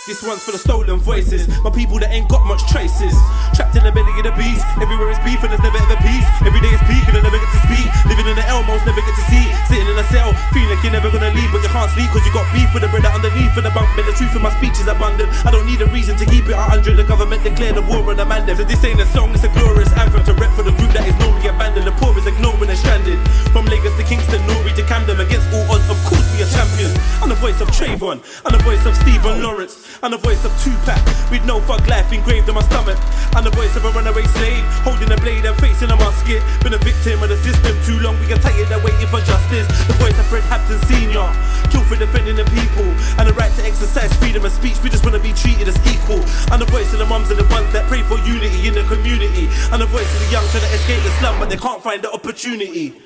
This one's for the stolen voices, my people that ain't got much traces. Trapped in the belly of the beast, everywhere is beef and there's never ever peace. Every day is peak and I never get to speak. Living in the Elmos, never get to see. Sitting in a cell, feeling like you're never gonna leave, but you can't sleep cause you got beef with the bread underneath of the bunk. Man, the truth in my speech is abundant. I don't need a reason to keep it 100. The government declared the war on the man. So this ain't a song, it's a glorious anthem to rep for the group that is normally abandoned. The poor is ignored when they're stranded. From Lagos to Kingston, Norwich to Camden, against all odds, of course we are champions. I'm the voice of Trayvon, I'm the voice of Stephen Lawrence, I'm the voice of Tupac, with no thug life engraved on my stomach. I'm the voice of a runaway slave, holding a blade and facing a musket. Been a victim of the system too long, we get tired of waiting for justice. The voice of Fred Hampton Sr., killed for defending the people, and the right to exercise freedom of speech. We just want to be treated as equal. I'm the voice of the mums and the ones that pray for unity in the community. I'm the voice of the young trying to escape the slum, but they can't find the opportunity.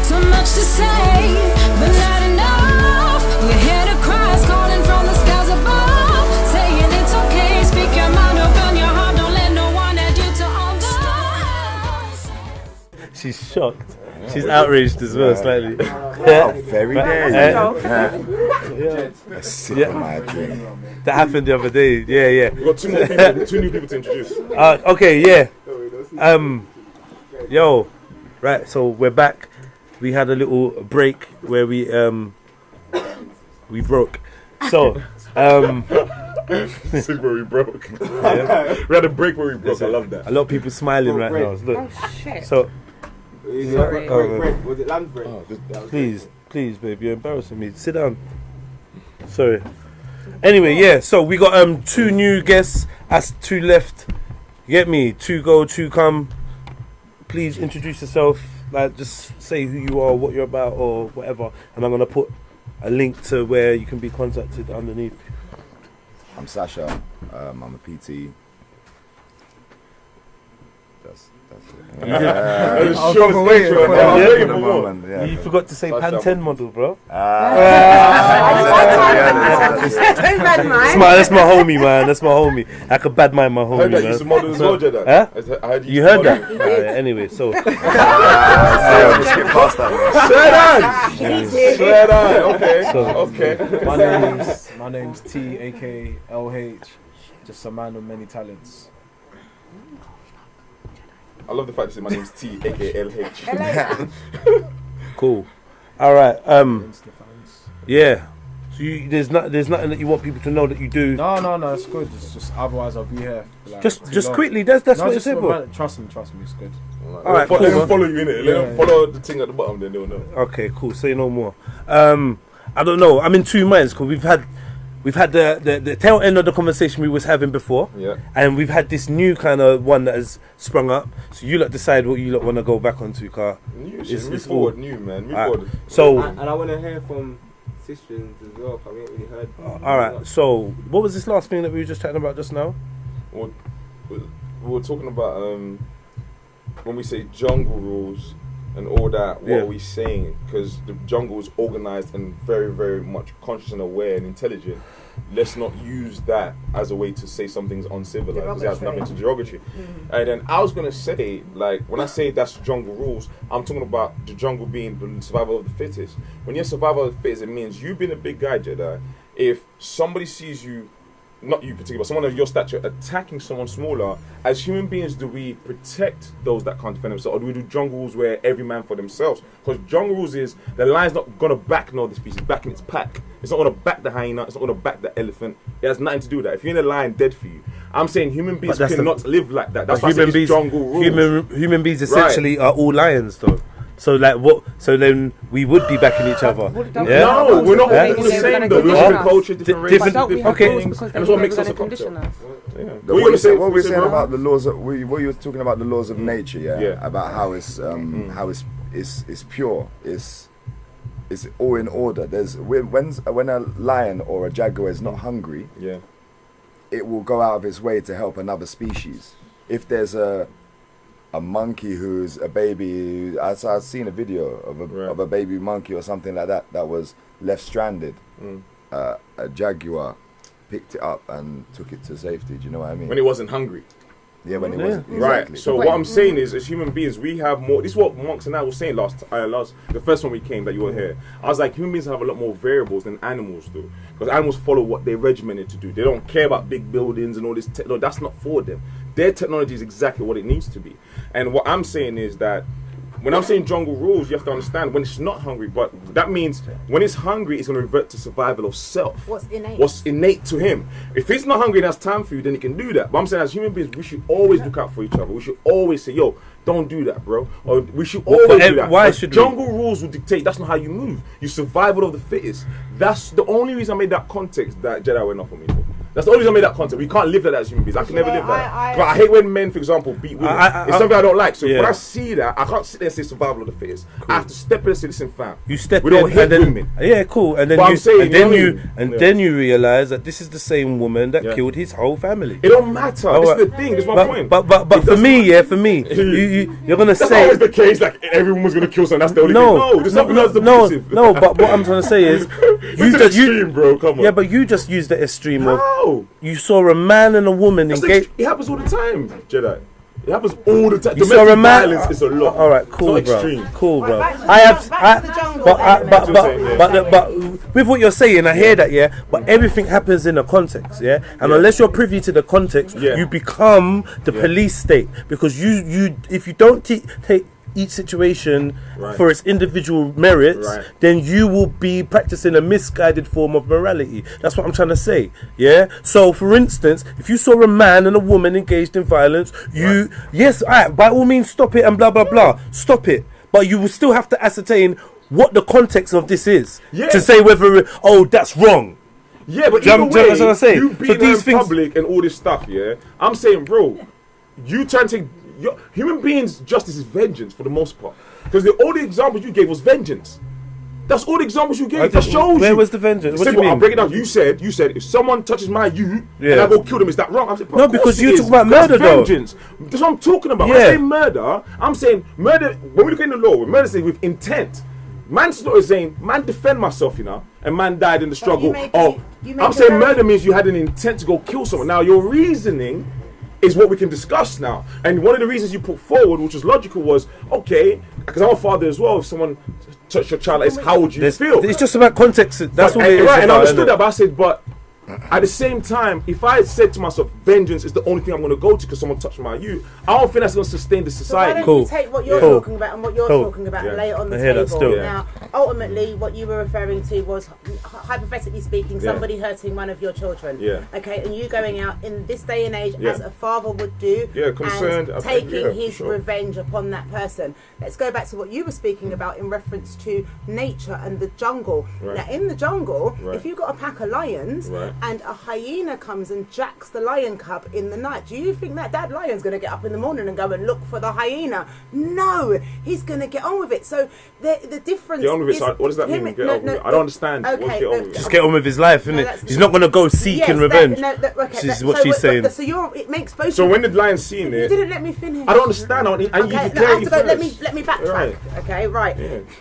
So much to say, but not enough. We hear the cries calling from the skies above, saying it's okay, speak your mind, open your heart, don't let no one add you to understand. She's shocked. She's outraged as well, slightly. Oh, very day. That's sick of my dream. That happened the other day. Yeah. We've got two more people, two new people to introduce. Okay, yeah. Yo, right. So we're back. We had a little break where we broke. So This is where we broke. Yeah. We had a break where we broke. I love that. A lot of people smiling right now. Look. Oh shit. So sorry. Break. Was it land break? please, babe, you're embarrassing me. Sit down. Sorry. Anyway, yeah. So we got 2 new guests. As 2 left. You get me? 2 go, 2 come. Please introduce yourself. Like, just say who you are, what you're about, or whatever. And I'm gonna put a link to where you can be contacted underneath. I'm Sasha. I'm a PT. That's it. You forgot to say Pan 10 model, bro. That's my homie, man. That's my homie. I could bad mind my homie, I heard that man. you used to model as well, Jedi. Huh? You heard that? Anyway, so. Let's get past that. Straight on. Okay. My name's T, aka LH. Just a man of many talents. I love the fact that my name's T, aka LH. Cool. All right. Yeah. So there's nothing that you want people to know that you do. No, it's good. It's just otherwise I'll be here. For like just quickly. That's what it's for. Trust me, it's good. All right. Let them follow you in it. Let them follow the thing at the bottom, then they'll know. Okay, cool. Say no more. I don't know. I'm in 2 minds because we've had the tail end of the conversation we was having before, and we've had this new kind of one that has sprung up. So you lot decide what you lot want to go back onto, car. Move forward, man. Move forward. So and I want to hear from sisters as well. I haven't really heard. All right. So what was this last thing that we were just chatting about just now? We were talking about when we say jungle rules and all that. What are we saying? Because the jungle is organized and very, very much conscious and aware and intelligent. Let's not use that as a way to say something's uncivilized because it has nothing to do derogatory. And then I was gonna say, like, when I say that's jungle rules, I'm talking about the jungle being the survival of the fittest. When you're survival of the fittest, it means you being a big guy, Jedi. If somebody sees you, not you particularly, but someone of your stature attacking someone smaller, as human beings, do we protect those that can't defend themselves, or do we do jungle rules where every man for themselves? Because jungle rules is the lion's not gonna back no other species, backing its pack. It's not gonna back the hyena. It's not gonna back the elephant. It has nothing to do with that. If you're in a lion, dead for you. I'm saying human beings cannot live like that. That's why I say it's jungle rules. Human beings essentially are all lions, though. So like what? So then we would be backing each other. No, we're not all the same though. We're different cultures, different races, different things, and that's what makes us a culture. What we're saying about the laws of what you were talking about, the laws of nature, about how it's pure, it's all in order. There's when a lion or a jaguar is not hungry, it will go out of its way to help another species. If there's a monkey who's a baby, I've seen a video of a baby monkey or something like that was left stranded. A jaguar picked it up and took it to safety. Do you know what I mean? When it wasn't hungry. Yeah, when it wasn't. Right. Exactly. So what I'm saying is, as human beings, we have more. This is what Monks and I were saying the first one we came that you were here. I was like, human beings have a lot more variables than animals do, because animals follow what they're regimented to do. They don't care about big buildings and all this. That's not for them. Their technology is exactly what it needs to be. And what I'm saying is that when I'm saying jungle rules, you have to understand when it's not hungry, but that means when it's hungry, it's going to revert to survival of self. What's innate to him. If it's not hungry and has time for you, then he can do that. But I'm saying as human beings, we should always look out for each other. We should always say, yo, don't do that, bro. Or we should always do that. Why should jungle rules will dictate that's not how you move. You survival of the fittest. That's the only reason I made that context that Jedi went off on me for. That's the only reason I made that content. We can't live like that as human beings. I can never live like that. But I hate when men, for example, beat women. It's something I don't like. So when I see that, I can't sit there and say survival of the fittest. Cool. I have to step in and say, listen, fam. You step we don't hate women. Yeah, cool. And then then you realize that this is the same woman that killed his whole family. It don't matter. This is the thing. This is my point. But for me, you're gonna that's say always the case. Like everyone's gonna kill someone. That's the only thing. No, there's something else abusive. No. But what I'm trying to say is, extreme, bro. Come on. Yeah, but you just used the extreme of you saw a man and a woman engaged. It happens all the time, Jedi. It happens all the time. You saw a man. Violence is a lot. All right, cool, bro. Extreme. Cool, bro. But with what you're saying, I hear that, yeah. But everything happens in a context, yeah. And unless you're privy to the context, you become the police state, because you if you don't take each situation for its individual merits, then you will be practicing a misguided form of morality. That's what I'm trying to say. Yeah. So, for instance, if you saw a man and a woman engaged in violence, by all means, stop it and blah blah blah. Stop it. But you will still have to ascertain what the context of this is to say whether that's wrong. Yeah, but either way, that's what I'm saying. You being in public and all this stuff. Yeah, I'm saying, bro, you trying to take. Human beings' justice is vengeance for the most part, because all the examples you gave was vengeance. That's all the examples you gave. That shows where was the vengeance? What do you mean? I'll break it down. You said if someone touches my youth and I go kill them, is that wrong? I said, no, because you talk about murder, though. Vengeance. That's what I'm talking about. When I say murder, I'm saying murder. When we look in the law, when murder says with intent. Manslaughter is saying, man, defend myself, and man died in the struggle. I'm saying murder means you had an intent to go kill someone. Now your reasoning is what we can discuss now. And one of the reasons you put forward, which was logical, was, okay, because I'm a father as well, if someone touched your child, how would you feel? It's just about context. That's what it is. Right, and I understood that, but I said, but at the same time, if I said to myself, vengeance is the only thing I'm going to go to because someone touched my youth, I don't think that's going to sustain the society. So why don't you take what you're talking about and what you're talking about and lay it on the table? Now, ultimately, what you were referring to was, hypothetically speaking, somebody hurting one of your children. Okay, and you going out in this day and age, as a father would do, concerned, and taking his revenge upon that person. Let's go back to what you were speaking about in reference to nature and the jungle. Now, in the jungle, if you've got a pack of lions, and a hyena comes and jacks the lion cub in the night, do you think that lion's going to get up in the morning and go and look for the hyena? No, he's going to get on with it. So the difference. Get on with it. So what does that mean? Get on with it? I don't understand. Okay, just get on with his life, isn't it? He's not going to go seeking revenge. Is what she's saying. So it makes both. So when the lion's seen it, you didn't let me finish. I don't understand. Let me backtrack. Okay, right.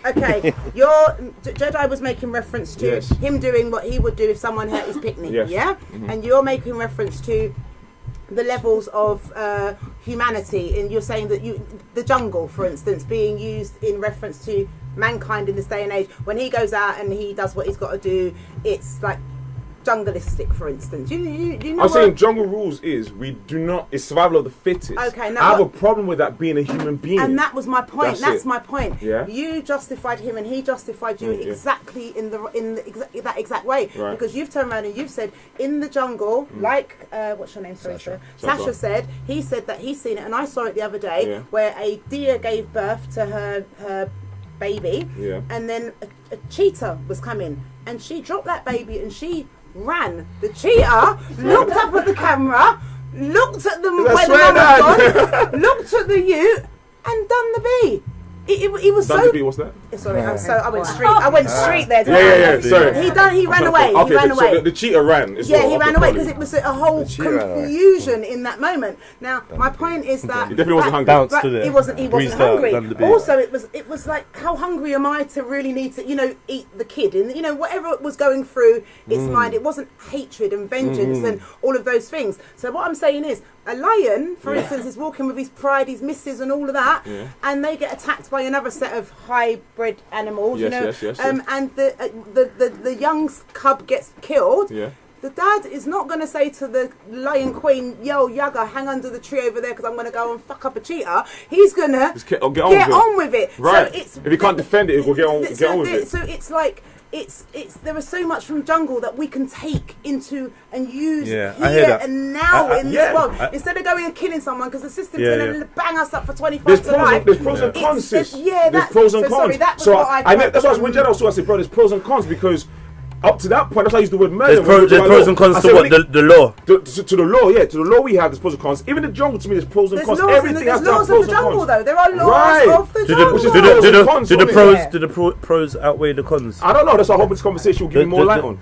Okay, your Jedi was making reference to him doing what he would do if someone hurt his picnic. And you're making reference to the levels of humanity, and you're saying that the jungle, for instance, being used in reference to mankind in this day and age. When he goes out and he does what he's got to do, it's like jungleistic, for instance. You know I'm saying jungle rules is it's survival of the fittest. Okay, now I have a problem with that being a human being. And that was my point. That's my point. Yeah. You justified him and he justified you exactly in that exact way. Right. Because you've turned around and you've said in the jungle, like what's your name? Sorry, sir. Sasha said that he's seen it, and I saw it the other day where a deer gave birth to her baby, and then a cheetah was coming, and she dropped that baby and she ran. The cheetah looked up at the camera, looked at the where the mum had gone, looked at the ute, and done the bee. It was done so. The bee, what's that? Sorry, I went straight. I went straight there. Yeah. Sorry. He ran away. Okay, he ran away. So the cheater ran. He ran away because it was a whole confusion in that moment. Now, my point is that he definitely wasn't hungry. Bounced to there. He wasn't hungry. Out, Also, it was like, how hungry am I to really need to, eat the kid? And whatever was going through its mind, it wasn't hatred and vengeance and all of those things. So what I'm saying is, a lion, for instance, is walking with his pride, his misses, and all of that, and they get attacked by another set of hybrid animals. Yes. And the young cub gets killed. Yeah. The dad is not going to say to the lion queen, "Yo, Yaga, hang under the tree over there because I'm going to go and fuck up a cheetah." He's going to get on with it. Right. So if he can't defend it, he'll get on with it. So it's like, there is so much from jungle that we can take into and use here and now in this world. Instead of going and killing someone because the system's going to bang us up for 25 to life. There's pros and cons, sis. There's pros and cons. Sorry, that's what I when Jedi was I said, bro, there's pros and cons because up to that point, that's why I used the word murder. There's pros and cons to what? The law? To the law, yeah. To the law we have, there's pros and cons. Even the jungle, to me, there's pros and cons. Everything has to have pros and cons. There's laws of the jungle, though. There are laws of the jungle. Do the pros outweigh the cons? I don't know. That's why I hope this conversation will give me more light on.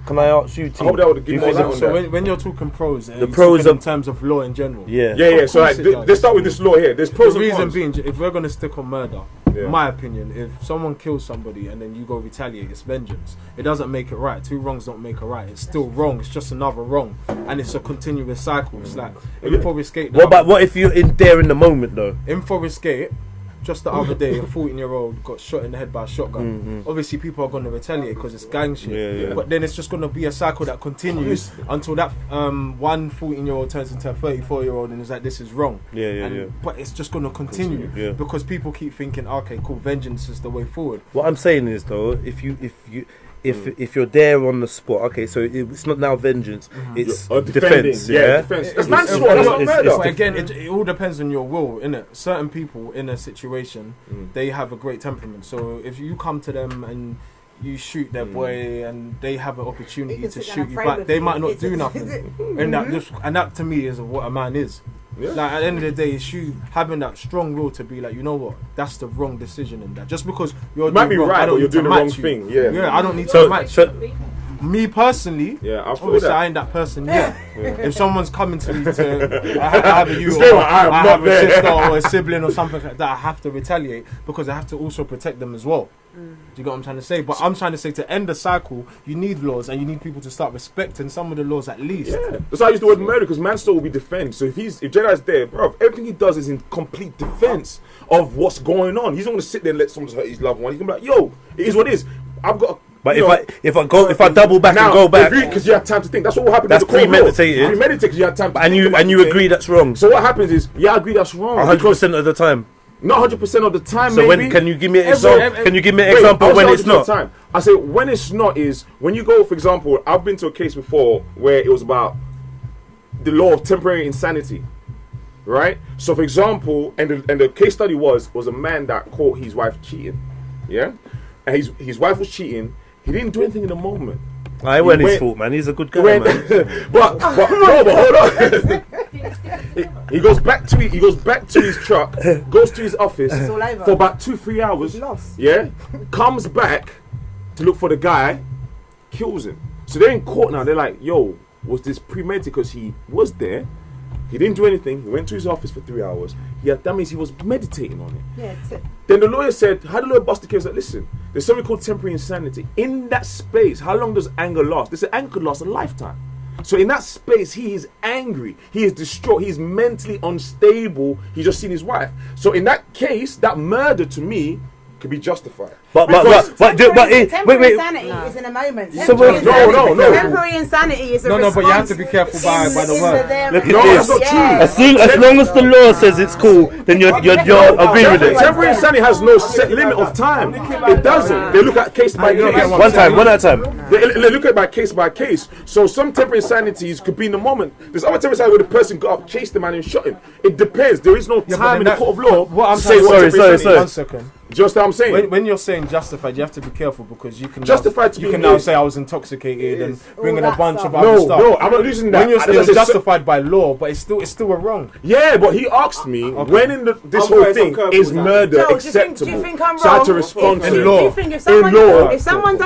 Can I ask you, T? I hope that would give me more light on So when you're talking pros, the pros in terms of law in general. Yeah. So let's start with this law here. There's pros and cons. The reason being, if we're going to stick on murder, in my opinion, if someone kills somebody and then you go retaliate, it's vengeance. It doesn't make it right. Two wrongs don't make a right. It's still wrong. It's just another wrong, and it's a continuous cycle. It's like in Forest Gate. What if you're in there in the moment though? In Forest Gate, just the other day, a 14-year-old got shot in the head by a shotgun. Obviously, people are going to retaliate because it's gang shit. But then it's just going to be a cycle that continues until that one 14-year-old turns into a 34-year-old and is like, this is wrong. But it's just going to continue because people keep thinking, okay, cool, vengeance is the way forward. What I'm saying is though, if you're there on the spot, okay, so it's not now vengeance, it's defense. Defense. It's manslaughter. That's not murder. But again, it all depends on your will, innit? Certain people in a situation, they have a great temperament. So if you come to them and you shoot their boy and they have an opportunity to shoot you back, they might not do nothing. And that to me is what a man is. Like at the end of the day, it's you having that strong will to be like, you know what, that's the wrong decision in that. Just because you're might be wrong, right, but you're doing the wrong thing. I don't need to match. Me personally, obviously I ain't that person yet. If someone's coming to me to I have a sister or a sibling or something like that, I have to retaliate because I have to also protect them as well. Do you get what I'm trying to say? But I'm trying to say, to end the cycle, you need laws and you need people to start respecting some of the laws at least. That's why I use the word murder, because manslaughter will be defense. So if Jedi's there, bro, everything he does is in complete defense of what's going on. He's not going to sit there and let someone hurt his loved one. He's going to be like, yo, it is what it is. I've got. But if I double back and go back, because you have time to think, that's what will happen. That's premeditated. Premeditated because you have time. And you agree that's wrong. So what happens is, I agree that's wrong. 100% of the time. Not 100% of the time. So when can you give me an example? Can you give me an example when it's not? I say when it's not is when you go. For example, I've been to a case before where it was about the law of temporary insanity, right? So for example, and the case study was a man that caught his wife cheating, and his wife was cheating. He didn't do anything in the moment. It wasn't his fault, man. He's a good guy, man. but hold on. He goes back to his truck, goes to his office for about 2-3 hours. Comes back to look for the guy, kills him. So they're in court now. They're like, yo, was this premeditated? Because he was there. He didn't do anything. He went to his office for 3 hours. That means he was meditating on it. That's it. Then the lawyer said, how the lawyer bust the case? Like, listen, there's something called temporary insanity. In that space, how long does anger last? They said anger could last a lifetime. So in that space, he is angry. He is distraught. He is mentally unstable. He's just seen his wife. So in that case, that murder to me could be justified. Temporary insanity is in a moment. Temporary insanity is a response. But you have to be careful by the word. Look at this. That's not true. As long as the law says it's cool, then you're agreeing with it. Temporary insanity has no set limit of time. It doesn't. They look at case by case. One at a time. They look at it by case. So some temporary insanities could be in the moment. There's other temporary insanity where the person got up, chased the man and shot him. It depends. There is no time in the court of law. What I'm sorry. 1 second. Just what I'm saying. When you're saying justified, you have to be careful because you can justified you can now say I was intoxicated and bringing a bunch of other stuff. No, I'm not using that. When you're saying justified by law, but it's still a wrong. Yeah, but he asked me when in this whole thing is murder acceptable. Do you think I'm wrong? So I had to respond in to law. Do you think if someone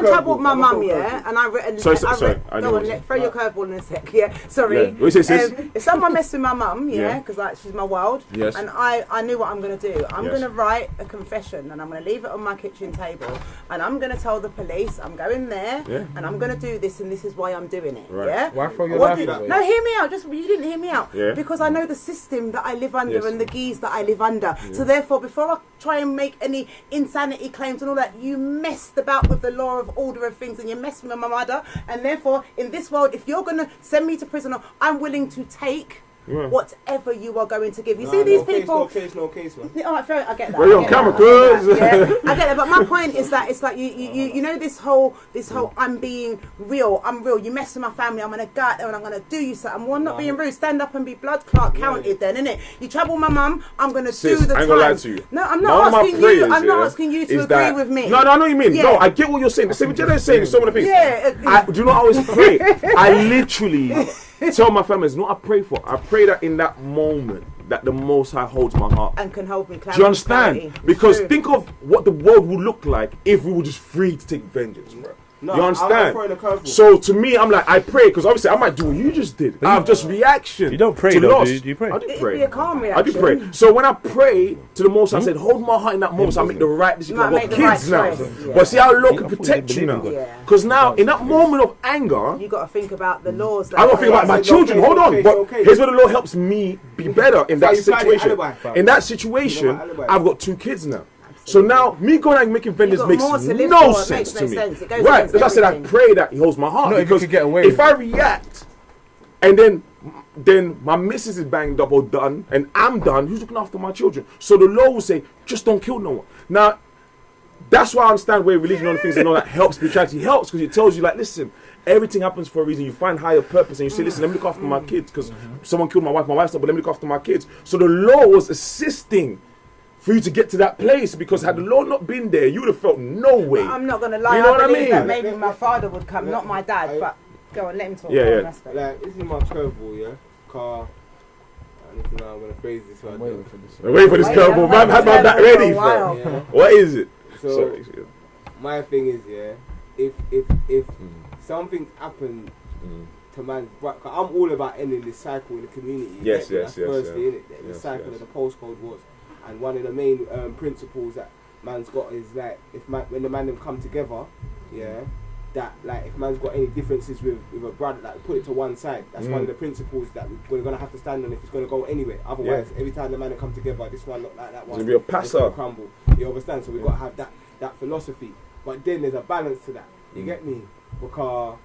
troubled my mum, and I sorry, go on, throw your curveball in a sec. Yeah, sorry. If someone messed with my mum, because like she's my world, and I knew what I'm gonna do. I'm gonna write a confession and I'm going to leave it on my kitchen table and I'm going to tell the police I'm going there and I'm going to do this and this is why I'm doing it. Right. Yeah. Why throw your life away? No, hear me out. You didn't hear me out. Yeah. Because I know the system that I live under and the geese that I live under. Yeah. So therefore, before I try and make any insanity claims and all that, you messed about with the law of order of things and you messed with my mother. And therefore, in this world, if you're going to send me to prison, I'm willing to take whatever you are going to give. You see these people. No case, man. All right, fair. I get that. We're on camera, cuz. I get that. But my point is that it's like you know this whole I'm being real. I'm real. You mess with my family. I'm gonna go out there and I'm gonna do you something. Well, I'm not being rude. Stand up and be blood clot counted. Then, innit? You trouble my mum. I'm gonna do the time. I ain't gonna lie to you. No, I'm not asking you. I'm not asking you to agree with me. No, I know what you mean. No, I get what you're saying. The same thing is saying so many things. I do not always pray. I literally tell my family, it's not I pray for. I pray that in that moment that the Most High holds my heart and can hold me. Do you understand? Because think of what the world would look like if we were just free to take vengeance, bro. No, you understand? So to me, I'm like, I pray because obviously I might do what you just did. I have just reaction. You don't pray though, dude. You pray. I do pray. It'd be a calm reaction. I do pray. So when I pray to the Most High, I said, hold my heart in that moment. So I make the right decision. I've got kids now, but see how Lord can protect you now. Because now in that moment of anger, you got to think about the laws. I got to think about my children. Hold on, but here's where the Lord helps me be better in that situation. In that situation, I've got 2 kids now. So now, me going out and making vengeance makes no sense to me. Right, as I said, I pray that he holds my heart. Because if I react, and then my missus is banged up or done, and I'm done, who's looking after my children? So the law will say, just don't kill no one. Now, that's why I understand where religion and other things and all that helps. Spirituality helps because it tells you, like, listen, everything happens for a reason. You find higher purpose and you say, listen, let me look after my kids because someone killed my wife's not, but let me look after my kids. So the law was assisting for you to get to that place, because had the Lord not been there, you would have felt no way. I'm not going to lie, you know what I mean? That maybe my father would come, not my dad, but go on, let him talk. Yeah. Like, this is my curveball, yeah? Car. And if now I'm going to phrase this. I'm waiting for this. I'm waiting for this curveball. Man, had my back ready, fam. Yeah. What is it? So, my thing is, yeah, if something happened to man, I'm all about ending this cycle in the community. Yes. Firstly, innit? The cycle of the postcode was. And one of the main principles that man's got is like, when the man them come together, that like if man's got any differences with a brother, like put it to one side. That's one of the principles that we're gonna have to stand on if it's gonna go anywhere. Otherwise, every time the man come together, this one look like that one. It's gonna be a passer. Crumble. You understand? So we got to have that philosophy. But then there's a balance to that. You get me? Because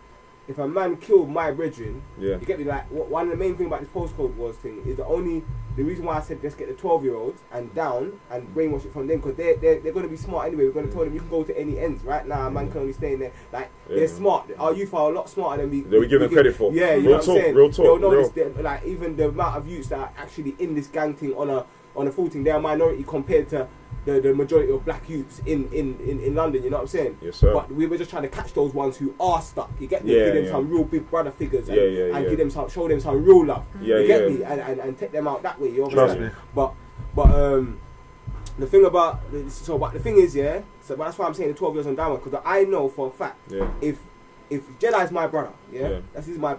if a man killed my brethren, you get me? Like one of the main thing about this postcode wars thing is the reason why I said let's get the 12-year-olds and down and brainwash it from them, because they're going to be smart anyway. We're going to tell them you can go to any ends. Right now, a man can only stay in there. Like they're smart. Our youth are a lot smarter than we give them credit for. Yeah, you know what I'm saying. Real talk. Like even the amount of youths that are actually in this gang thing on a full thing, they're a minority compared to the majority of black youths in London, you know what I'm saying? Yes, sir. But we were just trying to catch those ones who are stuck. You get me? Give them some real big brother figures and give them show them some real love. You get me? And take them out that way. You understand? But the thing about but the thing is, so that's why I'm saying the 12 years on downward, because I know for a fact if Jedi's my brother, that's my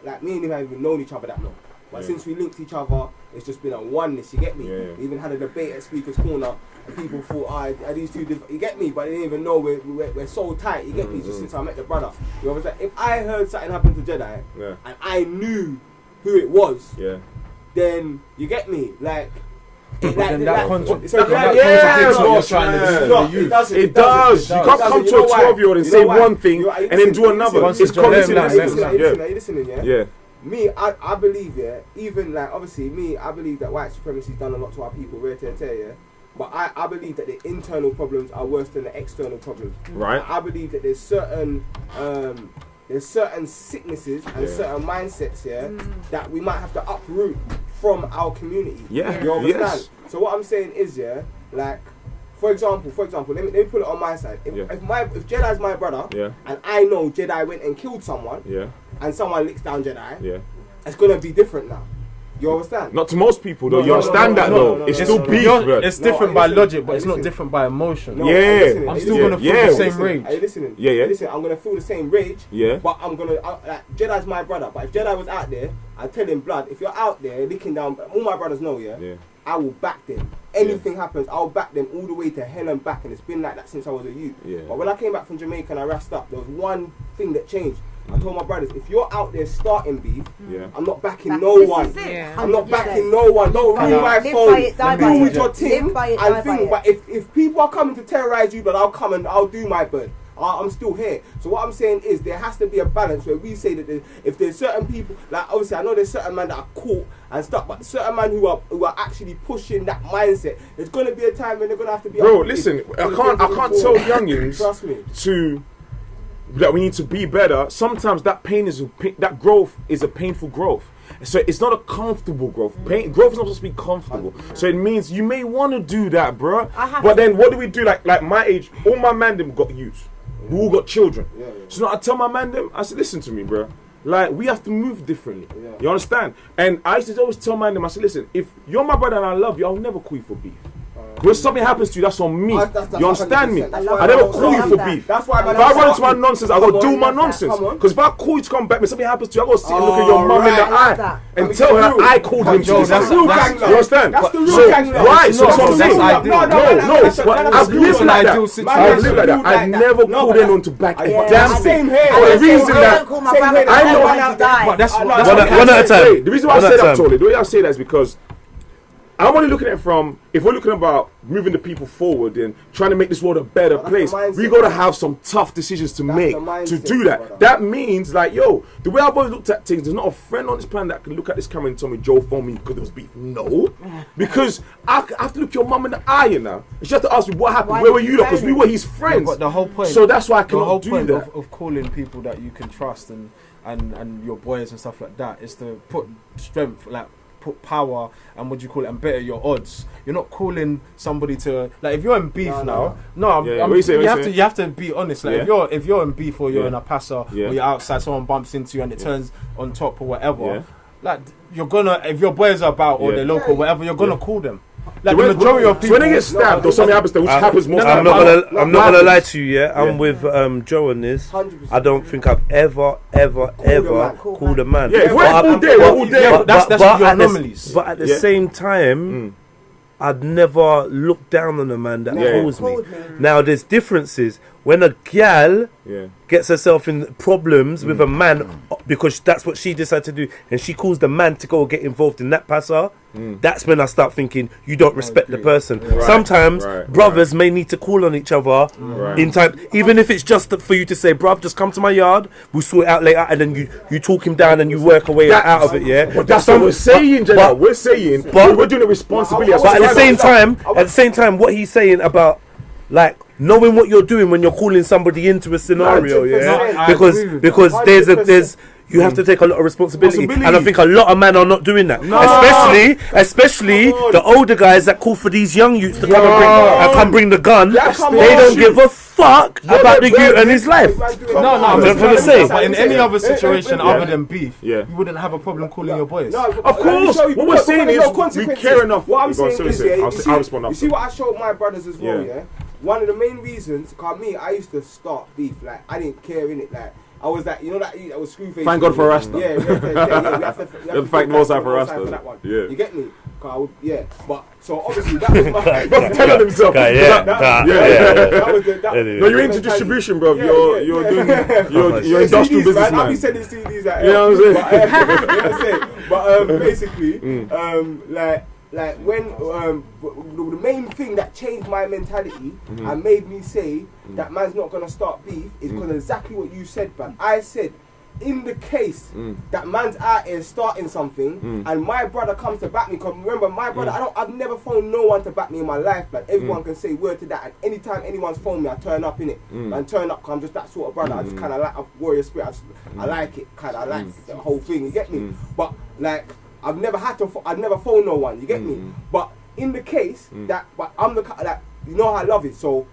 like me and him haven't even known each other that long. But since we linked each other, it's just been a oneness, you get me? We even had a debate at Speaker's Corner, and people thought, are these two different, you get me? But they didn't even know we're so tight, you get me? Just since I met the brother. You know what I'm saying? If I heard something happen to Jedi, and I knew who it was, then, you get me? Like, But then that contradicts what you're trying to do. It does. You can't come to a 12-year-old and say one thing and then do another. It's listening, yeah? Me, I believe, even like, obviously, I believe that white supremacy's done a lot to our people, but I believe that the internal problems are worse than the external problems. Right. I believe that there's certain sicknesses and certain mindsets, that we might have to uproot from our community. Yeah. You understand? Yes. So what I'm saying is, like, for example, let me put it on my side. If Jedi's my brother, and I know Jedi went and killed someone, and someone licks down Jedi, it's gonna be different now. You understand? Not to most people though. You understand that though? It's still beef, bro. It's different by logic, but it's not different by emotion. I'm still gonna feel the same rage. Are you listening? Listen, I'm gonna feel the same rage. But I'm gonna like Jedi's my brother. But if Jedi was out there, I tell him, blood. If you're out there licking down, all my brothers know, I will back them. Anything happens, I'll back them all the way to hell and back. And it's been like that since I was a youth. But when I came back from Jamaica and I rassed up, there was one thing that changed. I told my brothers, if you're out there starting beef, I'm not backing no one. I'm not backing no one. Don't ring my phone. Deal with your team and thing. But if people are coming to terrorize you, but I'll come and I'll do my bird. I'm still here. So what I'm saying is there has to be a balance where we say that if there's certain people, like obviously I know there's certain men that are caught and stuff, but certain men who are actually pushing that mindset, there's gonna be a time when they're gonna have to be. Bro, listen, I can't tell youngins trust me that we need to be better. Sometimes that that growth is a painful growth. So it's not a comfortable growth. Growth is not supposed to be comfortable. So it means you may want to do that, bro. But then what do we do? Like my age, all my man them got youth. We all got children. So now I tell my man them, I said, listen to me, bro. Like, we have to move differently. You understand? And I used to always tell man them, I said, listen, if you're my brother and I love you, I'll never call you for beef. When something happens to you, that's on me. You understand me? I never call you for beef. That's why if I run into my nonsense, I gotta do my nonsense. Because if I call you to come back, when something happens to you, I gotta sit and look at your mum in the eye and tell her I called him to this. That's the real gang. You understand? That's the real gang. Right, so that's what I'm saying. No, I've lived like that. I've lived like that. I never called anyone to back a damn thing. Same here. For the reason that I know. But that's one at a time. The reason why I say that, Tolly, the way I say that is because I'm only looking at it from, if we're looking about moving the people forward and trying to make this world a better place, we got to have some tough decisions to make to do that. Brother. That means, like, yo, the way I've always looked at things, there's not a friend on this planet that can look at this camera and tell me Joe phoned me because there was beef. No. Because I have to look your mum in the eye, you know. She has to ask me what happened, where were you, because we were his friends. But the whole point, so that's why I cannot do that. Of calling people that you can trust and your boys and stuff like that is to put strength, like, put power and and better your odds. You're not calling somebody to, like, if you're in beef you have to be honest. Like if you're in beef or you're in a passer or you're outside, someone bumps into you and it turns on top or whatever. Like you're gonna, if your boys are about or they're local, whatever, you're gonna call them. Like the majority of people, when they get stabbed or something happens to them, which happens most I'm not gonna lie to you. I'm with Joe on this. 100%. I don't think I've ever called a man. Yeah, if we're all day. That's your anomalies. But at the same time, I'd never look down on a man that calls me. Now there's differences. When a gal gets herself in problems with a man because that's what she decided to do, and she calls the man to go get involved in that passer, that's when I start thinking you don't respect the person. Sometimes brothers may need to call on each other in time, even if it's just for you to say, bruv, just come to my yard, we'll sort it out later, and then you talk him down and you work a way out of it. But that's what we're saying, Jenna. We're saying, but we're doing a responsibility. But at the same time, what he's saying about, like, knowing what you're doing when you're calling somebody into a scenario, because there's you have to take a lot of responsibility, and I think a lot of men are not doing that. Especially the older guys that call for these young youths to come bring the gun. They don't give a fuck about the youth and his life. I'm just gonna say. But in any other situation other than beef, you wouldn't have a problem calling your boys. Of course. What we're saying is we care enough. What I'm saying is, I'll respond after. You see what I showed my brothers as well, One of the main reasons, cause me, I used to start beef. Like, I didn't care in it. Like, I was like, you know that was screw face. Thank God for Rasta. Yeah, we have to thank most for Rasta. For that one. Yeah. You get me? But so obviously that was my. But telling himself. No, you're into distribution, bro. You're doing you're industrial businessman. I'll be sending CDs out. You know what I'm saying? But basically, like when the main thing that changed my mentality and made me say that man's not gonna start beef is because exactly what you said, man. I said, in the case that man's out here starting something and my brother comes to back me, because remember my brother, I've never phoned no one to back me in my life, but everyone can say word to that, and anytime anyone's phoned me, I turn up in it. And turn up because I'm just that sort of brother. I just kind of like a warrior spirit. I like it, I like the whole thing. You get me? But like, I've never phoned no one. You get me? But in the case that, but I'm the like, you know how love is. So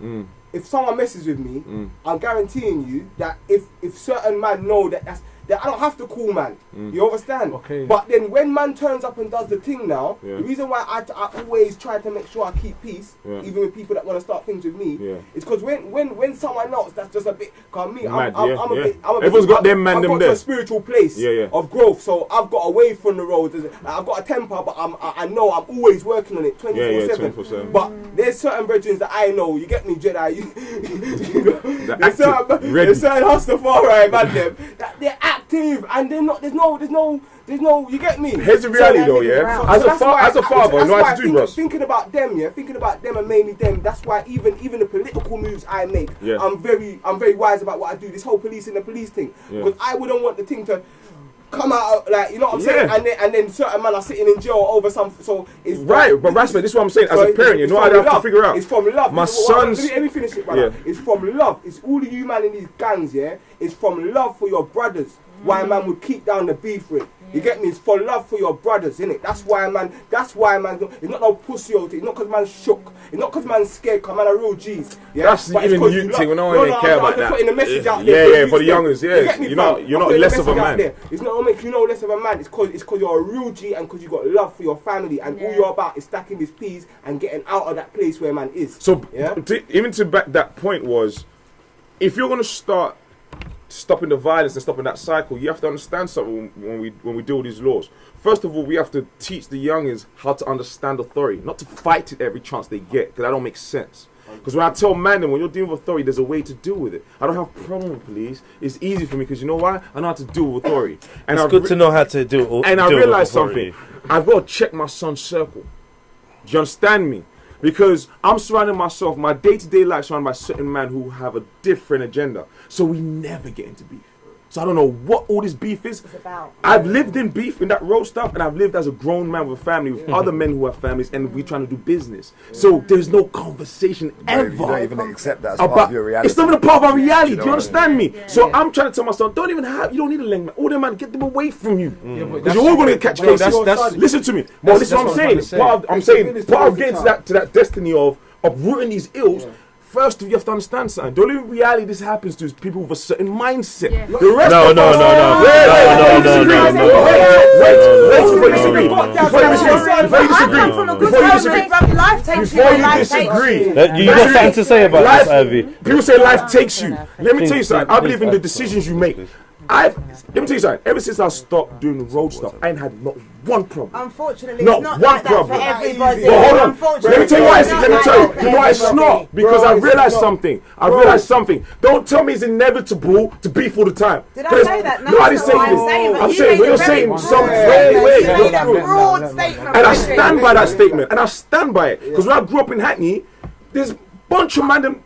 if someone messes with me, I'm guaranteeing you that if certain man know that I don't have to call man. You understand? Okay. But then when man turns up and does the thing now, the reason why I always try to make sure I keep peace, even with people that want to start things with me, is because when someone else that's just a bit, cause me, I'm a bit. Everyone's got them man, I've them got there. to a spiritual place of growth, so I've got away from the roads. I've got a temper, but I know I'm always working on it 24/7. 24/7. But there's certain brethren that I know. You get me, Jedi? There's certain Rastafari man them that they're active and they're not. There's no. You get me? Here's the reality, though. Yeah. As a father, you know how to do, bro. Thinking about them, and mainly them. That's why even the political moves I make, I'm very wise about what I do. This whole police and the police thing, because I wouldn't want the thing to come out like, you know what I'm saying, and then certain man are sitting in jail over some. So it's right, but Rasmus, this is what I'm saying. As a parent, you know what I have to figure out. It's from love. My son's. Let me finish it, brother. It's from love. It's all of you man in these gangs, yeah. It's from love for your brothers. Why man would keep down the beef with. You get me? It's for love for your brothers, innit? That's why man. It's not no pussy old thing. It's not because man's shook. It's not because man's scared. Because man are real G's. Yeah? That's even the youth thing. We don't even care about that. Putting the message out there. Yeah, for the youngers. Yeah, you're not less of a man. It's not gonna make you know less of a man. It's because you're a real G and because you got love for your family and all you're about is stacking his peas and getting out of that place where man is. So even to back that point was, if you're gonna start stopping the violence and stopping that cycle, you have to understand something when we deal with these laws. First of all, we have to teach the youngins how to understand authority, not to fight it every chance they get, because that don't make sense. Because when I tell man that when you're dealing with authority, there's a way to deal with it. I don't have a problem with police. It's easy for me because you know why? I know how to deal with authority. And it's good to know how to deal. And I realized something. I've got to check my son's circle. Do you understand me? Because I'm surrounding myself, my day-to-day life surrounded by certain men who have a different agenda. So we never get into beef. So I don't know what all this beef is. I've lived in beef in that road stuff, and I've lived as a grown man with a family, with other men who have families, and we're trying to do business. So there's no conversation ever. You don't even accept that as part of your reality. It's not even a part of our reality. Do you understand me? So I'm trying to tell my son, you don't need a leng man. All them man, get them away from you. Because you're all going to catch cases. Listen to me. Well, this is what I'm saying. Part of getting to that destiny of uprooting these ills. First, you have to understand something. The only reality this happens to is people with a certain mindset. The rest No. You got something to say about this, Ivy? People say life takes you. Let me tell you something. I believe in the decisions you make. Let me tell you something. Ever since I stopped doing the road stuff, I ain't had not one problem. Unfortunately, not it's not one like problem. that for everybody. But hold on. Let me tell you why. Let me tell you. You know why it's not? Because I realized something. Don't tell me it's inevitable to beef all the time. Did I say that? No, I didn't say this. I'm saying when you're saying something. And I stand by that statement. And I stand by it. Because when I grew up in Hackney, there's a bunch of men and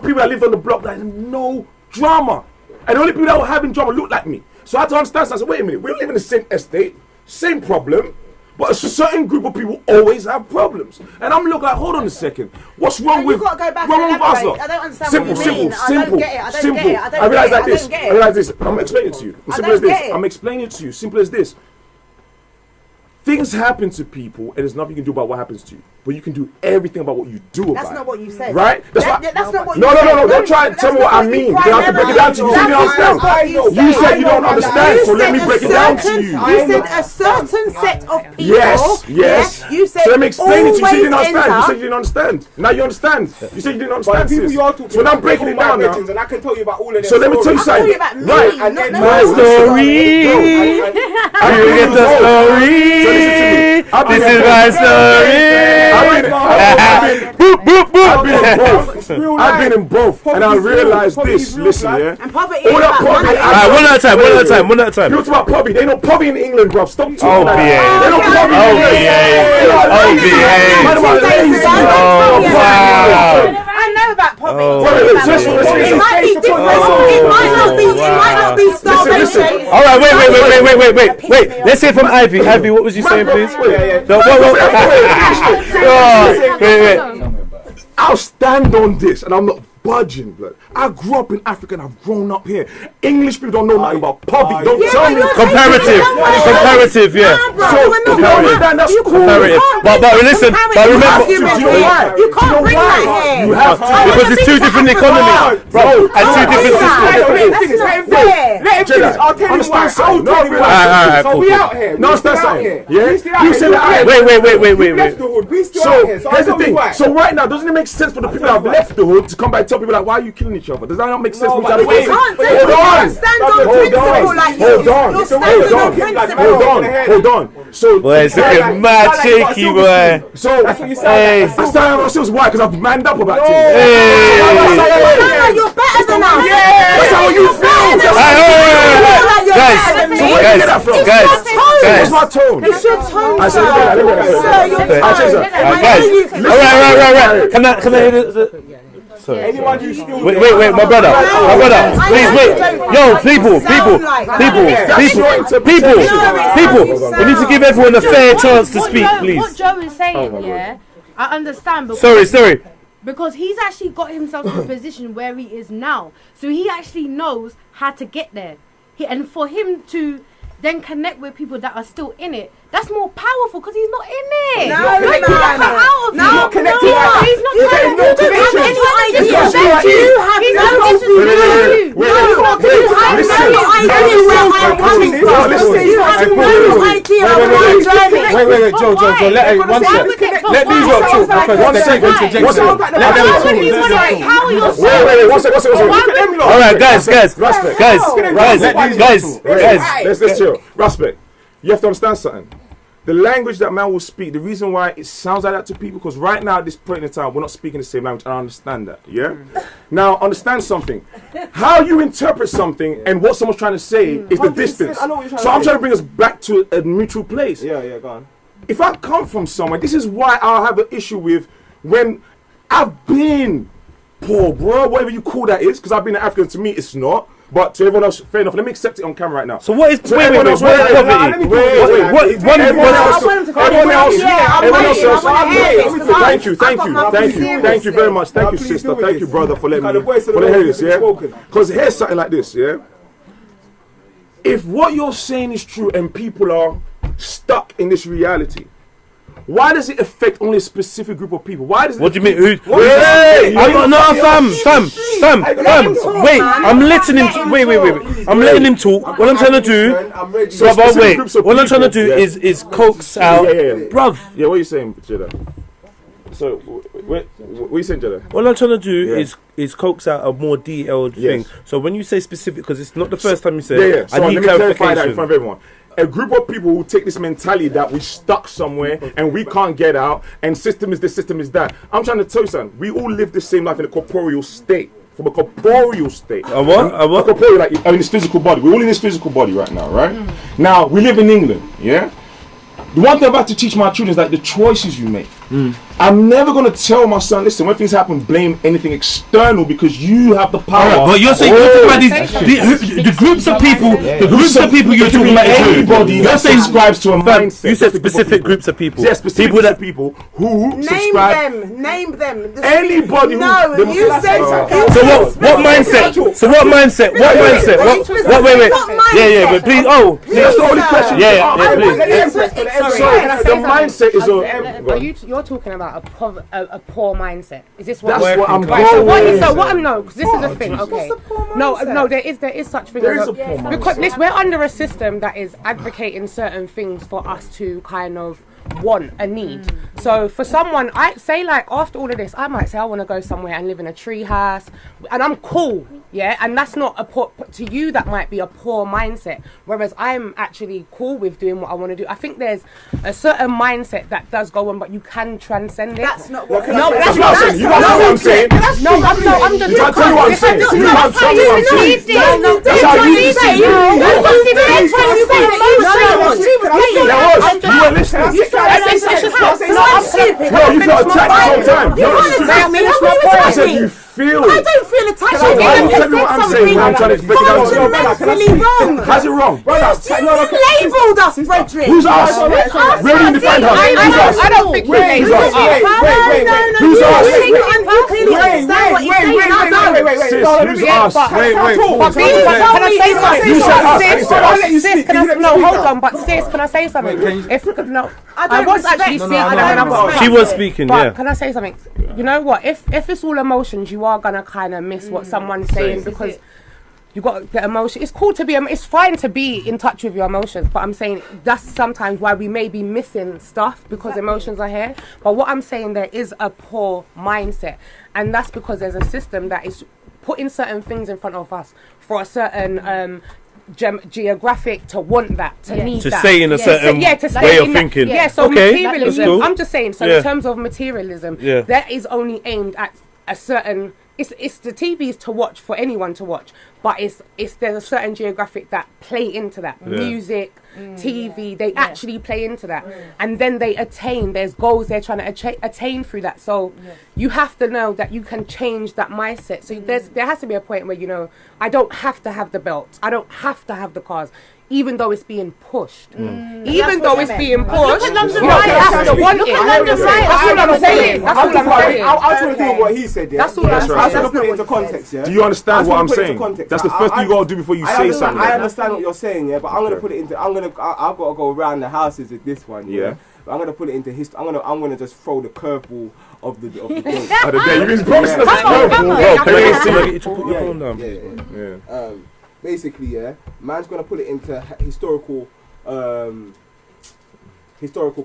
people that lived on the block that had no drama. And the only people that were having drama looked like me. So I had to understand. So I said, wait a minute, we live in the same estate, same problem, but a certain group of people always have problems. And I'm looking like, hold on a second, what's wrong with us? I don't understand what you mean. Simple. I realize like this. I realize this. I'm explaining it to you. Simple as this. I'm explaining it to you. Simple as this. Things happen to people, and there's nothing you can do about what happens to you. But you can do everything about what you do about it. That's not what you said. Right? That's not what you said. No. Don't try and tell me what I mean. I have to break it down to you. You didn't understand. You said you don't understand, so let me break it down to you. You said a certain set of people. Yes. You said so let me explain it to you. You said you didn't understand. You said you didn't understand. Now you understand. You said you didn't understand. So now I'm breaking it down now. And I can tell you about all of them. So let me tell you something. Right. My story. You get the story. So listen to me. This is my story. I've been in both, and I realized this. Listen, yeah. And poverty. One at a time. People talk about poverty. They know poverty in England, bruv. Stop talking Oh, about BA. that. They know poverty in England. I know about poverty. It might be different. It might not be starvation. All right, wait. Let's hear from Ivy. Ivy, what was you saying, please? Wait. I'll stand on this, and I'm not budging, blood. I grew up in Africa and I've grown up here. English people don't know nothing about poverty. Don't tell me. Comparative, yeah. That's cool. Comparative. But listen, but remember, do you know why? You can't bring that here. You have to. Because it's two different economies, bro, and two different systems. Let him finish. I'll tell you why. So we out here. No, that's something. Yeah. You said that. Wait. Left the hood. We still So out here. here's the thing. So right now, doesn't it make sense for the people that have left the hood to come back and tell people like, why are you killing each other? Does that not make sense? No, for but wait, Hold on. So Boy, it's looking mad shaky, boy. So that's what you said. I started myself why? Because I've manned up about things. You're better than us. That's how you feel. Guys, What's my tone? It's your tone. I said, Alright. Can I hear the Anyone who still Wait, my brother, please wait. Yo, people. We need to give everyone a fair chance to speak, please. What Joe is saying, yeah, I understand. But Sorry. Because he's actually got himself to the position where he is now, so he actually knows how to get there. And for him to then connect with people that are still in it, that's more powerful because he's not in it. No. He's not connected. He's not connected. Wait, Joe, let these lot talk. One second. All right, guys. Let's chill. Respect. You have to understand something. The language that man will speak, the reason why it sounds like that to people, because right now at this point in time, we're not speaking the same language, and I understand that, yeah? Now, understand something. How you interpret something and what someone's trying to say is the distance. So I'm trying to bring us back to a neutral place. Yeah, go on. If I come from somewhere, this is why I'll have an issue with when I've been poor, bro, whatever you call that is, because I've been an African, to me it's not. But to everyone else, fair enough. Let me accept it on camera right now. So what is everyone else? Thank you very much. Thank you, sister. Thank you, brother, for letting me hear this. Yeah, because here's something like this. Yeah, if what you're saying is true and people are stuck in this reality, why does it affect only a specific group of people? Why does it? What do you mean? Fam. Wait, I'm letting him. Wait. I'm letting him talk. What I'm trying to do, What I'm trying to do is coax out, bruv. Yeah, what are you saying, Jada? So, what are you saying, Jada? What I'm trying to do is coax out a more detailed thing. So when you say specific, because it's not the first time you said it, so I need clarify that in front of everyone. A group of people who take this mentality that we're stuck somewhere and we can't get out, and system is this, system is that. I'm trying to tell you something. We all live the same life in a corporeal state. From a corporeal state. A what? A corporeal, like in this physical body. We're all in this physical body right now, right? Now, we live in England, yeah? The one thing I'm about to teach my children is like the choices you make. I'm never going to tell my son, listen, when things happen, blame anything external because you have the power. But you're saying, you're talking about the groups of people, you're talking about anybody that subscribes to a mindset. You said specific groups of people. Yes, specific people who subscribe. Name them. Anybody who... No, you said... So what mindset? Wait. Yeah, but please, that's the only question. Yeah, please. So the mindset is You're talking about a poor mindset. Is this what? That's what I'm right, going. Because this is the thing. Okay. No, there is such thing. There is a poor mindset. Because we're under a system that is advocating certain things for us to kind of want a need. So for someone, I say like after all of this, I might say I want to go somewhere and live in a tree house, and I'm cool, yeah. And that's not a poor to you. That might be a poor mindset. Whereas I'm actually cool with doing what I want to do. I think there's a certain mindset that does go on, but you can transcend it. That's not what. No, that's not what I'm saying. You don't know what I'm saying. I'm just. You can't tell me what I'm saying. You can't tell me what I'm saying. That's how you see it. You were listening. No, you felt attacked the whole time. I said you feel. I don't feel attacked. So tell me what I'm saying. I'm trying to explain it. Fundamentally wrong. How's it wrong? You labelled us, Frederick. Who's us? Where do you define us? Who's us? I don't think Wait, who's who's us? us? Wait. Who's us? You clearly understand what you're saying. I don't. Sis, who's us? Wait. But can I say something? You said us. Sis, can I? No, hold on. But sis, can I say something? I was actually speaking. She was speaking, But yeah. can I say something? You know what? If it's all emotions, you are gonna kind of miss what someone's saying because you got the emotion. It's cool to be. It's fine to be in touch with your emotions, but I'm saying that's sometimes why we may be missing stuff because emotions are here. But what I'm saying, there is a poor mindset, and that's because there's a system that is putting certain things in front of us for a certain geographic to want that, to need to that. say in a certain way of thinking. So okay, materialism, cool. I'm just saying, so in terms of materialism, that is only aimed at a certain, it's the TVs to watch for anyone to watch, but there's a certain geographic that play into that. Music, TV, they actually play into that. And then they there's goals they're trying to attain through that. So you have to know that you can change that mindset. So there has to be a point where, you know, I don't have to have the belt. I don't have to have the cars. Even though it's being pushed. Even though it's being pushed, you don't have to want it. That's all I'm saying. I'll try to do what he said, yeah? That's all I'm saying. I'm trying to put it into context, yeah? Do you understand what I'm saying? That's the first thing you gotta do before you say something. I understand what you're saying, yeah, but I'm gonna put it into. I've got to go around the houses with this one, yeah. But I'm gonna put it into history. I'm gonna just throw the curveball of the day. Of the day. You've been promising us a curveball. Can I get you to put your phone down? Yeah. Basically, yeah, man's gonna put it into historical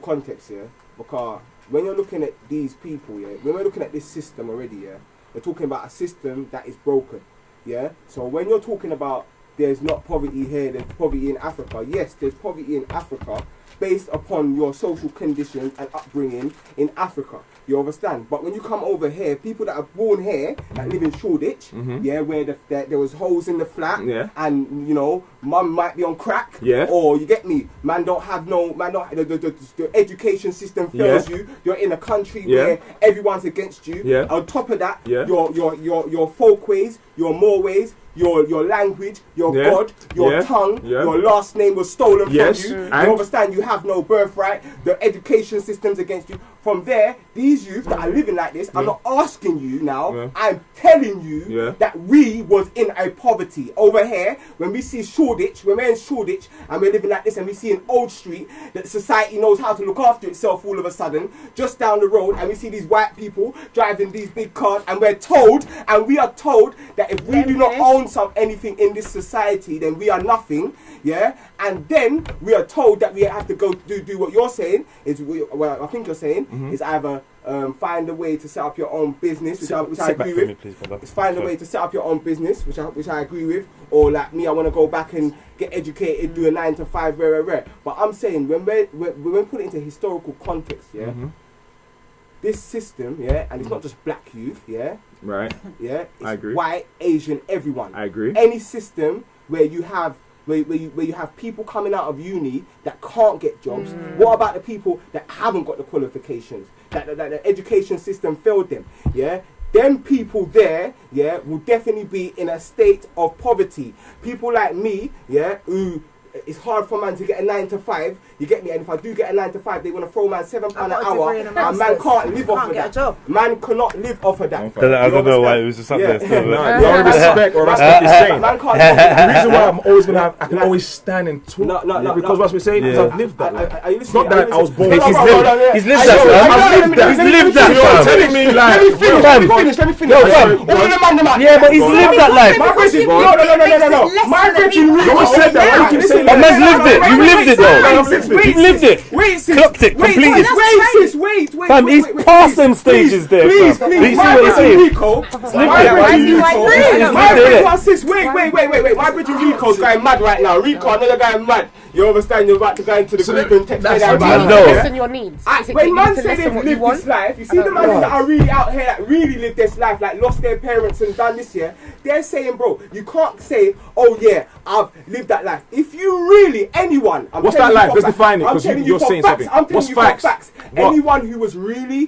context, yeah, because when you're looking at these people, yeah, when we're looking at this system already, yeah, we're talking about a system that is broken, yeah. So when you're talking about there's not poverty here, there's poverty in Africa. Yes, there's poverty in Africa based upon your social conditions and upbringing in Africa. You understand? But when you come over here, people that are born here, that live in Shoreditch, yeah, where there was holes in the flat, and you know, mum might be on crack, or you get me, the education system fails you. You're in a country where everyone's against you. On top of that, your folkways, your moreways, your language, your God, your tongue, your last name was stolen from you. You understand? You have no birthright. The education system's against you. From there, these youth that are living like this, I'm not asking you now. I'm telling you that we was in a poverty over here. When we see Shoreditch, when we're in Shoreditch and we're living like this, and we see an old street that society knows how to look after itself all of a sudden, just down the road, and we see these white people driving these big cars, and we are told that if we do not own anything in this society, then we are nothing, yeah. And then we are told that we have to go do what you're saying is, well, I think you're saying is either find a way to set up your own business, which I agree with. It's find a way to set up your own business, which I agree with. Or like me, I want to go back and get educated, do a 9 to 5, rare. But I'm saying when we put it into historical context, yeah. This system, yeah, and it's not just black youth, yeah. Right. Yeah. It's I agree. White, Asian, everyone. I agree. Any system where you have where you have people coming out of uni that can't get jobs. What about the people that haven't got the qualifications? That the education system failed them. Yeah. Them people there, yeah, will definitely be in a state of poverty. People like me, yeah, who it's hard for man to get a 9 to 5. You get me? And if I do get a 9 to 5, they want to throw man £7 an hour, and man can't live off of that. Man cannot live off of that. I don't know why it was just up there. No respect or respect is saying. The reason why I'm always gonna have, I can always stand and talk. Because what we're saying is I've lived that. It's not that I was born. He's lived that. He's lived that. You're telling me like. Let me finish. No, fam. Yeah, but he's lived that life. No. My brethren, No one said that. Why you keep saying A man's lived it. You've lived it though. You've lived it. Clocked it. Completed. Wait. Fam, he's past them stages there, fam. You see what he's saying? Wait. My bridge Rico's going mad right now. Rico, another guy mad. You understand? You're about to go into the group and text me that. Listen your needs. When man say they've lived this life, you see the man that are really out here that really lived this life, like lost their parents and done this year, they're saying, bro, you can't say, oh yeah, I've lived that life. If you really, anyone, what's that life? Let's define it, because you're saying something. I'm telling you for facts. anyone who was really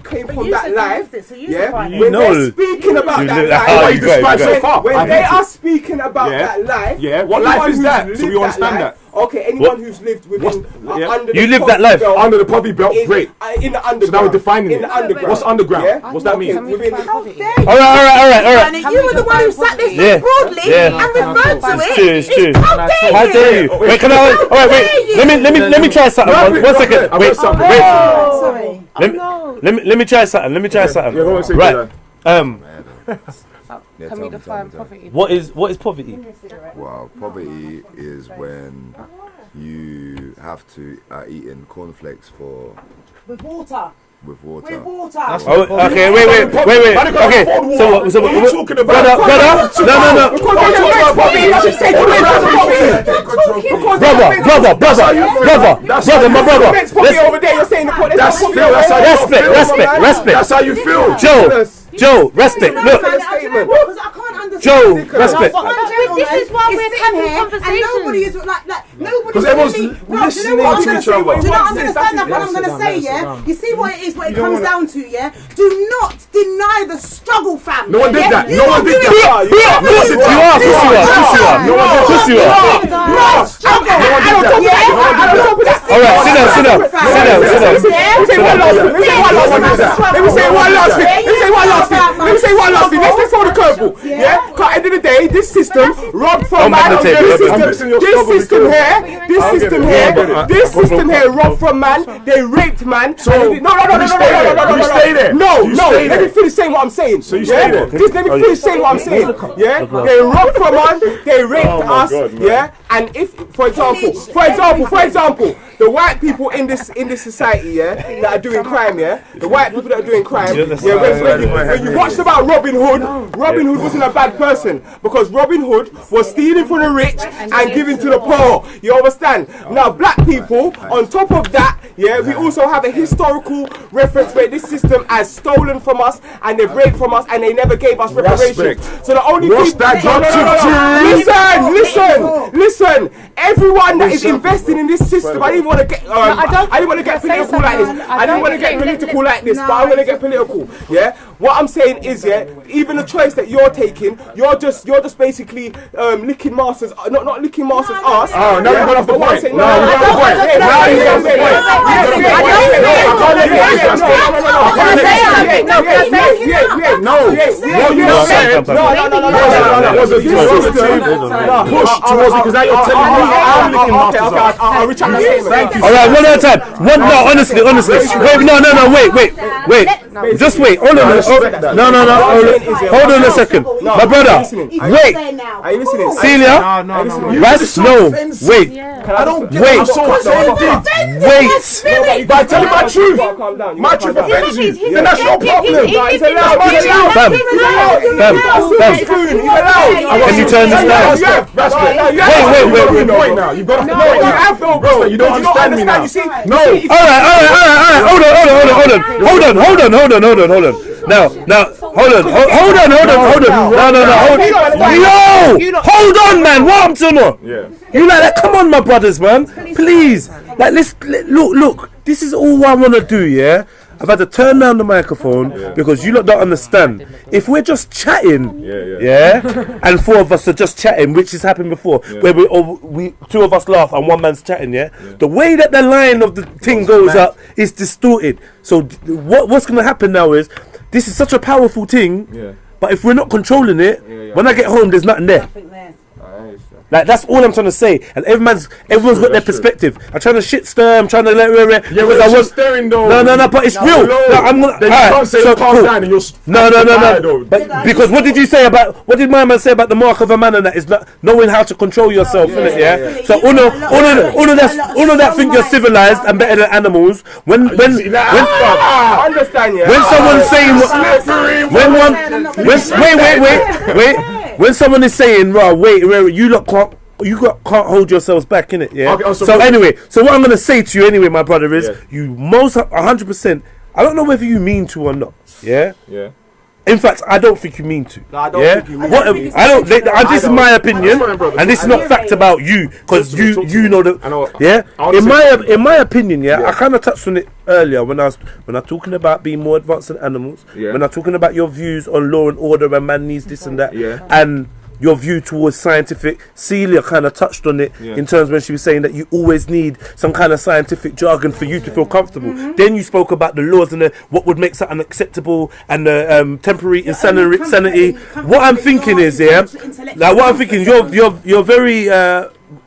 came from that life, You when know. they're speaking about that Oh, life, you described so far. when they are speaking about that life, what life is who's that? lived So we understand that. Okay, anyone who's lived within under You the lived that life under the poverty belt. Great. In the underground. So now we're defining in it. the underground. What's underground? Yeah? What's that mean? Within All right. You were the one who sat there so Yeah. broadly Yeah. and referred to it. It's true. How dare How you? dare you? Wait, can I? All right, wait. Let me try something. One second. Wait. Sorry. Let me try something. Yeah, go on, say Right. Can we define poverty? What is poverty? Well, poverty is when you have to eating cornflakes With water. with water. With water. Oh, okay, wait. Okay, so what What are you talking about? brother? No. Brother, my brother. Respect. That's how you feel. Joe, respect. Look, Joe, respect. This is why we're having conversations. And nobody is like nobody. Because everyone's listening to each other. Do you not understand what I'm going to say? Yeah. You see what it is. What it comes down to. Yeah. Do not deny the struggle, fam. No one did that. You are. All right, sit down. Let me say one last thing. Let's throw the curveball. Yeah. Because at the end of the day, this system robbed from man. This system here robbed from man. They raped man. So no. You stay there. No. Let me finish saying what I'm saying. So you stay there. Let me finish saying what I'm saying. Yeah. They robbed from man. They raped us. Yeah. And if, for example, the white people in this society, yeah, that are doing crime, yeah, the white people that are doing crime, yeah, when you watched about Robin Hood wasn't a bad person because Robin Hood was stealing from the rich and giving to the poor. You understand? Now, black people, on top of that, yeah, we also have a historical reference where this system has stolen from us and they've raped from us and they never gave us reparations. So the only Listen, everyone that is investing in this system, I didn't want to get political like this. I didn't want to get political like this, but I'm going to get political. Yeah. What I'm saying is, yeah, even the choice that you're taking, you're just basically licking masters, not licking masters ass. Oh, now you're going off the point. I'll retract my statement. All right, one at a time. Honestly. Wait. Just wait. Hold on. Hold on a second. My brother. Wait. Are you listening? Celia. Ras. No. Wait. I don't get Wait. I'm so offended. Wait. But I tell you my truth. My truth offends you. Then that's your problem. He's allowed. Can you turn this down? Wait now. You've got to bro. You don't understand me now. No. All right. Hold on. Now, hold on. No. Hold on, man. What I'm doing? Yeah. You like that? Come on, my brothers, man. Please. Like, look. This is all I want to do, yeah? I've had to turn down the microphone because you lot don't understand. If we're just chatting, and four of us are just chatting, which has happened before, where we two of us laugh and one man's chatting, the way that the line of the thing goes up is distorted. So what's going to happen now is, this is such a powerful thing, but if we're not controlling it, when I get home, there's nothing there. Like, that's all I'm trying to say, and everyone's got their perspective. I'm trying to shit stir. I'm trying to because I was stirring though. No, but it's real. No, I'm gonna. Then you can't say calm down and you're. No. But because what did my man say about the mark of a man and that is not knowing how to control yourself, innit? Yeah. So all of that think you're civilized and better than animals. When someone's saying when someone is saying, wait, you lot can't hold yourselves back, innit? Yeah. Okay, so anyway, what I'm gonna say to you anyway, my brother, is you most 100%. I don't know whether you mean to or not. Yeah. Yeah. In fact, I don't think you mean to. No, I don't think you mean to. This is my opinion, and this is not agree. fact about you, because you know the. Yeah. In my opinion, I kind of touched on it earlier when I talking about being more advanced than animals. Yeah. When I'm talking about your views on law and order and man needs this and that. Yeah. And your view towards scientific. Celia kind of touched on it in terms when she was saying that you always need some kind of scientific jargon for you to feel comfortable. Then you spoke about the laws and what would make something acceptable and the temporary insanity. What I'm thinking is, you're very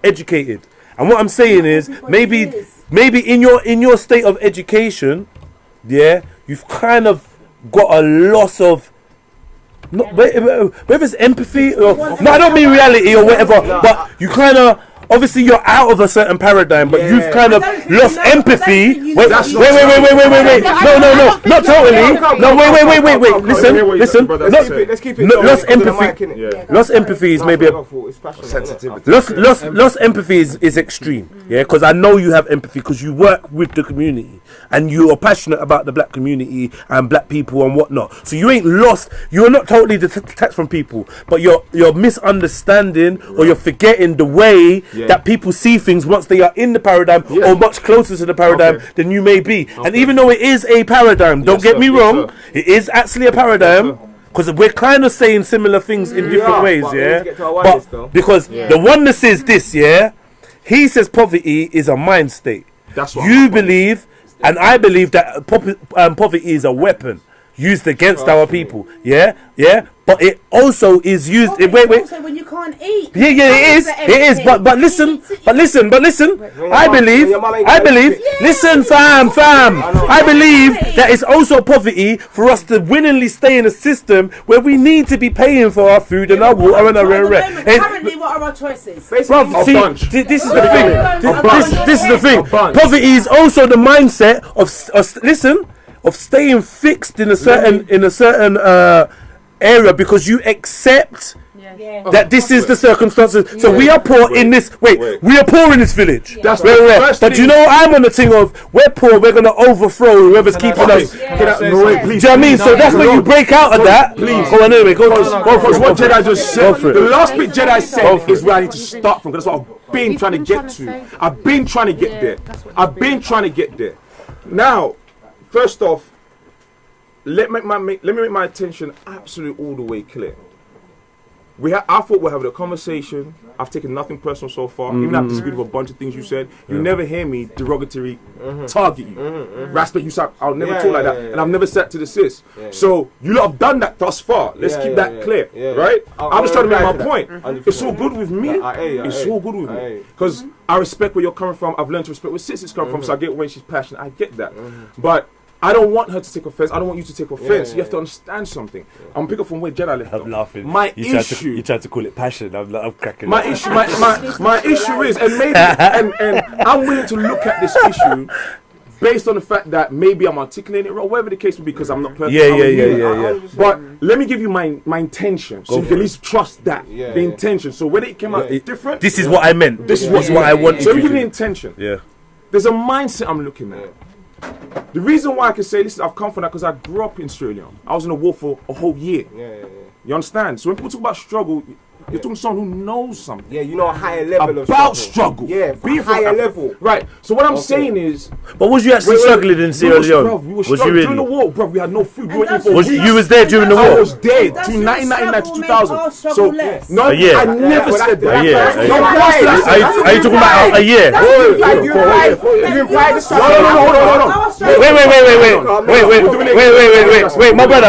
educated, and what I'm saying is maybe in your state of education, you've kind of got a loss of. Whether it's empathy or I don't mean reality or whatever, but you kind of obviously you're out of a certain paradigm, but you've kind of lost empathy. Wait, not totally. No, wait. Listen. Let's keep it. Lost empathy. Lost empathy is maybe sensitivity. Lost empathy is extreme. Yeah, because I know you have empathy because you work with the community and you are passionate about the black community and black people and whatnot. So you ain't lost. You're not totally detached from people, but you're misunderstanding or you're forgetting the way that people see things once they are in the paradigm or much closer to the paradigm than you may be. And even though it is a paradigm, don't get me wrong, it is actually a paradigm. Because we're kind of saying similar things in different ways, but because the oneness is this, he says poverty is a mind state. That's what you believe, and I believe that poverty is a weapon used against our people. But it also is used. Wait. Also, when you can't eat. It is. But listen. I believe. Listen, fam. I believe that it's also poverty for us to willingly stay in a system where we need to be paying for our food and our water and our rent. Currently, what are our choices? This is the thing. This is the thing. Poverty is also the mindset of staying fixed in a certain area because you accept that this is the circumstances. So we are poor in this. We are poor in this village. That's but you know, I'm on the thing of we're poor. We're gonna overthrow whoever's keeping us. Do you know what I mean? So that's when you break out of that. Please. Go on anyway. Go Because what Jedi just said, for it. the last bit Jedi said is where I need to start from. Because that's what I've been trying to get to. I've been trying to get there. Now, first off, let me make my intention absolutely all the way clear. I thought we're having a conversation. I've taken nothing personal so far. Even though I've disagreed with a bunch of things you said, you never hear me derogatory target you. Respect you, I'll never talk like that. And I've never said to the sis. So you lot have done that thus far. Let's keep that clear, right? I'm just trying to make my point. It's all good with me. It's all good with me. Because I respect where you're coming from. I've learned to respect where sis is coming from. So I get when she's passionate. I get that. But I don't want her to take offense. I don't want you to take offense. You have to understand something. I'm picking up from where Jedi left off. I'm laughing. You tried to call it passion. I'm cracking. My issue is, and maybe, and I'm willing to look at this issue based on the fact that maybe I'm articulating it wrong, whatever the case would be, because I'm not perfect. Yeah. But let me give you my intention, so you can at least trust that the intention. So whether it came out different, this is what I meant. This is what I want. So let me give you the intention. Yeah. There's a mindset I'm looking at. The reason why I can say this, I've come from that because I grew up in Australia. I was in the war for a whole year. You understand? So when people talk about struggle, you're talking to someone who knows something. Yeah, you know a higher level about struggle. Yeah, be a higher level. Right. So what I'm saying is, but was you actually struggling in Sierra Leone? We were struggling during the war, bro. We had no food. You was there during the war? I was there between 1999 to 2000. So no, I never said that. Are you talking about a year? Wait, my brother.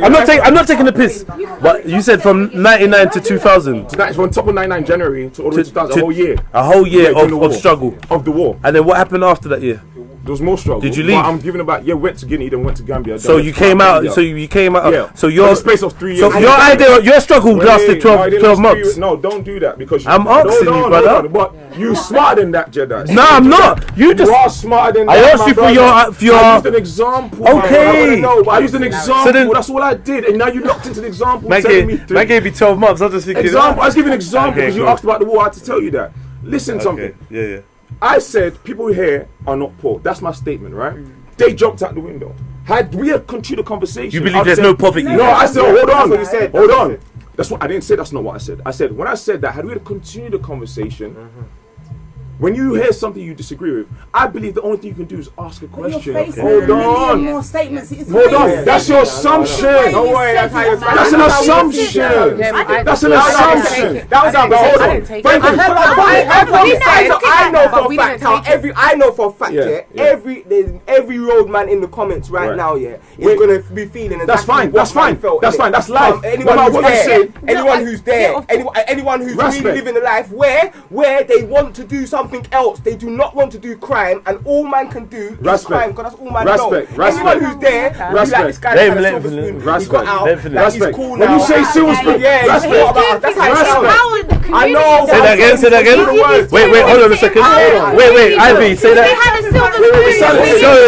I'm not taking the piss. But you said from 99 to 2000. That's from top of 99 January to 2000. A whole year of struggle of the war. And then what happened after that year? There was more struggle. Did you leave? I'm giving about went to Guinea, then went to Gambia. So you came out. So you came out. Yeah. So your space of 3 years. So your struggle lasted 12 months. No, don't do that because I'm asking you, brother. But you smarter than that, Jedi. No, I'm not. You are smarter than that. I asked you for your. I used an example. Okay. I used an example. So then, that's all I did, and now you locked into the example. Man gave me 12 months. I'm just thinking. Example. I was giving an example because you asked about the war. I had to tell you that. Listen, something. Yeah. I said people here are not poor. That's my statement, right? They jumped out the window. Had we had continued the conversation, You believe there's no poverty? No, I said, hold on. That's what you said. Hold on. That's what I didn't say. That's not what I said. I said when I said that, had we had continued the conversation. When you hear something you disagree with, I believe the only thing you can do is ask a question. Hold on. More statements. Hold on. That's your assumption. Don't worry, that's how That's an assumption. That's an assumption. That was our Hold on. Thank you. I know for a fact how I know for a fact, every roadman in the comments right now, is gonna be feeling. That's fine. That's fine. That's fine. That's life. Anyone who's there, anyone who's really living a life where they want to do something else, they do not want to do crime, and all man can do is crime, because that's all man know. Anyone who's there, be like this guy that had a silver spoon, he got out, like he's cool now. When you say silver spoon, that's how it sounds. I know. Say that again. Wait, hold on a second. Wait, Ivy, say that.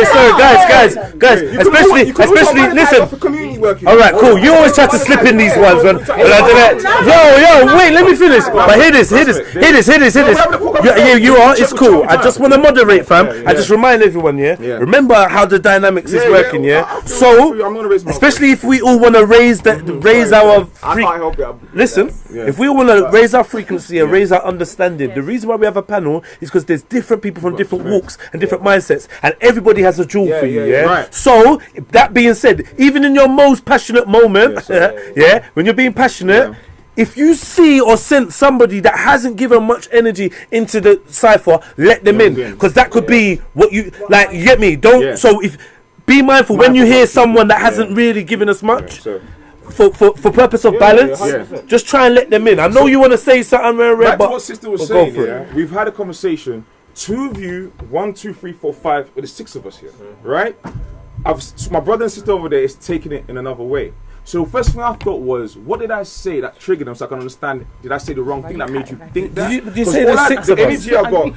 Sorry, guys. Especially, listen. All right, cool. You always try to slip in these ones, man. Yo, wait, let me finish. But hear this. Yeah, you are. It's cool. I just want to moderate, fam. I just remind everyone, remember how the dynamics is working, So, especially if we all want to raise our listen. If we want to raise our frequency and raise our understanding, the reason why we have a panel is because there's different people from different walks and different mindsets, and everybody has a jewel for you. Right. So, that being said, even in your most passionate moment, when you're being passionate. If you see or sense somebody that hasn't given much energy into the cipher, let them in, because that could be what you like. You get me? Don't. So if be mindful when you hear someone that hasn't really given us much. For purpose of balance, just try and let them in. I know you want to say something, but what sister was saying, we've had a conversation. 2 of you, 1, 2, 3, 4, 5. There's 6 of us here, right? My brother and sister over there is taking it in another way. So the first thing I thought was, what did I say that triggered them so I can understand? Did I say the wrong thing that made you think that? Did you say there's 6 of us? Energy I've got,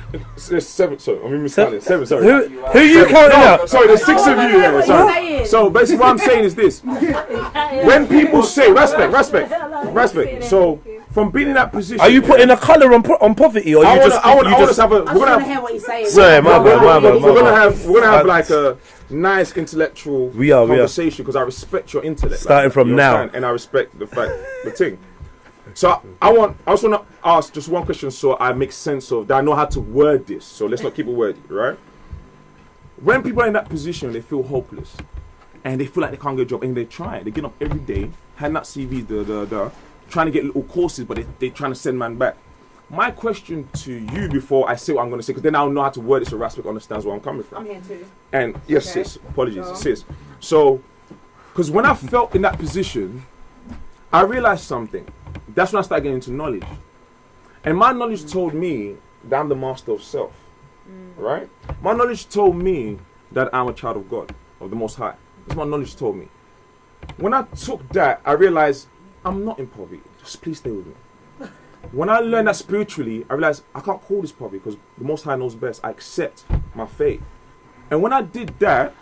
there's 7, sorry, I mean miscounted. 7, sorry. Who you counting out? Sorry, there's 6 of you. Sorry. So basically what I'm saying is this. When people say, respect. So from being in that position. Are you putting a colour on poverty, or I you just? I want to have a. I want to hear what you're saying. Sorry, my bad. We're gonna have like a nice intellectual conversation, because I respect your intellect. Starting from now, and I respect the thing. So I just want to ask just one question, so I make sense of that. I know how to word this. So let's not keep it wordy, right? When people are in that position, they feel hopeless, and they feel like they can't get a job, and they try. They get up every day, hand out CVs, trying to get little courses, but they're trying to send man back. My question to you before I say what I'm going to say, because then I'll know how to word it so Raspik understands where I'm coming from. I'm here too. And yes, sis, apologies, sis. So, because when I felt in that position, I realized something. That's when I started getting into knowledge. And my knowledge told me that I'm the master of self. Right? My knowledge told me that I'm a child of God, of the Most High. That's what my knowledge told me. When I took that, I realized I'm not in poverty. Just please stay with me. When I learned that spiritually, I realized I can't call this poverty, because the Most High knows best. I accept my fate. And when I did that,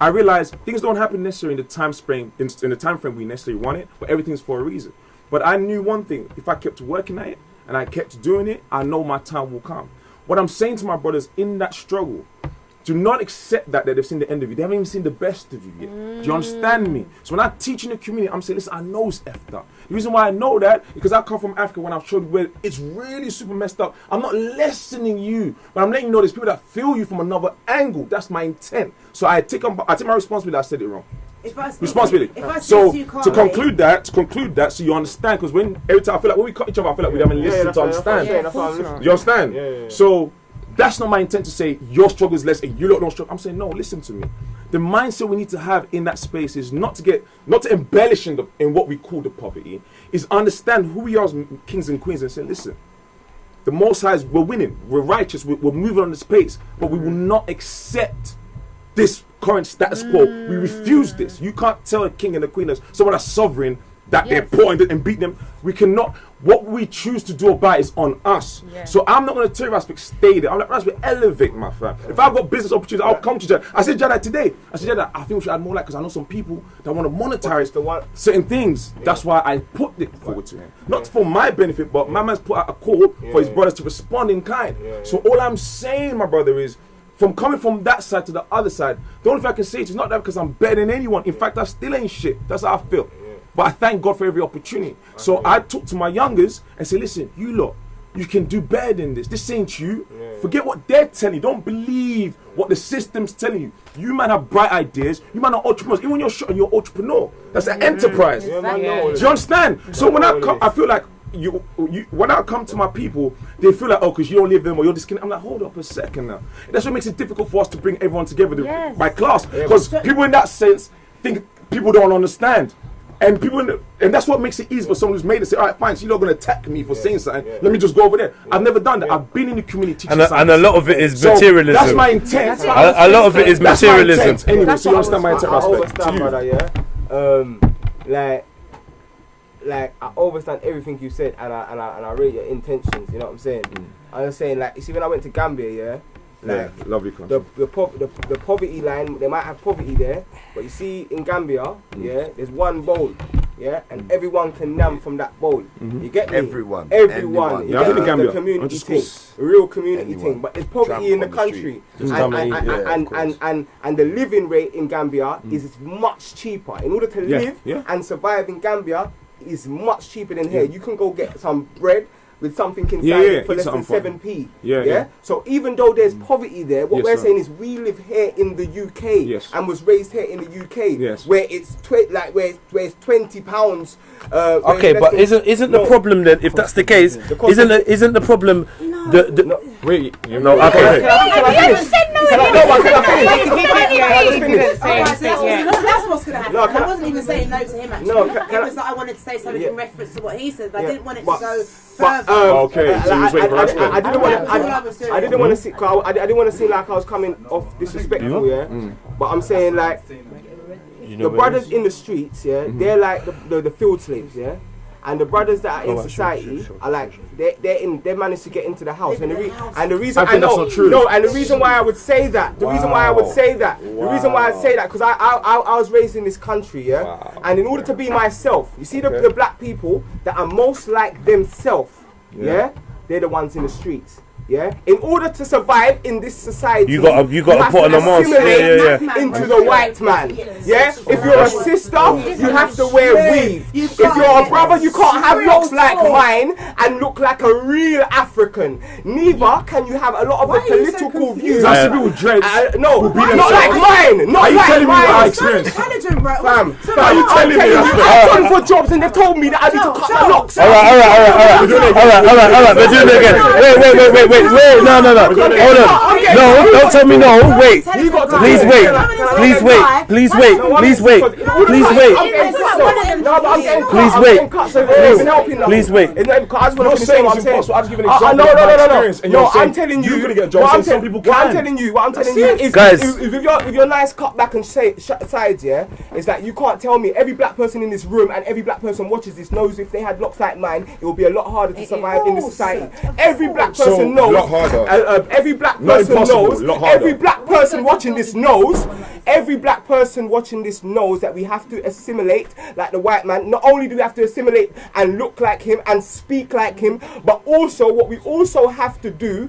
I realized things don't happen necessarily in the time frame we necessarily want it, but everything's for a reason. But I knew one thing: if I kept working at it and I kept doing it, I know my time will come. What I'm saying to my brothers in that struggle, do not accept that they've seen the end of you. They haven't even seen the best of you yet. Do you understand me? So when I teach in the community, I'm saying, listen, I know it's effed up. The reason why I know that is because I come from Africa. When I've showed you where it's really super messed up, I'm not lessening you, but I'm letting you know there's people that feel you from another angle. That's my intent. So I take my responsibility. I said it wrong. Responsibility. So to conclude that, so you understand, because every time I feel like when we cut each other, I feel like we haven't listened to understand. You understand? Yeah. So that's not my intent to say your struggle is less and you lot don't struggle. I'm saying, no, listen to me. The mindset we need to have in that space is not to embellish in what we call the poverty, is understand who we are as kings and queens and say, listen, the Most High, we're winning, we're righteous, we're moving on this pace, but we will not accept this current status quo. We refuse this. You can't tell a king and a queen, someone that's sovereign, that they're poor and beat them. We cannot. What we choose to do about is on us. So I'm not going to tell Raspik stay there. I'm like, Raspik, elevate, my fam. If I've got business opportunities, I'll come to Jada. I said Jada today. I think we should add more, because I know some people that want to monetize certain things. That's why I put it forward to him. Not for my benefit, but my man's put out a call for his brothers to respond in kind. So all I'm saying, my brother, is from coming from that side to the other side, the only thing I can say is not that because I'm better than anyone. In fact, I still ain't shit. That's how I feel. But I thank God for every opportunity. So I talk to my youngers and say, listen, you lot, you can do better than this. This ain't you. Forget what they're telling you. Don't believe what the system's telling you. You might have bright ideas. You might have entrepreneurs. Even when you're shot, you're an entrepreneur. That's an enterprise. Do you understand? So when I come, I feel like when I come to my people, they feel like, oh, because you don't live them or you're disconnected. I'm like, hold up a second now. That's what makes it difficult for us to bring everyone together by class. Because people in that sense think people don't understand. And and that's what makes it easy for someone who's made it say, all right, fine, so you're not going to attack me for saying something. Let me just go over there. I've never done that. I've been in the community teaching and a lot of it is materialism. That's my intent. A lot of it is materialism. Anyway, so you understand my intent. I understand, brother, yeah. Like I understand everything you said, and I rate your intentions. You know what I'm saying? I'm just saying, like, you see, when I went to Gambia, yeah. Like, lovely country. The poverty line, they might have poverty there, but you see in Gambia, yeah, there's one bowl, yeah, and everyone can nam from that bowl. You get me? Everyone. You Yeah, get I've been in the Gambia. community thing, real community thing. But there's poverty in the country, and the living rate in Gambia is much cheaper. In order to live and survive in Gambia, is much cheaper than here. You can go get some bread with something inside for less than 7p. Yeah. So even though there's poverty there, what we're saying is we live here in the UK and was raised here in the UK, where it's where it's £20. Okay, but isn't the problem then, if that's the case, isn't the problem wait, you know, okay. That's what's going to happen. I wasn't even saying no to him actually. It was that I wanted to say something in reference to what he said. I didn't want it to go further. I didn't want to seem like I was coming off disrespectful, but I'm saying, like, the brothers in the streets, they're like the field slaves, and the brothers that are in society are like they managed to get into the house, and the reason I know and the reason why I would say that, because I was raised in this country, and in order to be myself, you see the black people that are most like themselves, they're the ones in the streets. In order to survive in this society, you got to put on a mask into the white man. If you're a sister, you have to wear weave. If you're a brother, you can't have locks like mine and look like a real African. Neither can you have a lot of the political views. That's people with dreads. No, not like mine. Not like telling me what I mine. experienced? Fam, Are you telling me that's I've gone for jobs and they've told me that I need to cut my locks. All right. We're doing it again. Wait, no. Hold on. No, don't tell me no. Wait. Please wait. No, I'm telling you. You're gonna get jobs. Some people can. What I'm telling you is, guys, with your nice cut back and sides, is that you can't tell me every black person in this room and every black person watches this knows if they had locks like mine, it will be a lot harder to survive in this society. Every black person knows. Every black person knows. Every black person watching this knows. Every black person watching this knows that we have to assimilate like the white man. Not only do we have to assimilate and look like him and speak like him, but also what we also have to do,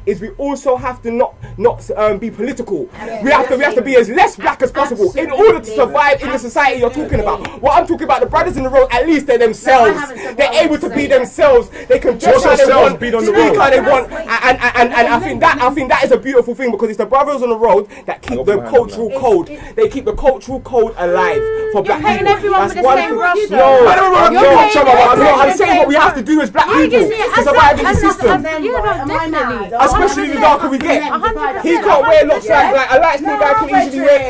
is we also have to not be political. We have to be as less black as possible in order to survive in the society you're talking about. What I'm talking about, the brothers in the road, at least they're themselves. They're able to be themselves. They can dress how they want, speak how they want, and I think that is a beautiful thing, because it's the brothers on the road that keep the cultural code. They keep the cultural code alive for black people. That's one thing. I'm saying what we have to do as black people to survive in the system. Especially the darker we get. He can't wear locks like a light skinned guy can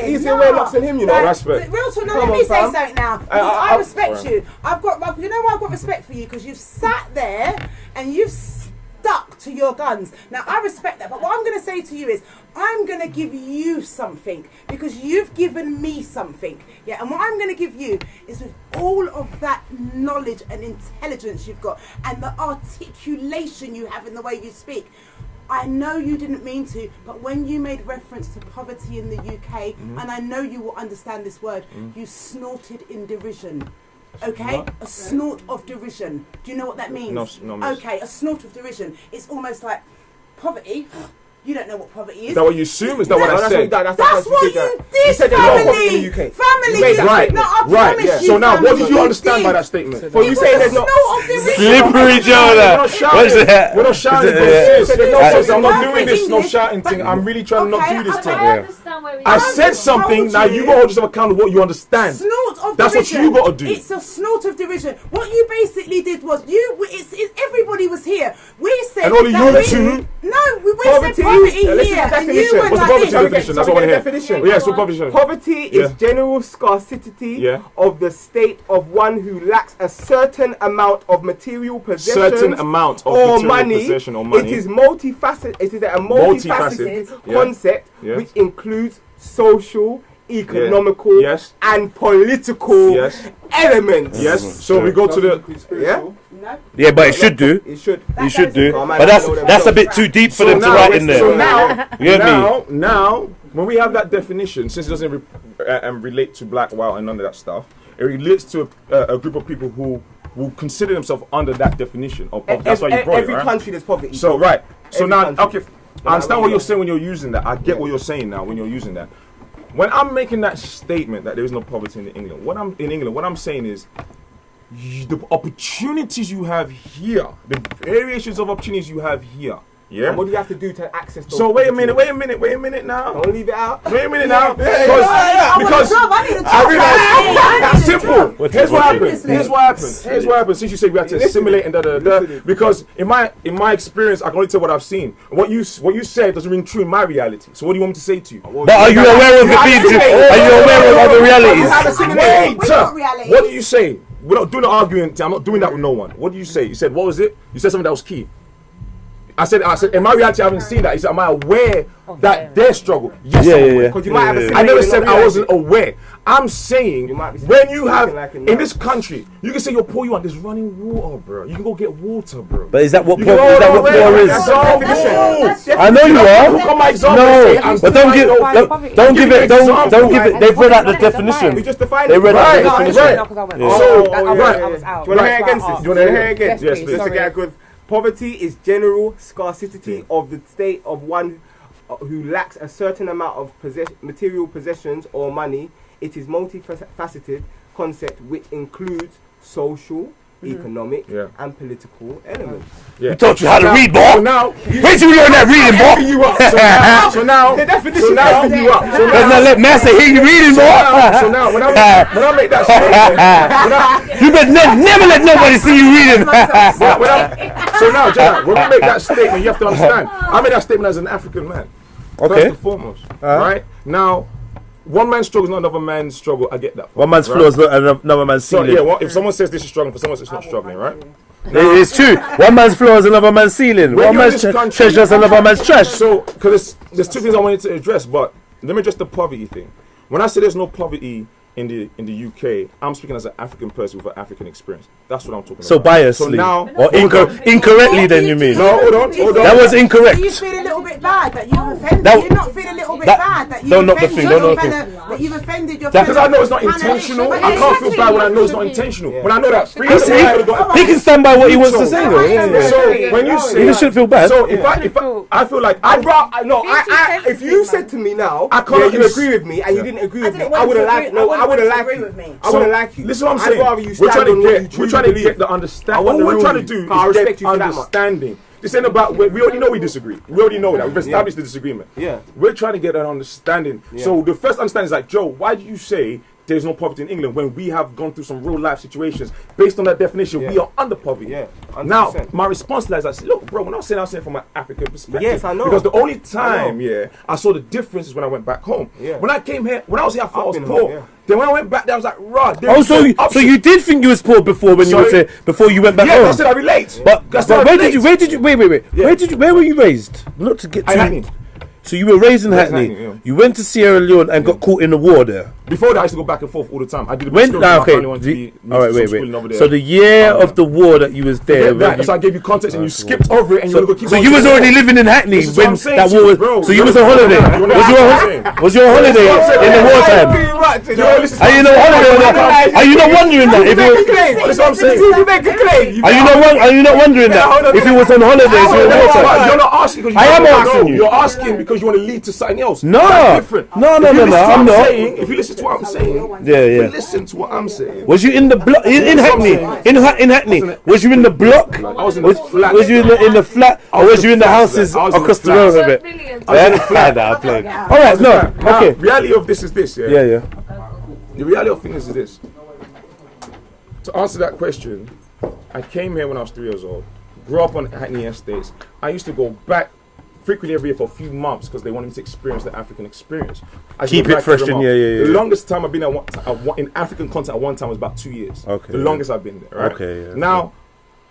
easier wear locks than him, you know. Respect. Real talk, let me say something now. I respect you. You know why I've got respect for you? Because you've sat there and you've stuck to your guns. Now I respect that, but what I'm going to say to you is I'm going to give you something because you've given me something. And what I'm going to give you is with all of that knowledge and intelligence you've got and the articulation you have in the way you speak. I know you didn't mean to, but when you made reference to poverty in the UK, and I know you will understand this word, you snorted in derision. Okay, what? A snort of derision. Do you know what that means? No. Okay, a snort of derision. It's almost like poverty. You don't know what poverty is. Is that what you assume? Is that what I said? That's what you did, You said there's no poverty in the UK. Family, Right, no, I right. promise you, So now, what family, did you understand by that did. statement? Well, you say there's no. Slippery Joe. We're not shouting. I'm not doing this no shouting thing. I'm really trying to not do this thing. I said something. Now you got to hold yourself accountable what you understand. Snort of That's what derision. you got to do. It's a snort of derision. What you basically did was everybody was here. We said And only that you two. No, we said poverty here, and you were What's the like poverty this. definition? That's what I want to hear. Definition. Yeah, so definition. Poverty is general scarcity of the state of one who lacks a certain amount of material possessions or money. It is multifaceted. It is a multifaceted concept which includes social, economical, and political elements. Yes. So we go to the Yeah, but it should do. It should. It should do. Oh, man, But I know them that's a jobs. bit too deep for them to write in there. So now, You get me? now, when we have that definition, since it doesn't relate to black, white, and none of that stuff, it relates to a group of people who will consider themselves under that definition of poverty. That's why you brought it, Every right? country there's poverty. So right. So Every now, country. okay, I understand what you're saying when you're using that. I get what you're saying now when you're using that. When I'm making that statement that there is no poverty in England, what I'm saying is the opportunities you have here, the variations of opportunities you have here. Yeah. And what do you have to do to access those? So wait a minute now. Don't leave it out. Wait a minute now. I Because I it's simple. Here's what happened. Since you said we have to assimilate and because in my experience, I can only tell what I've seen. What you said doesn't ring true in my reality. So what do you want me to say to you? But are you aware of it being true? Are you aware of other realities? Wait. What do you say? We're not doing the arguing. I'm not doing that with no one. What do you say? You said, what was it? You said something that was key. I said, in my reality, I haven't seen that. He said, am I aware that their struggle? Yes, You might have I never said I wasn't aware. I'm saying when you have in this country, you can say you're poor. You want there's running water, bro. You can go get water, bro. But is that what poor is? I know you are. No, but don't give it. They've read out the definition. We just defined They it. read out the Right. definition. I was out. Do you want to hear against this? Do you want to hear against? Yes, please. Just to get a good. Poverty is general scarcity of the state of one who lacks a certain amount of material possessions or money. It is multifaceted concept which includes social, economic, and political elements. We taught you how to read, boy. Now, Where'd you learn that reading, boy? So now, Let Master hear you reading, boy. So now, when I make that statement, You better never let nobody see you reading. so now, John, when I make that statement, you have to understand. I made that statement as an African man. First Okay. and foremost, right? Now, one man's struggle is not another man's struggle. I get that. One man's flaw is not another man's So ceiling. yeah, if someone says this is struggling, for someone else it's not struggling, right? It's true. One man's flaw is another man's ceiling. When One you're in man's this country- treasure is another man's trash. So, because there's two things I wanted to address, but let me address the poverty thing. When I say there's no poverty in the UK, I'm speaking as an African person with an African experience. That's what I'm talking So about. biasly. So now, Or incorrectly then you mean? no, hold on. That was incorrect. Do you feel a little bit bad that you've offended? That- Do you not feel a little bit that- bad that you've don't knock the offended thing, don't your knock the fellow, that you've offended your Because I know it's not fellow intentional. panelists? I can't feel bad when I know it's not intentional. When I know that. He can stand by what he wants to say though. So when you say He shouldn't feel bad. So if I feel like If you said to me now, I can't you agree with me, and you didn't agree with me, I would have liked. No, I would have liked you. I would have liked you. Listen, what I'm I'd saying. rather you We're stand trying to on what you get. truly We're trying to believe. get the understanding. want All the we're trying to real do you. is I get respect you for that much. understanding. This ain't about. We already know we disagree. We already know that. We've established the disagreement. Yeah. We're trying to get an understanding. So the first understanding is like, Joe, why do you say there's no poverty in England when we have gone through some real life situations? Based on that definition, we are under poverty. Yeah, 100%. Now, my response to that is I said, look, bro, when I was saying from an African perspective. Yes, I know. Because the only time, I saw the difference is when I went back home. Yeah. When I came here, when I was here, I thought I was been poor. home, yeah. Then when I went back there, I was like, rah. Oh, so you did think you was poor before when you Sorry? were there, before you went back Yeah, home? that's it. I relate. But I where relate. did you? Wait. Yeah. Where were you raised? Not to get too. Hackney. So you were raised in Hackney. Hackney, yeah. You went to Sierra Leone and got caught in the war there. Before that, I used to go back and forth all the time. I did a When? bit Okay. All right, wait. So the year of the war that you was there. So I gave you context and you skipped over it and you're going to keep. So you was already living in Hackney when that war was. So you was on holiday. Was you on holiday in the wartime? Are you not holiday or not? Are you not wondering that? That's what I'm saying. Are you not wondering that if he was on holidays during wartime? You're not asking because I am asking you. You're asking because you want to lead to something else. No, that's different. No. I'm not. If you listen to what I'm saying, if you listen to what I'm saying. Was you in the block in Hackney? In Hackney, was you in the block? I was in the flat. Was you in the flat, or was you in the houses across the road a bit? I was in the flat. All right, no. Okay. Reality of this is this. Yeah. The reality of things is this. To answer that question, I came here when I was 3 years old. Grew up on Hackney estates. I used to go back frequently every year for a few months because they wanted me to experience the African experience. Keep it fresh. The longest time I've been in African content at one time was about 2 years. Okay. The longest I've been there. Right? Okay. Yeah, now,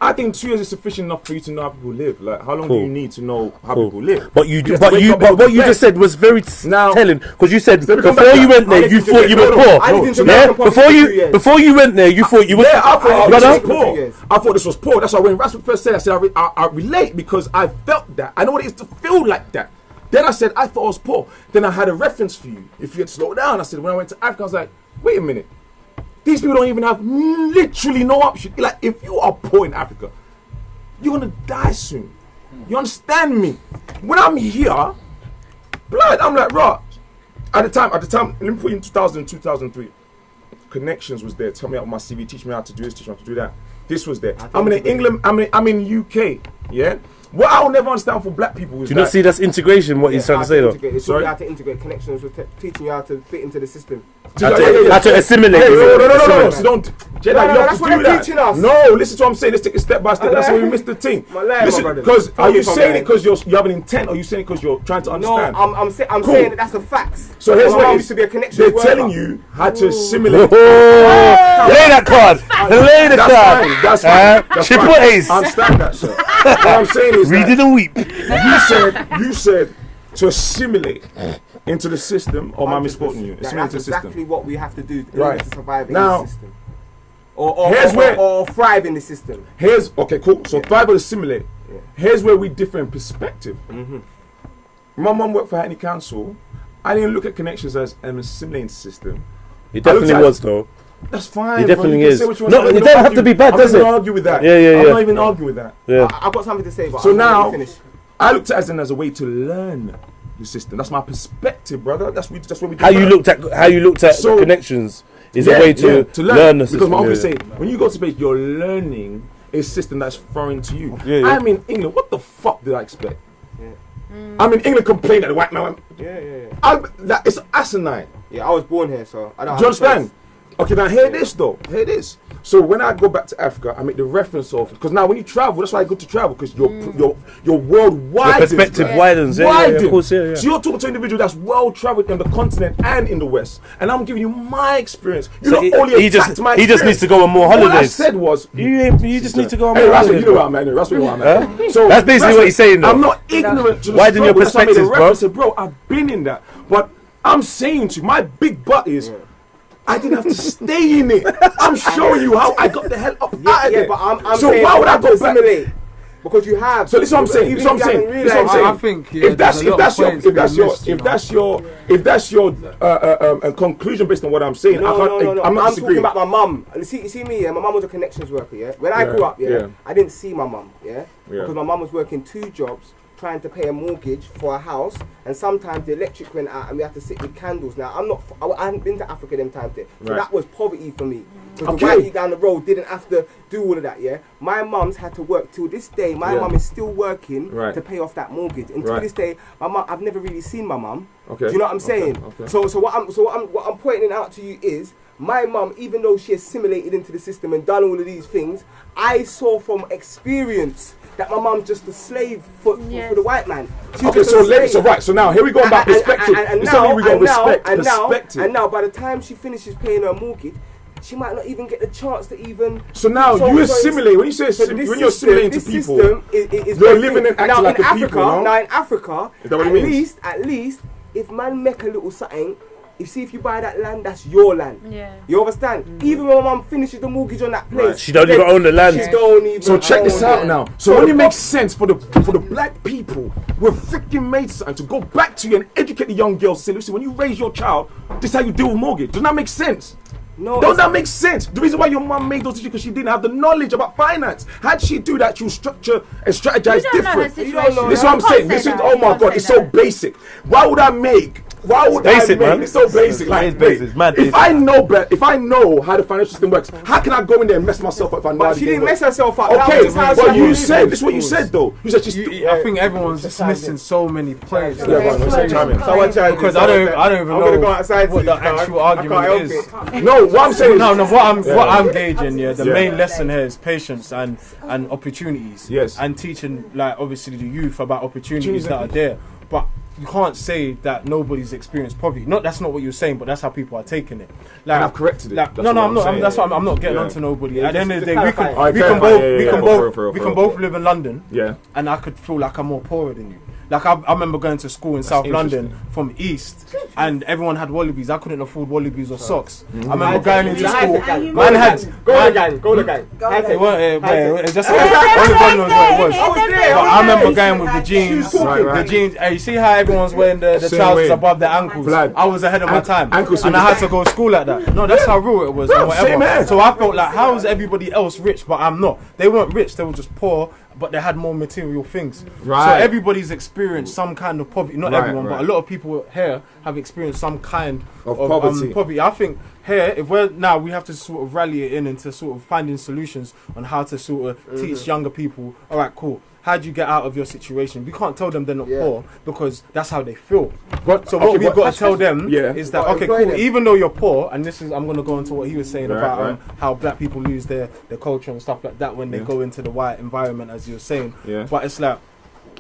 I think 2 years is sufficient enough for you to know how people live. Like, how long do you need to know how people live? But what you just said was very telling, because you said before you went there, you thought you were poor. Yeah. Before you went there, you thought you were. Yeah, I thought this was poor. I thought this was poor. That's why when Rasmus first said, I said I relate because I felt that. I know what it is to feel like that. Then I said I thought I was poor. Then I had a reference for you. If you had slowed down, I said when I went to Africa, I was like, wait a minute. These people don't even have literally no option. Like, if you are poor in Africa, you're gonna die soon. You understand me? When I'm here, blood, I'm like, right. At the time, let me put in 2000, 2003. Connections was there. Tell me out my CV, teach me how to do this, teach me how to do that. This was there. I'm in England, I'm in UK, yeah? What I'll never understand for black people is do you not see that's integration, what he's trying to say though? It's showing you how to integrate connections with teaching you how to fit into the system. How to assimilate. No. So don't. Jedi, you have to do that. Teaching us. No, listen to what I'm saying. Let's take it step by step. That's where we missed the thing. Listen, because are you saying it because you have an intent, or are you saying it because you're trying to understand? No, I'm saying that that's a fact. So here's what used to be a connection. They're telling you how to assimilate. Lay that card. Lay the card. That's fine. Triple A's. I understand that, sir. What I'm saying is, read it and weep. You said to assimilate into the system, or am I misquoting you? That's exactly what we have to do in order to survive in the system. Or thrive in the system. Okay, cool. So thrive or assimilate. Yeah. Here's where we differ in perspective. My mum worked for Hackney Council. I didn't look at connections as an assimilating system. It definitely was though. That's fine. It definitely is. No, it doesn't have to be bad, does it? I'm not argue with that. Yeah. I'm not even arguing with that. Yeah. I've got something to say, but so now I looked at it as a way to learn the system. That's my perspective, brother. That's what we do. How you looked at connections is a way to learn the system. Because my uncle say, when you go to base, you're learning a system that's foreign to you. I'm in England. What the fuck did I expect? I'm in England complaining that the white man. It's asinine. Yeah, I was born here, so I don't. Do you understand? Okay, now hear this though. Hear this. So when I go back to Africa, I make the reference of, because now when you travel, that's why I go to travel, because your world widens. Your perspective widens. Yeah, of course, yeah. So you're talking to an individual that's well traveled in the continent and in the West, and I'm giving you my experience. You so not only attacked my experience. He just needs to go on more holidays. What I said was, you just need to go on more holidays. You know what I'm at. That's what I'm at. So that's basically what he's saying. Though. I'm not ignorant to the widen your perspective, bro. I said, bro, I've been in that, but I'm saying to you, my big butt is. I didn't have to stay in it. I'm showing you how I got the hell up out of it. But I'm so saying why would I go back? Because you have. So this is what I'm saying. This is what I'm saying. I think if that's your conclusion based on what I'm saying, no. I'm not disagreeing. Talking about my mum. You see me. Yeah, my mum was a connections worker. Yeah, when I grew up, I didn't see my mum. Yeah, because my mum was working 2 jobs. Trying to pay a mortgage for a house, and sometimes the electric went out and we had to sit with candles. Now I hadn't been to Africa them times, so that was poverty for me. Because the whitey down the road didn't have to do all of that. Yeah, my mum's had to work till this day. My mum is still working to pay off that mortgage, and till this day, my mum, I've never really seen my mum. Okay. Do you know what I'm saying? Okay. So what I'm pointing out to you is. My mum, even though she assimilated into the system and done all of these things, I saw from experience that my mum's just a slave for the white man. So now here we go about perspective. And now, by the time she finishes paying her mortgage, she might not even get the chance to even. So now you assimilate. When you say when you're assimilating to people, you're living and acting like a people. Now in Africa, is that what it means? At least, if man make a little something. You see, if you buy that land, that's your land. Yeah. You understand? Even when my mum finishes the mortgage on that place, She don't even own the land. She don't even. So check this out own it. now. So when it makes sense for the black people, we're freaking made something to go back to you and educate the young girls. Say, listen, when you raise your child, this is how you deal with mortgage. Doesn't that make sense? No, Don't that make sense? The reason why your mum made those decisions because she didn't have the knowledge about finance. Had she do that, she'll structure and strategize You don't know her different. situation. This is what I'm You can't saying. say This is that. oh You my can't god, say it's so that. basic. Why would I make? It's so basic. Like, basic. It's mad if basic. I know how the financial system works, how can I go in there and mess myself up if I know how But the she game didn't mess works? herself up. Okay, That was how but she you was said living. this is what you said though. You said she's I think everyone's dismissing so many players. Yeah, go on, let's say chime in. Because I don't even I'm gonna go know outside what to the this, actual I argument can't is. help it. No, what I'm saying is No, what I'm gauging, the Yeah. main lesson here is patience and opportunities. Yes. And teaching, like, obviously the youth about opportunities that are there. But you can't say that nobody's experienced poverty. That's not what you're saying, but that's how people are taking it. Like, And I've corrected it. Like, That's no, what I'm I'm not. saying. That's why I'm not getting Yeah. onto nobody. Yeah, At the end of the day, just we can clarify. both live in London. Yeah. And I could feel like I'm more poorer than you. Like I remember going to school in South London from East, and everyone had wallabies. I couldn't afford wallabies or socks. I remember going into school. Man had Go the gang. it weren't just only God knows what it was. But I remember going with the jeans. Right. The jeans. Hey, you see how everyone's wearing the Same trousers way. above their ankles? Blood. I was ahead of my time, ankle and I had to go to school like that. No, that's how real it was. Bro, And whatever. same here. So I felt like, how is everybody else rich, but I'm not? They weren't rich. They were just poor, but they had more material things. Right. So everybody's experienced some kind of poverty. Not Right, everyone, but a lot of people here have experienced some kind Of poverty. poverty. I think here, if we have to sort of rally it in into sort of finding solutions on how to sort of teach younger people. All right, cool. How do you get out of your situation? We can't tell them they're not poor because that's how they feel. So what we've got to tell them is that, okay, cool, even though you're poor, and this is, I'm going to go into what he was saying about how black people lose their culture and stuff like that when they go into the white environment, as you were saying. Yeah. But it's like,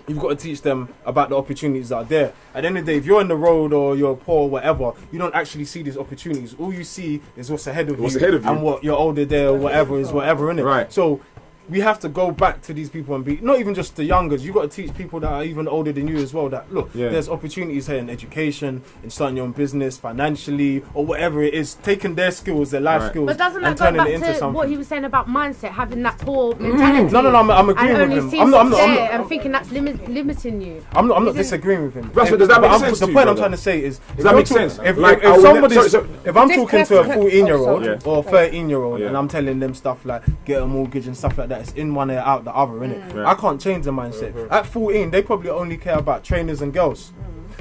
you've got to teach them about the opportunities that are there. At the end of the day, if you're on the road or you're poor or whatever, you don't actually see these opportunities. All you see is what's ahead of you and what you're older there or whatever is whatever, innit? Right. So we have to go back to these people and be, not even just the youngers, you got to teach people that are even older than you as well that, look, there's opportunities here in education, in starting your own business, financially, or whatever it is, taking their skills, their life skills, But doesn't that and go turning back it into to something. what he was saying about mindset, having that poor mentality? No, I'm agreeing and with only him. seeing success and thinking that's limiting you. I'm not disagreeing with him. Does that make sense The to you, point I'm brother? trying to say is, Does that make sense? If If I'm talking to a 14-year-old or a 13-year-old Yeah. and I'm telling them stuff like get a mortgage and stuff like that, it's in one ear out the other, innit? Right. I can't change the mindset. At 14, they probably only care about trainers and girls.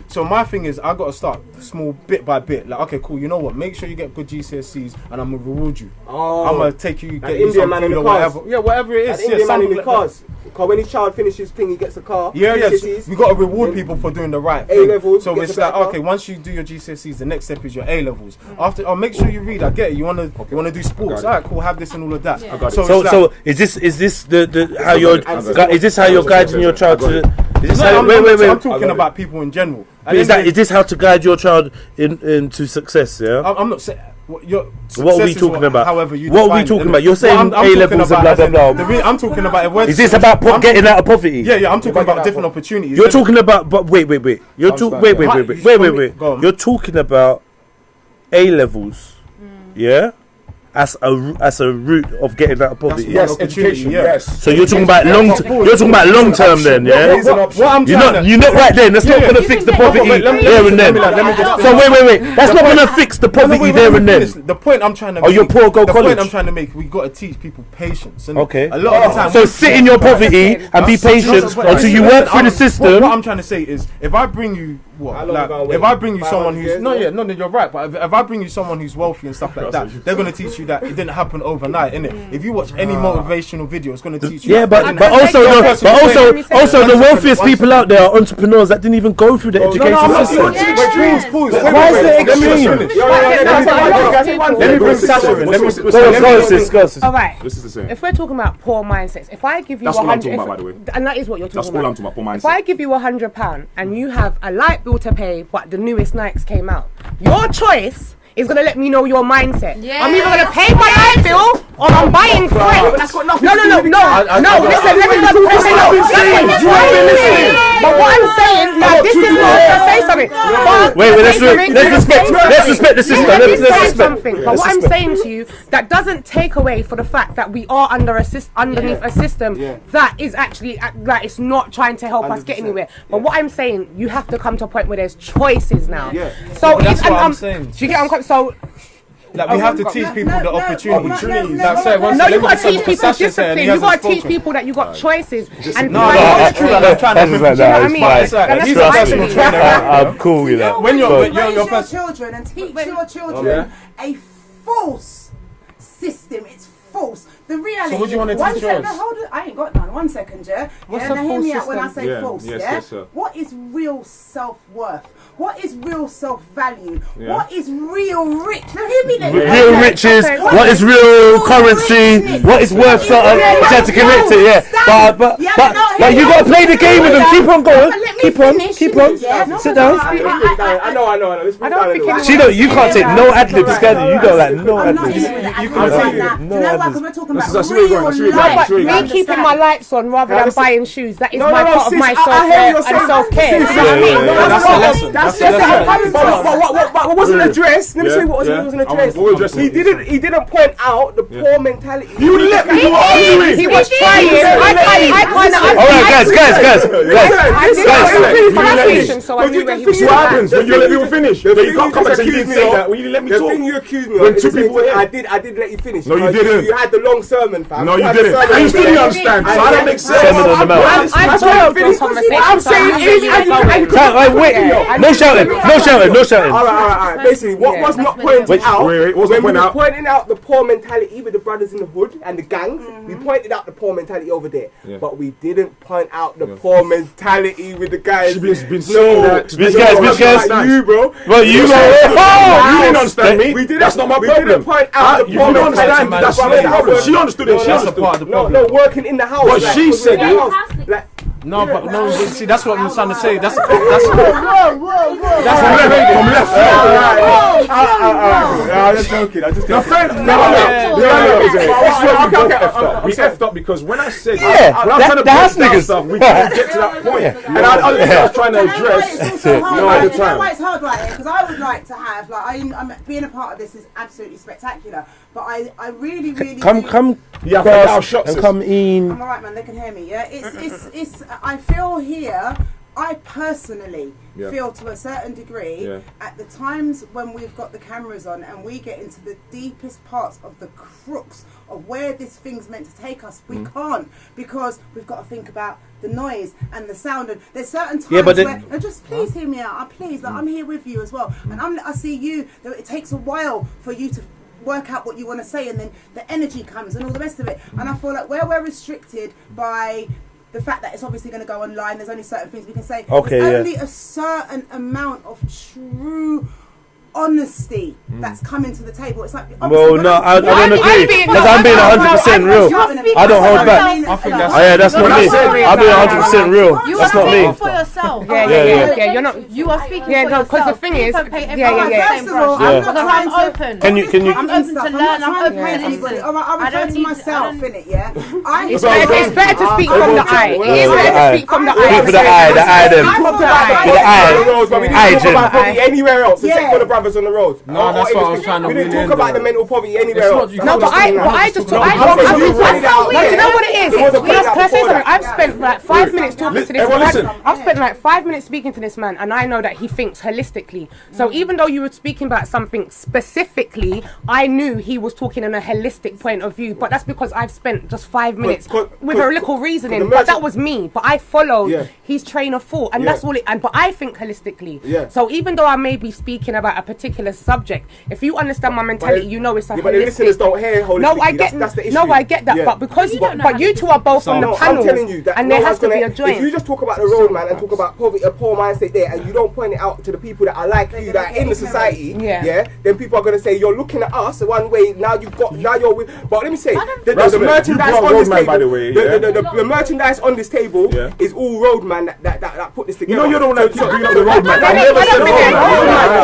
So my thing is, I gotta start small, bit by bit. Like, okay, cool. You know what? Make sure you get good GCSEs, and I'm gonna reward you. I'm gonna take you, get you Indian some man in food the or cars. whatever. Yeah, whatever it is. An Indian man in something the like cars. Because when his child finishes thing, he gets a car. Yeah, GCSEs, we gotta reward people for doing the right A thing. levels, So gets it's a like, better okay, once you do your GCSEs, the next step is your A levels. After, make sure you read. I get it. You wanna do sports. Alright, cool. Have this and all of that. So is this the how you're is this how you're guiding your child to? Is this how, wait. I'm talking about people in general. Is this how to guide your child into success? Yeah. I'm not saying. What are we talking about? However you what are we define talking it. about? You're saying I'm A talking levels and about blah blah blah. I'm talking about. Is this about getting out of poverty? Yeah. I'm talking about different opportunities. You're talking about, but wait. You're wait. You're talking about A levels, yeah, as a route of getting out of poverty. Yes, education. Yes. So you're talking about long term then, yeah. You're not right then. That's not gonna fix the poverty there and then. So wait. That's not gonna fix the poverty there and then. The point I'm trying to. Oh, you're poor. Go college. college. The point I'm trying to make. We got to teach people patience. Okay. A lot of the time. So sit in your poverty and be patient until you work through the system. What I'm trying to say is, if I bring you if I bring you someone who's you're right. But if I bring you someone who's wealthy and stuff like that, they're gonna teach you that it didn't happen overnight, innit? If you watch any motivational video, it's gonna teach you. Yeah, but also the wealthiest people out there are entrepreneurs that didn't even go through the education system. Why is it extreme? Let me bring Sasha in. Go on. All right. This is the same. If we're talking about poor mindsets, if I give you That's what I'm 100, talking about, by the way. and that is what you're That's talking all about. I'm talking about, poor mindset. If I give you £100 and you have a light bill to pay, but the newest Nikes came out, your choice is going to let me know your mindset. Yeah. I'm either going to pay my light bill or I'm buying friends. No, listen, let me But what I'm saying, now this is what I'm say something. Wait, let's respect the system. Let's say something. But what I'm saying to you, that doesn't take away for the fact that we are underneath a system that is actually that it's not trying to help us get anywhere. But what I'm saying, you have to come to a point where there's choices now. So that's what I'm saying. Do you get what I'm so? Like we have to teach people the opportunities. That's it. No, you got to teach people discipline. You got to teach people that you got choices. And I'm cool with that. When you're your children and teach your children a false system. It's false. The reality. So what do you want to teach yours? I ain't got none. 1 second, What's now a hear false me out when I system? say false, Yes, What is real self-worth? What is real self-value? What is real rich? Now hear me then. Real riches. What is real currency? What is worth something? You have to connect it, But you got to play the game with them. Keep on going. Keep on. Sit down. I know. I don't think She don't. You can't take no ad libs, can you? You got like no ad libs. You can't say that. No ad libs. We're talking about real life. But me keeping my lights on rather than buying shoes, that is my part of my self-care and self-care. That's the lesson. But wasn't addressed. Let me show you what wasn't addressed. He didn't point out the poor mentality. You let me do what I'm doing. He was trying. Alright, guys. So I knew where he was What happens when you let me finish? You can't come back and say you didn't say that. When you let me The talk. thing you accused me of When is two people were here. I did let you finish. No, you didn't. You had the long sermon, fam. No, you didn't. And you still didn't understand. So I don't make sense. I'm told this conversation. What I'm saying is, No shouting. All right. Basically, what was not pointed out Wait, when we were pointing out the poor mentality with the brothers in the hood and the gangs, we pointed out the poor mentality over there, but we didn't point out the poor mentality with the guys. She's been saying that. Which guys? Like you, bro. Well, you You didn't understand me. We didn't. That's not my We problem. didn't point out the You poor don't understand. mentality. That's not the problem. She understood it. She That's a understood. part of the No, problem. working in the house. But she said it. No, but see, that's what I'm trying to say. That's From left. I'm just joking. I just The friend. We effed up because when I said when I was trying to break down stuff, we couldn't get to that point. And I was trying to address. You know why it's hard right here? Because I would like to have, I'm being a part of this is absolutely spectacular. But I really come cross and come in. I'm alright, man. They can hear me. Yeah, it's. I feel here. I personally feel to a certain degree at the times when we've got the cameras on and we get into the deepest parts of the crux of where this thing's meant to take us, we can't, because we've got to think about the noise and the sound, and there's certain times where just please hear me out. I'm here with you as well, and I see you. It takes a while for you to work out what you want to say, and then the energy comes and all the rest of it. And I feel like where we're restricted by the fact that it's obviously going to go online, there's only certain things we can say. There's only a certain amount of true honesty that's coming to the table. It's like, I don't agree, because I'm being 100% real. I don't hold back. I think that's not me. I'm being 100% real. That's not me. For yourself. Yeah. You're not. You are speaking. Yeah, no, because the thing is, First of all, I'm open. Can you? I'm open to learn. I'm open to listen. I refer to myself, innit? Yeah. It's better to speak from the eye. It is better to speak from the eye. For the eye, them. We didn't talk about poverty anywhere else except for the brothers on the road. No, that's what I was trying to. We didn't talk about the mental poverty anywhere else. No, but I just talk. You know what it is? Can I say something? I've spent like 5 minutes talking to this man. I've spent like 5 minutes speaking to this man, and I know that he thinks holistically. So even though you were speaking about something specifically, I knew he was talking in a holistic point of view. But that's because I've spent just 5 minutes with a little reasoning. But that was me. But I followed his train of thought, and that's all it. But I think holistically. So even though I may be speaking about a particular subject, if you understand my mentality, you know it's a holistic. But the listeners don't hear holistically. No, I get that's the issue. No, I get that. But because you two are both on the panel, I'm telling you that and there has to be a joint. If you just talk about the road, man, and talk about poverty, a poor mindset there, and you don't point it out to the people that are like you, that are in the society, then people are gonna say you're looking at us one way. Now you're with. But let me say, the merchandise on this table, by the way, the merchandise on this table is all roadman that put this together. You know you're the one that keeps bringing up the roadman. I never said roadman.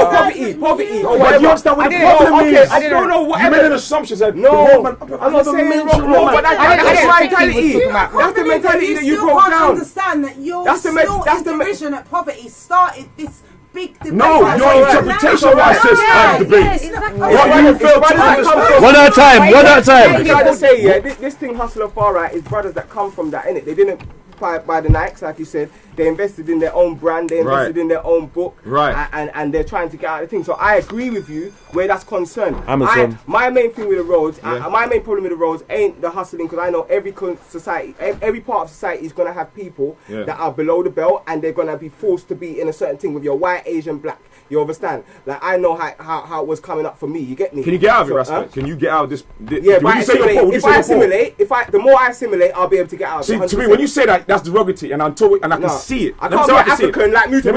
Poverty. poverty. But you understand what the problem is? I don't know what. You made an assumption that no, I'm not saying no, but that's the mentality. That's the mentality that you broke down. Understand that your still division at poverty started this big debate. No, your interpretation was this debate. What you felt to understand. One at a time. One at a time. I gotta say, yeah, this thing hustler far right is brothers that come from that, innit? They didn't buy the Nikes, like you said. They invested in their own brand, they invested in their own book, and they're trying to get out of the thing. So I agree with you where that's concerned. My main thing with the roads, my main problem with the roads ain't the hustling, because I know every society, every part of society is going to have people that are below the belt, and they're going to be forced to be in a certain thing with your white, Asian, black. You understand? Like, I know how it was coming up for me. You get me? Can you get out of it, Respect? Can you get out of this? Yeah, but the more I assimilate, I'll be able to get out. See, to me, when you say that, that's derogatory, and I can see it. I can't be African like Mutu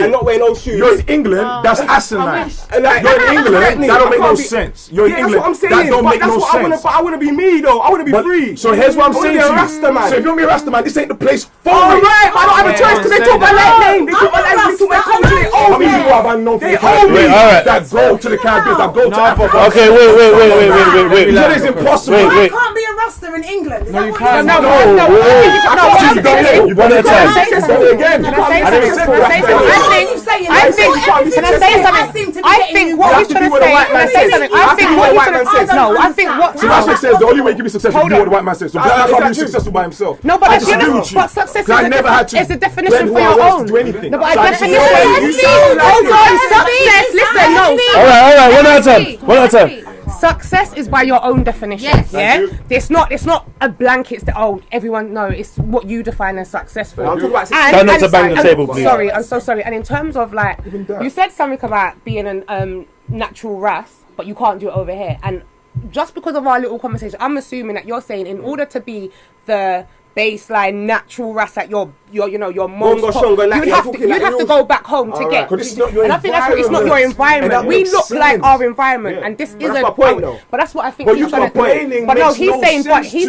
and not wear no shoes. You're in England, that's asinine. You're in England, that don't make no sense. You're in England, that don't make no sense. But I want to be me though. I want to be free. So here's what I'm saying to you. So if you're me a Rasta man, this ain't the place for you. Alright, I don't have a choice because they took my name. They took my name. They took my country. How many people have I known from the Caribbean that go to the Caribbean, that go to Africa? Okay, wait. You said it's impossible. I can't be a Rasta in England. Is that what you're saying? You one at a time. Rashford says the only way you can be successful is do what the white man says. So Black can't be successful by himself. No, but success is a definition for your own. No, but a definition. Hold on, success. Listen, no. All right, one at a time. Success is by your own definition. Yes. Yeah. It's not a blanket that everyone know. It's what you define as successful. Try not to bang the table, please. Sorry, I'm so sorry. And in terms of like, you said something about being a natural race, but you can't do it over here. And just because of our little conversation, I'm assuming that you're saying in order to be the baseline natural race at your most you'd have to go back home to get. And I think that's what it's not your environment. We look like our environment, and this isn't. But that's what I think he's trying to do. But no, he's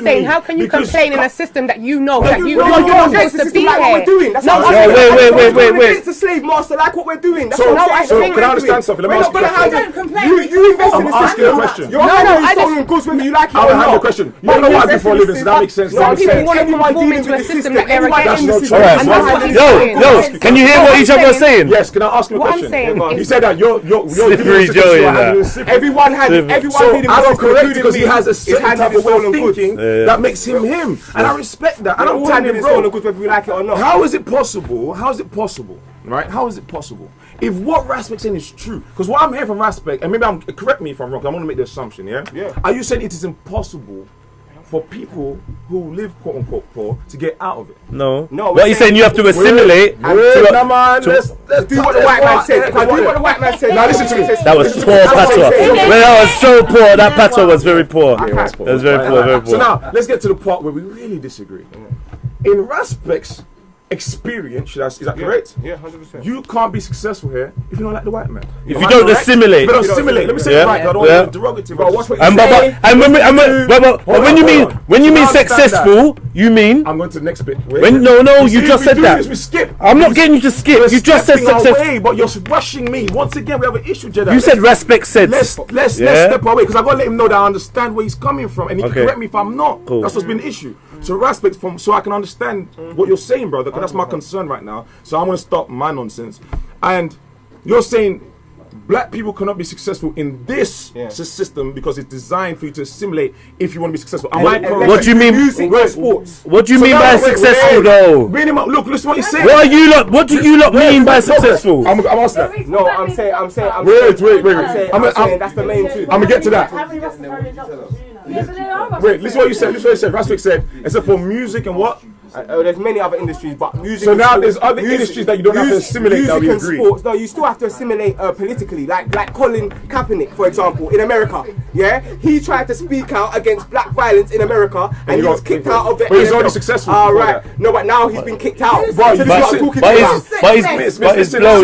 saying how can you complain in a system that you know that you're not supposed to be here? Wait. It's a slave master like what we're doing. So can I understand something? Let me ask you a question. You invest in I'm asking a question. You're stolen goods whether you like it or not. I have a question. You don't know what I do for a living, so that makes sense. People want to conform into a system that they're against. Alright, yo, can you hear what each other is saying? Yes, can I ask you a question? He said that you're slippery Joey. Everyone I don't correct because he has a certain type of way of thinking that makes him him, and I respect that. I don't tell him, bro. Whether we like it or not. How is it possible? Right? How is it possible? If what Raspec's saying is true, because what I'm hearing from Raspec, and maybe correct me if I'm wrong, I'm going to make the assumption, yeah? Are you saying it is impossible for people who live quote unquote poor to get out of it? No. What are you saying? You have to assimilate. Let's do what the white man said. If I do what the white man said, now listen to me. That was poor patois. That was so poor. That patois was very poor. That was very poor. So now let's get to the part where we really disagree. In Raspec's experience, is that correct? Yeah, 100%. You can't be successful here if you don't like the white man. If you don't assimilate. Let me say it right. I don't want to be derogative. But when you mean successful, you mean? I'm going to the next bit. No, you just said that. I'm not getting you to skip. You just said successful. But you're rushing me. Once again, we have an issue, Jedi. You said Respect said. Let's step away because I've got to let him know that I understand where he's coming from, and he can correct me if I'm not. That's what's been the issue. So Respect so I can understand what you're saying, brother. Because that's my concern right now. So I'm going to stop my nonsense. And you're saying black people cannot be successful in this system because it's designed for you to assimilate if you want to be successful. What do you mean? Sports. What do you mean by successful, though? Look, listen what he's saying. What do you lot mean by successful? I'm asking that. No, I'm saying. Wait. I'm saying that's the main two. I'm gonna get to that. Wait, listen what you said. Raspik said, except for music and what? There's many other industries, but music. So now there's other industries that you don't have to assimilate. That we agree. Sports, no, you still have to assimilate politically. Like Colin Kaepernick, for example, in America. Yeah, he tried to speak out against black violence in America, and he was kicked out of the. But he's already successful. Right. No, but now he's been kicked out. But he's blown,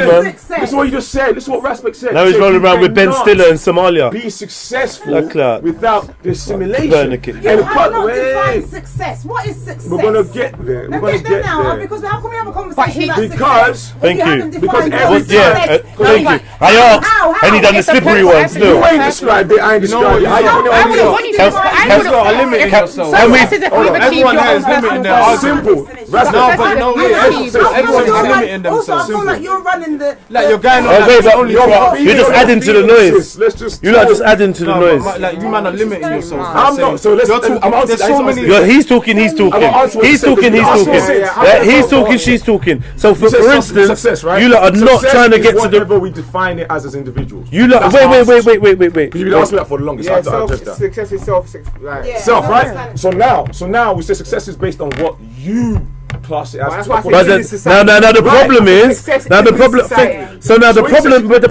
man. This is what you just said. This is what Raspik said. Now he's rolling around with Ben Stiller in Somalia. Be successful without the assimilation. You cannot define success. What is success? We're gonna get there. We're gonna get there. Because how can we have a conversation about because success? Thank you. Because every thank you. I asked. And he done the slippery one still. You ain't described it, I ain't described it. I wouldn't want you to describe. I would have limited yourself. Success is if you've achieved your own personal goals. Simple. Everyone's limiting themselves. Also, I feel like you're running the. Like you're going on. You're just adding to the noise. You're not just adding to the noise. Like you man are limiting yourself. I'm not. So let's. There's so many. He's talking. He's talking. She's talking. So for instance, success, right? you lot are not trying to get to the. Whatever we define it as individuals. You lot. Wait. You've been asking that for the longest. Yeah, success is self, right? So now we say success is based on what you class it as. But the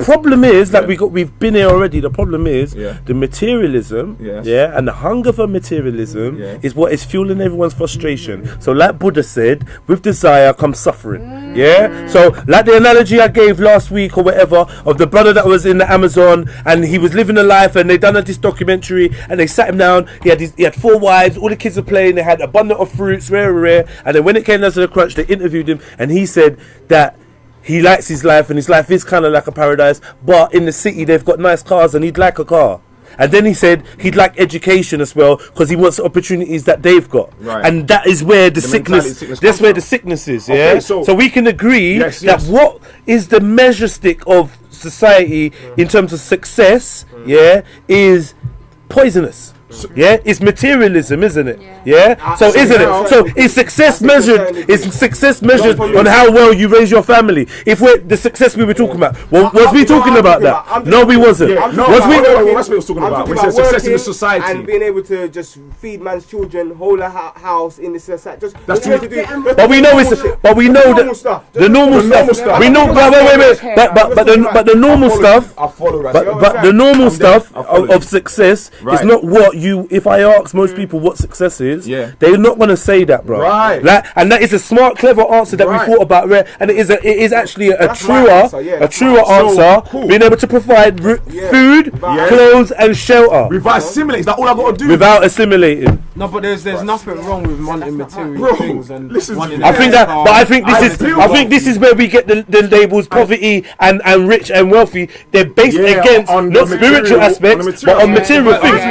problem is that we've been here already. The problem is the materialism, and the hunger for materialism is what is fueling everyone's frustration. So like Buddha said, with desire comes suffering. So like the analogy I gave last week or whatever of the brother that was in the Amazon and he was living a life and they done this documentary and they sat him down. He had 4 wives. All the kids were playing. They had abundant of fruits, rare. And then when it came down to the crunch, they interviewed him and he said that he likes his life and his life is kind of like a paradise, but in the city they've got nice cars and he'd like a car. And then he said he'd like education as well because he wants the opportunities that they've got. And that is where the sickness that's where the sickness is. So we can agree that what is the measure stick of society in terms of success is poisonous. It's materialism, isn't it? So isn't it? So is success measured? Is success measured on how well you raise your family? If we're the success we were talking about, was we talking about that? No, we wasn't. Was we? That's what we was talking about. We said success in the society and being able to just feed man's children, hold a house in the society. But we know it's. But we know that the normal stuff. We know. Wait. But the normal stuff. But the normal stuff of success is not what you. If I ask most people what success is, they're not going to say that, bro. And that is a smart, clever answer that we thought about, and it is actually a truer answer. Being able to provide food, clothes, and shelter. Without assimilating, is that all I got to do? Without assimilating. No, but there's nothing wrong with wanting material things and wanting. I think this is where we get the labels poverty and rich and wealthy. They're based against not spiritual aspects, but on material things.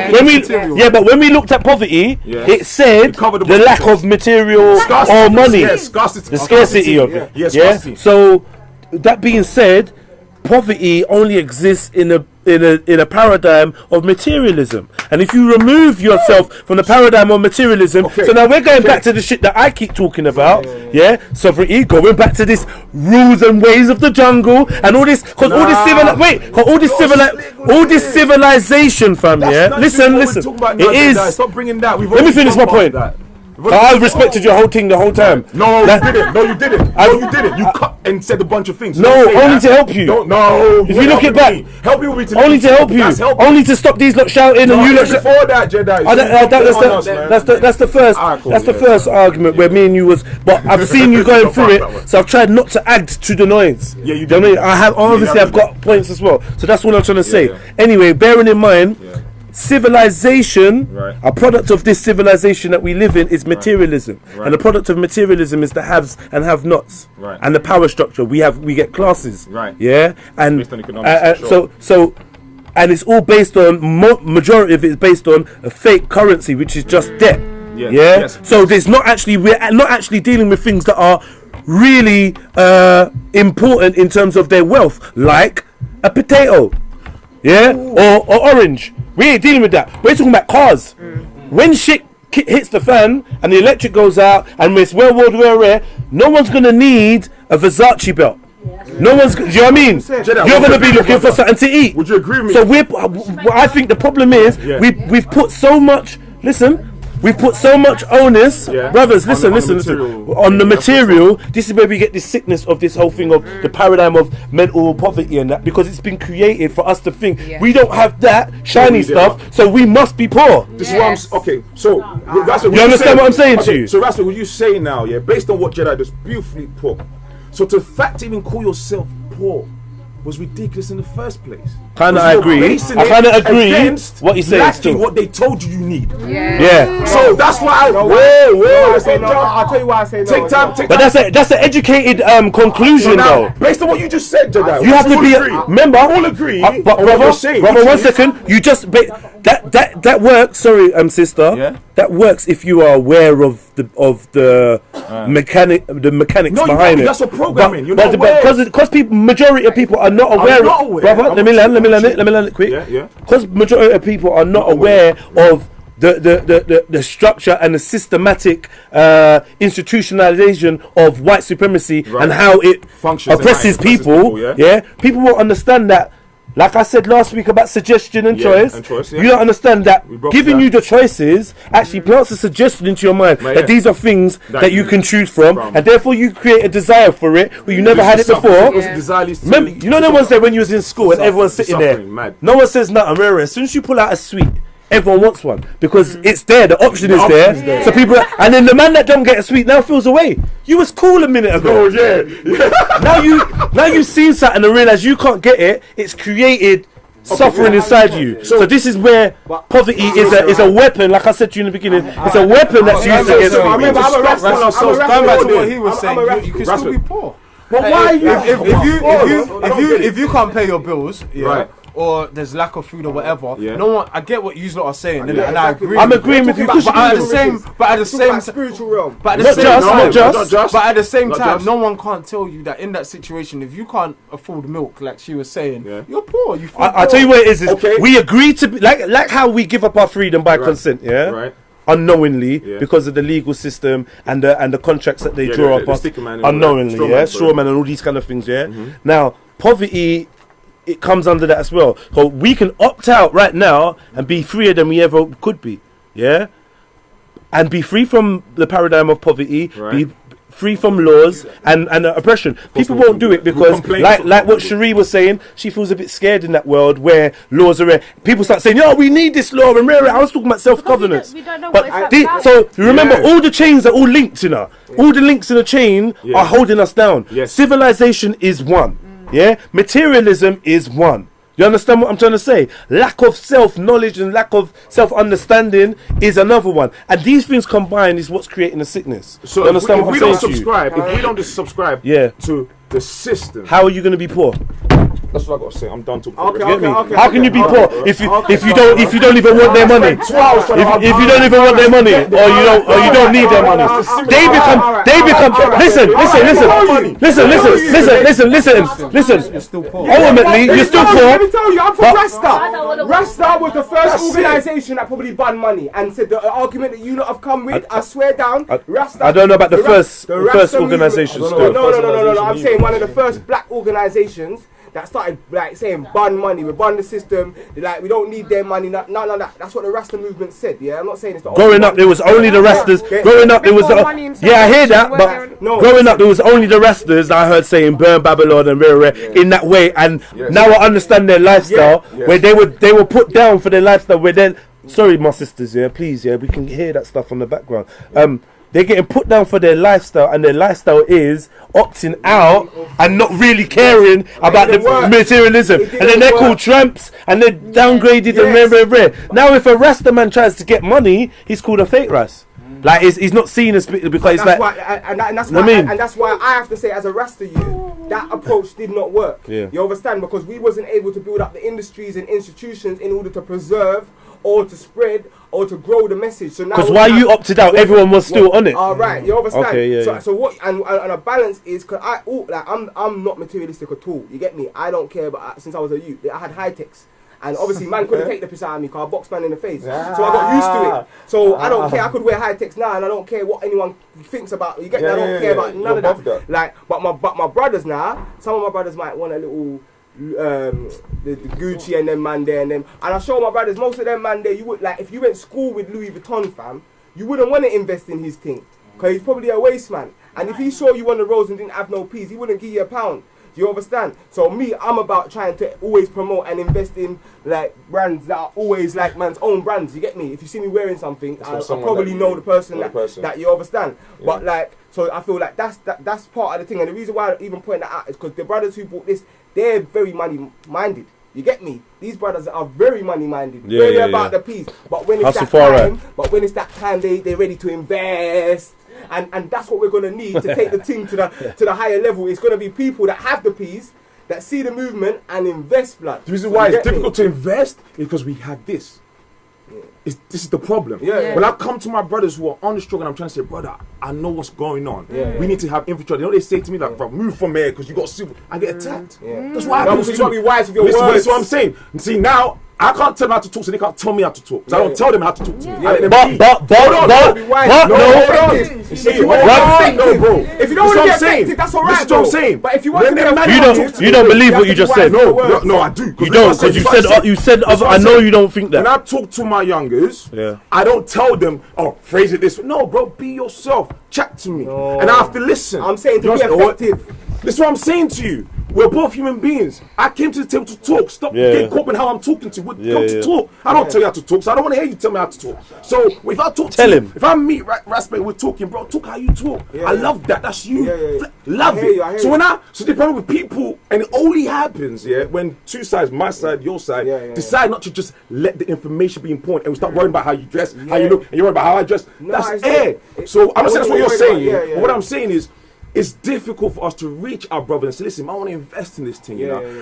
When we looked at poverty, it said the lack of material or money, the scarcity of it. So that being said, poverty only exists in a paradigm of materialism, and if you remove yourself from the paradigm of materialism, so now we're going back to the shit that I keep talking about, sovereignty, going back to this rules and ways of the jungle and all this, because all this civilization, fam. Listen, it is. Stop bringing that. Let me finish my point. I respected your whole thing the whole time. No, you didn't. You cut and said a bunch of things. No, only to help you. No. If you look it back, help you with only to help you. Only to stop these lot shouting and you lot. Before that, Jedi. That's the first. That's the first argument where me and you was. But I've seen you going through it, so I've tried not to add to the noise. Yeah, you do. I've got points as well. So that's what I'm trying to say. Anyway, bearing in mind. Civilization, a product of this civilization that we live in is materialism, and the product of materialism is the haves and have-nots, and the power structure. We get classes, and based on economics, so and it's all based on majority of it is based on a fake currency, which is just debt. So there's we're not actually dealing with things that are really important in terms of their wealth, like a potato, or orange. We ain't dealing with that. We're talking about cars. When shit hits the fan and the electric goes out and it's World War rare, no one's gonna need a Versace belt. No one's. Do you know what I mean? You're gonna be looking for something to eat. Would you agree with me? So I think the problem is we've put so much. Listen. We've put so much onus, brothers. Listen. On the material, this is where we get this sickness of this whole thing of the paradigm of mental poverty and that, because it's been created for us to think we don't have that shiny stuff, so we must be poor. This is what I'm. Okay, so that's what you understand what I'm saying to you. So that's what you say now, based on what Jedi just beautifully put. So to fact even call yourself poor was ridiculous in the first place. Kind of agree. I kind of agree. What he's saying still. What they told you need. Yeah. So that's why. I'll tell you why I say no. Take time. But that's an educated conclusion, though. Based on what you just said, Jedi, you have to be. Remember, all agree. But brother, 1 second. You just that works. Sorry, sister. Yeah. That works if you are aware of the mechanics behind it. That's what programming. You're not because majority of people are not aware. Brother, let me land it quick. Yeah. Because majority of people are not aware of the structure and the systematic institutionalization of white supremacy and how it oppresses people. Yeah, people won't understand that. Like I said last week about suggestion and choice, you don't understand that giving you the choices actually plants a suggestion into your mind that these are things that you can choose from, and therefore you create a desire for it where you never had it before. Remember, you know, no one said when you was in school and everyone's sitting there, no one says nothing. As soon as you pull out a sweet, everyone wants one because it's there. The option is there. So people, and then the man that don't get a sweet now feels away. You was cool a minute ago. Now you've seen something and realize you can't get it. It's created suffering inside you. So this is where poverty is a weapon. Like I said to you in the beginning, it's a weapon that's used against people. Going back to what he was saying, you can still be poor. But why if you can't pay your bills, right? Or there's lack of food or whatever. No one. I get what you lot are saying, and I agree. I'm agreeing with you. But at the same spiritual realm. But at the same time, no one can't tell you that in that situation, if you can't afford milk, like she was saying, you're poor. I tell you what it is. We agree to be like how we give up our freedom by consent. Yeah. Right. Unknowingly, because of the legal system and the contracts that they draw up unknowingly, strawman and all these kind of things. Now poverty, it comes under that as well. So we can opt out right now and be freer than we ever could be, and be free from the paradigm of poverty, be free from laws and oppression. People won't do it because, like what Cherie was saying, she feels a bit scared in that world where laws are. People start saying, "Oh, we need this law," and I was talking about self-governance. We don't know what it's about. So remember, all the chains are all linked in her. All the links in the chain are holding us down. Civilization is one. Materialism is one. You understand what I'm trying to say? Lack of self-knowledge and lack of self-understanding is another one. And these things combined is what's creating the sickness. So you understand what I'm saying to you? If we don't subscribe to the system, how are you going to be poor? That's what I got to say. I'm done talking. How can you be poor if you don't even want their money? If you don't even want their money, or you don't need their money, they become. Listen. Ultimately, you're still poor. Let me tell you, I'm from Rasta. Rasta was the first organisation that probably banned money and said the argument that you lot have come with. I swear down, Rasta. I don't know about the first organisation. No. I'm saying one of the first black organisations that started like saying ban money, we ban the system, like we don't need their money, none of that. That's what the Rasta movement said. I'm not saying it's the growing up there was only the Rastas. Growing up there was I hear that, but growing up there was only the Rastas that I heard saying burn Babylon and in that way, and now I understand their lifestyle where they were put down for their lifestyle where then sorry my sisters, please, we can hear that stuff on the background. They're getting put down for their lifestyle, and their lifestyle is opting out and not really caring about the materialism. And then they're called tramps, and they're downgraded and rare. Now, if a Rasta man tries to get money, he's called a fake Ras. Like he's not seen as because it's like, that's why I have to say, as a Rasta youth, that approach did not work. You understand? Because we wasn't able to build up the industries and institutions in order to preserve or to spread or to grow the message. So now, because why you opted out, everyone was still on it. All right, you understand? So what? And a balance is because I'm not materialistic at all. You get me? I don't care. But since I was a youth, I had high techs. And obviously, man couldn't take the piss out of me because I boxed man in the face. So I got used to it. So I don't care. I could wear high techs now, and I don't care what anyone thinks about. You get me? I don't care about none of that. Like, but my brothers now, some of my brothers might want a little. The Gucci and them man there and I show my brothers, most of them man there, you would like if you went to school with Louis Vuitton fam, you wouldn't want to invest in his thing because he's probably a waste man, and if he saw you on the roads and didn't have no peas, he wouldn't give you £1. Do you understand? So me, I'm about trying to always promote and invest in like brands that are always like man's own brands. You get me? If you see me wearing something, I probably know the person that you understand. Yeah. But like, so I feel like that's part of the thing, and the reason why I even point that out is because the brothers who bought this they're very money minded. You get me? These brothers are very money minded, Yeah, very yeah, about yeah. the piece. But when it's that time, they're ready to invest. And that's what we're gonna need to take the thing to the higher level. It's gonna be people that have the piece, that see the movement and invest, blood. The reason why it's difficult to invest is because we have this. This is the problem. When I come to my brothers who are on the struggle and I'm trying to say, brother, I know what's going on. We need to have infrastructure. You know, they say to me, like, bro, move from here because you got super. I get attacked. That's why I you got to be wise with your words. That's what I'm saying. And see, now, I can't tell them how to talk, so they can't tell me how to talk. Because I don't tell them how to talk to me. But, no, bro. If you don't want to get effective, that's alright. That's what I'm saying. But if you want to get you don't believe what you just said. No, I do. You don't, because you said I know you don't think that. When I talk to my youngers, I don't tell them, oh, phrase it this way. No, bro, be yourself. Chat to me. And I have to listen. I'm saying to be effective. This is what I'm saying to you. We're both human beings. I came to the table to talk. Stop getting caught in how I'm talking to you. We're come to talk. I don't tell you how to talk, so I don't want to hear you tell me how to talk. So if I talk to you, if I meet Raspe, we're talking, bro, talk how you talk. I love that. That's you. Love it. So the problem with people, and it only happens, when two sides, my side, your side, decide not to just let the information be important and we start worrying about how you dress, how you look, and you're worried about how I dress. That's air. So I'm saying that's what you're saying. But what I'm saying is, it's difficult for us to reach our brothers and say, listen, I want to invest in this thing,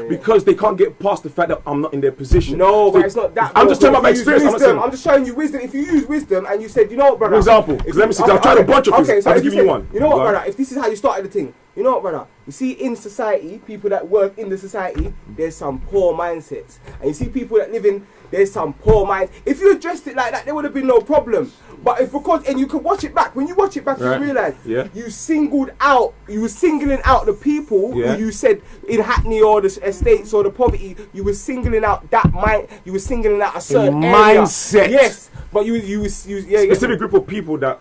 because they can't get past the fact that I'm not in their position. No, but it's not that. I'm just telling about my experience. I'm just showing you wisdom. If you use wisdom and you said, you know what, brother? For example, let me see, I've tried a bunch of things. Okay, so I'll give you one. You know what, brother? If this is how you started the thing, you know what, brother? You see, in society, people that work in the society, there's some poor mindsets. And you see people that live in, there's some poor minds. If you addressed it like that, there would have been no problem. But if and you can watch it back. When you watch it back, you realise you were singling out the people who you said in Hackney or the estates or the poverty. You were singling out that mind. You were singling out a certain mindset. Yes, but specific group of people that.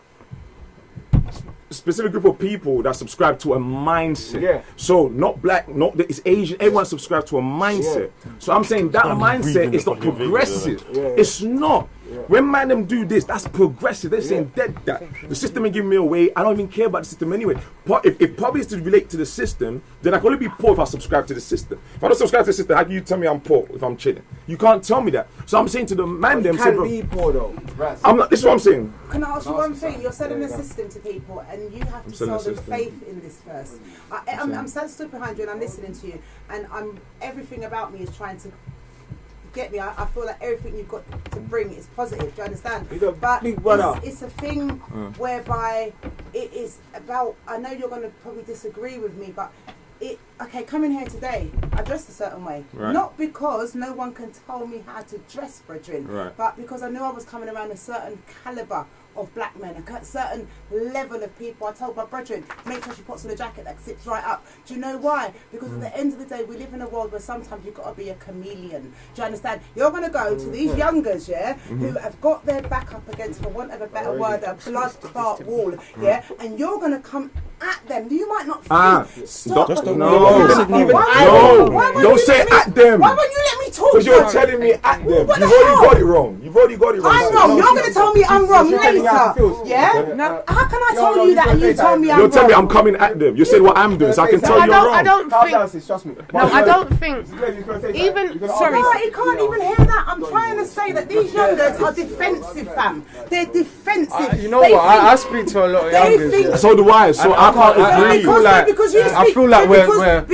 Specific group of people that subscribe to a mindset. So not black, it's Asian. Everyone subscribes to a mindset. So I'm saying that mindset is not progressive. It's not. When man them do this, that's progressive. They're saying that the system ain't giving me away. I don't even care about the system anyway. If poverty is to relate to the system, then I can only be poor if I subscribe to the system. If I don't subscribe to the system, how can you tell me I'm poor if I'm chilling? You can't tell me that. So I'm saying to the man them, can be poor though. I'm not. This is what I'm saying. Can I ask you one thing? You're selling the system to people, and you have to sell them faith in this first. I'm stood behind you and I'm listening to you, and everything about me is trying to get me. I feel like everything you've got to bring is positive. Do you understand? But it's a thing whereby it is about. I know you're going to probably disagree with me, but coming here today, I dressed a certain way. Not because no one can tell me how to dress, brethren, but because I knew I was coming around a certain caliber of black men, a certain level of people. I told my brethren, make sure she puts on a jacket that zips right up. Do you know why? Because at the end of the day, we live in a world where sometimes you've got to be a chameleon. Do you understand? You're going to go to these youngers, who have got their back up against, for want of a better word, a blood clot wall, and you're going to come at them. You might not think. Stop. Don't say at them. Why won't you let me talk? Because you're telling me at them. You've already got it wrong. I'm wrong. You're going to tell me I'm wrong later. Yeah? No, how can I tell you that and you tell me I'm wrong? You're telling me I'm coming at them. You said what I'm doing, so I can tell you're wrong. I don't think. Sorry. No, you can't even hear that. I'm trying to say that these youngers are defensive, fam. They're defensive. You know what? I speak to a lot of youngers. So do I. So I can't agree.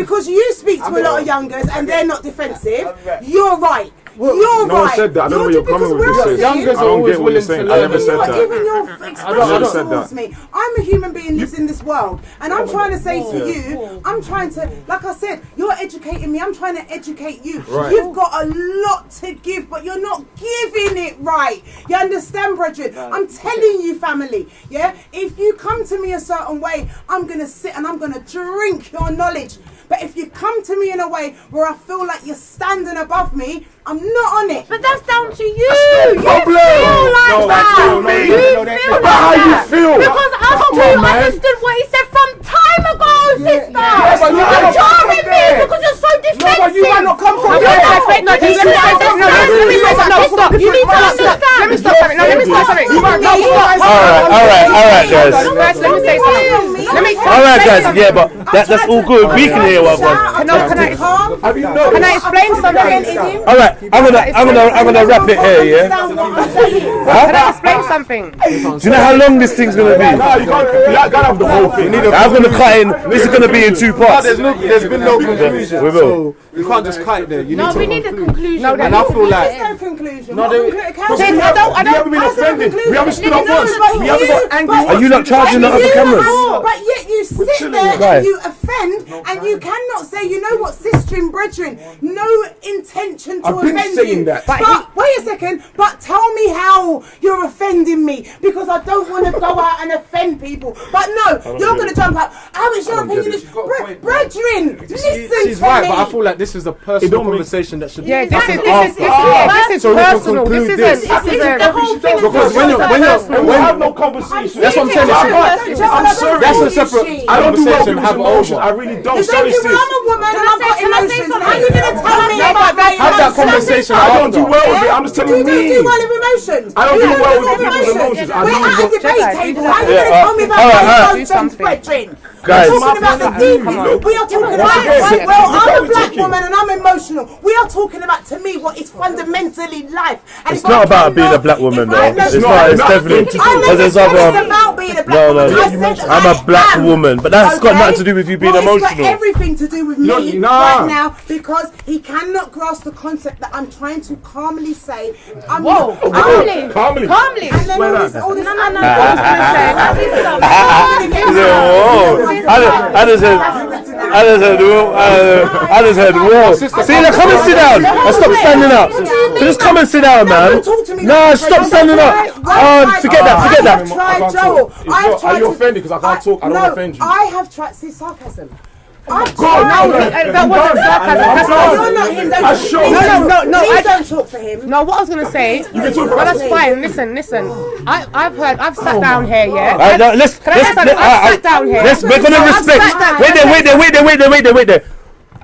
Because you speak to a lot of youngers and they're not defensive, you're right. You're no right. No one said that. I don't know where you're coming with this. Youngers are always willing to learn. I never said that. Even your expression towards me. I'm a human being who lives in this world, and I'm trying to say to you, I'm trying to, like I said, you're educating me. I'm trying to educate you. Right. You've got a lot to give, but you're not giving it right. You understand, brethren? I'm telling you, family. Yeah. If you come to me a certain way, I'm gonna sit and I'm gonna drink your knowledge. But if you come to me in a way where I feel like you're standing above me, I'm not on it. But that's down to you. You feel like that. You feel about how you feel. Because us two understood what he said from time ago, sister. You're charming me because you're so defensive. No, but you might not come from there. Let me stop. You need to understand. Let me stop something. All right, guys. First, let me say something. Alright, guys, yeah, but that's all good. We can hear what one. Can I explain something? Alright, I'm gonna wrap it here, yeah? Can I explain something? Do you know how long this thing's gonna be? No, you gotta have the whole thing. I'm gonna cut in. This is gonna be in 2 parts. There's been no conclusion. We will. So you can't just cut it there. You No, we need a conclusion. No, and I feel like There's no conclusion. No, What there- conclusion? We haven't been offended. We haven't stood up once. We haven't got angry. Are you not charging the other cameras? But yet you sit there Right. and you offend and you cannot say, you know what, sister and brethren, no intention to I've been offend saying you. that. But wait a second, but tell me how you're offending me, because I don't want to go out and offend people. But no, you're going to jump up. How is your opinion? Brethren, listen She's to right, me. but I feel like this is a personal conversation that should be Yeah, this is So we can personal. conclude This this. isn't the whole thing. Because when We have no conversation. that's what I'm saying. I'm sorry. That's a separate I don't do well conversation. with Have emotion. over. I really don't. You Sorry, don't do sis. I'm a woman and I've got Can I say emotions. something? How are you going to tell me about my Have that conversation. I don't do well with it. I'm just telling You don't me. do well with emotions. I don't You do well do with people's emotions. I We're do at a what- debate table. How are you Yeah, going to tell me about alright, my alright. emotions, brethren? Guys. We're talking about the theme. We are talking about, again? well, I'm What are a we black taking? woman and I'm emotional. We are talking about, to me, what is fundamentally life. And It's if not I about being a cannot- black woman, if I though. know- It's not. It's definitely I because never there's said it's other. about being a black No, woman. no. I said I'm a black am. woman, but that's got nothing to do with you being Well, It's emotional. got everything to do with me Nah. right now, because he cannot grasp the concept that I'm trying to calmly say. I'm Whoa, not. calmly. Calmly. Calmly. And then all this, No. what I I just heard, whoa. See, now come and sit down. And stop standing up. Just come and sit down, man. No, stop standing up. Forget that. I have tried, Joel. Are you offended? Because I can't talk. I don't want to offend you. I have tried. See, sarcasm. I've God, tried. That wasn't sarcasm. You're not him. Don't I talk. show No, Please I don't talk for him. No, what I was gonna say. can talk Well, about that's fine. Listen. I've sat down here. Yeah. Alright, now let's Can I say something? I've sat down here. we're gonna respect. Wait there.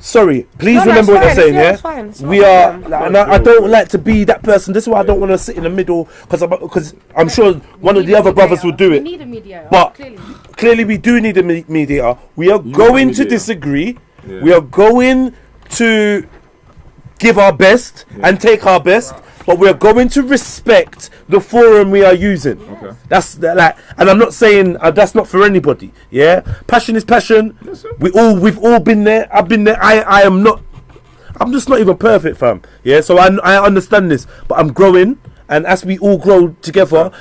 Sorry, please No, remember what that's they're saying. fine. Yeah, It's fine. It's we are, and I don't like to be that person. This is why I don't want to sit in the middle, because I'm sure one of the other brothers will do We it. need a mediator. But Clearly. clearly, we do need a mediator. We are going to disagree. Yeah. We are going to give our best and take our best, but we are going to respect the forum we are using. Okay. That's like, and I'm not saying that's not for anybody. Yeah, passion is passion. We've all been there. I've been there. I'm just not even perfect, fam. Yeah, so I understand this, but I'm growing, and as we all grow together,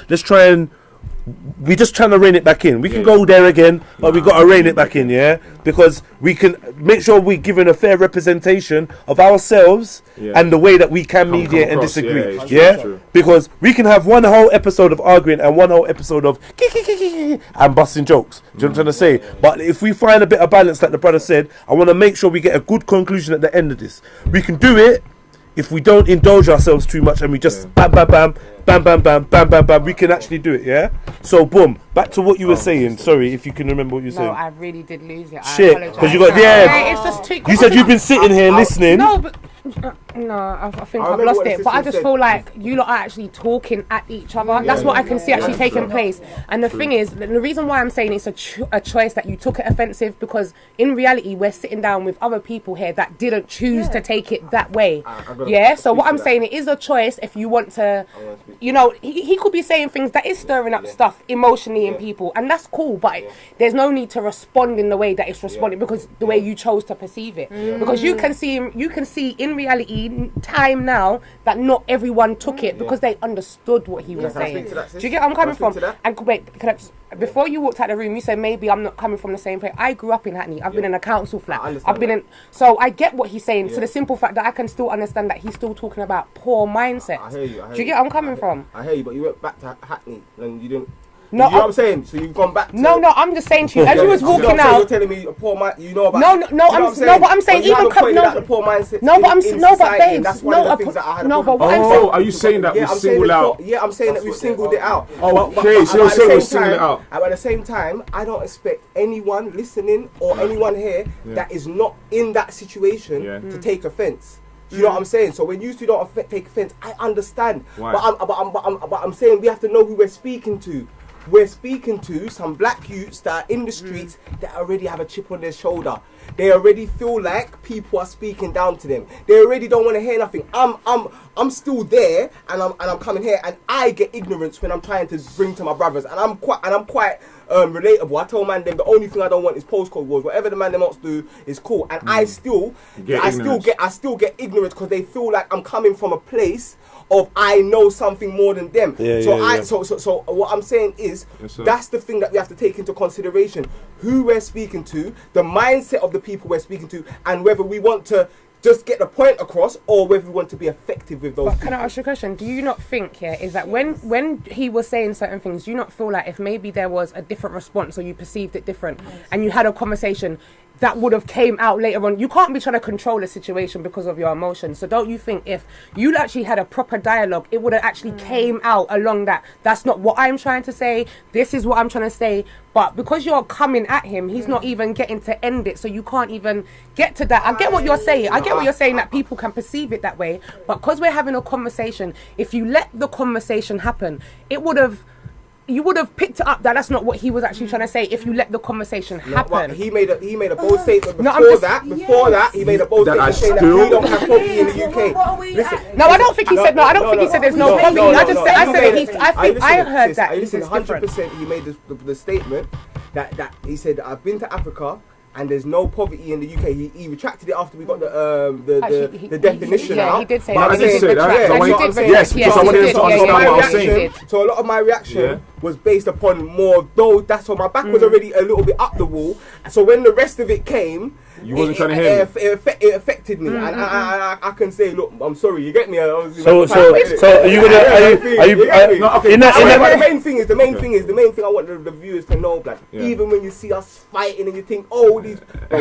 we're just trying to rein it back in. We can go there again, but we got to rein it back in, yeah? Because we can make sure we're given a fair representation of ourselves and the way that we can mediate and across, disagree, yeah, true. Because we can have one whole episode of arguing and one whole episode of and busting jokes. Do you know what I'm trying to say? But if we find a bit of balance, like the brother said, I want to make sure we get a good conclusion at the end of this. We can do it if we don't indulge ourselves too much and we just bam, we can actually do it, yeah? So, boom, back to what you were saying. Sorry, if you can remember what you were saying. No, I really did lose it. Shit, because you got, It's just too. you said you've been sitting here listening. No, but I think I've lost it. But I just feel like you lot are actually talking at each other. That's what I can see actually taking place. And the thing is, the reason why I'm saying it's a choice that you took it offensive, because in reality we're sitting down with other people here that didn't choose to take it that way. Yeah. So what I'm saying, it is a choice if you want to. You know, he could be saying things that is stirring up stuff emotionally in people, and that's cool. But there's no need to respond in the way that it's responding because the way you chose to perceive it. Because you can see in reality time now that not everyone took it because they understood what he was saying. Do you get where I'm coming from? And wait, before you walked out the room, you said maybe I'm not coming from the same place. I grew up in Hackney. I've been in a council flat. So I get what he's saying. So the simple fact that I can still understand that he's still talking about poor mindsets. I hear you. Do you get where I'm coming from? I hear you, but you went back to Hackney and you didn't. No, you know what I'm saying? So you've gone back to... No, I'm just saying to you, as you was walking out... You're telling me a poor mind... You know about... but I'm saying even... the poor mindset Are you saying that we singled out? Yeah, I'm saying that we've singled it out. Okay, so you're saying we singled it out. At the same time, I don't expect anyone listening or anyone here that is not in that situation to take offence. You know what I'm saying? So when you two don't take offence, I understand. Why? But I'm saying we have to know who we're speaking to. we're speaking to some black youths that are in the streets that already have a chip on their shoulder. They already feel like people are speaking down to them. They already don't want to hear nothing. I'm still there, and I'm coming here, and I get ignorance when I'm trying to bring to my brothers, and I'm quite relatable. I tell man them the only thing I don't want is postcode wars. Whatever the man them wants to do is cool, and I still get ignorance because they feel like I'm coming from a place of I know something more than them. So what I'm saying is that's the thing that we have to take into consideration: who we're speaking to, the mindset of the people we're speaking to, and whether we want to just get the point across or whether we want to be effective with those people. Can I ask you a question? Do you not think, is that when he was saying certain things, do you not feel like if maybe there was a different response or you perceived it different and you had a conversation that would have came out later on? You can't be trying to control a situation because of your emotions. So don't you think if you actually had a proper dialogue, it would have actually came out along that? That's not what I'm trying to say. This is what I'm trying to say. But because you're coming at him, he's not even getting to end it. So you can't even get to that. I get what you're saying. I get what you're saying, that people can perceive it that way. But because we're having a conversation, if you let the conversation happen, you would have picked it up that that's not what he was actually trying to say if you let the conversation happen. He made a bold statement before that he made a bold statement saying that we don't have poverty in the UK. Listen, I don't think he said no. I don't think he said there's no poverty. I heard that. Listen, 100%. He made the statement that he said I've been to Africa and there's no poverty in the UK. He retracted it after we got the definition out. He did say that. Yes, because I wanted to understand what I was saying. So a lot of my reaction was based upon more though. That's why my back was already a little bit up the wall. So when the rest of it came, you wasn't trying to hear me. It affected me, and I can say, look, I'm sorry. You get me. So are you gonna? The main thing I want the viewers to know, like, even when you see us fighting and you think, oh,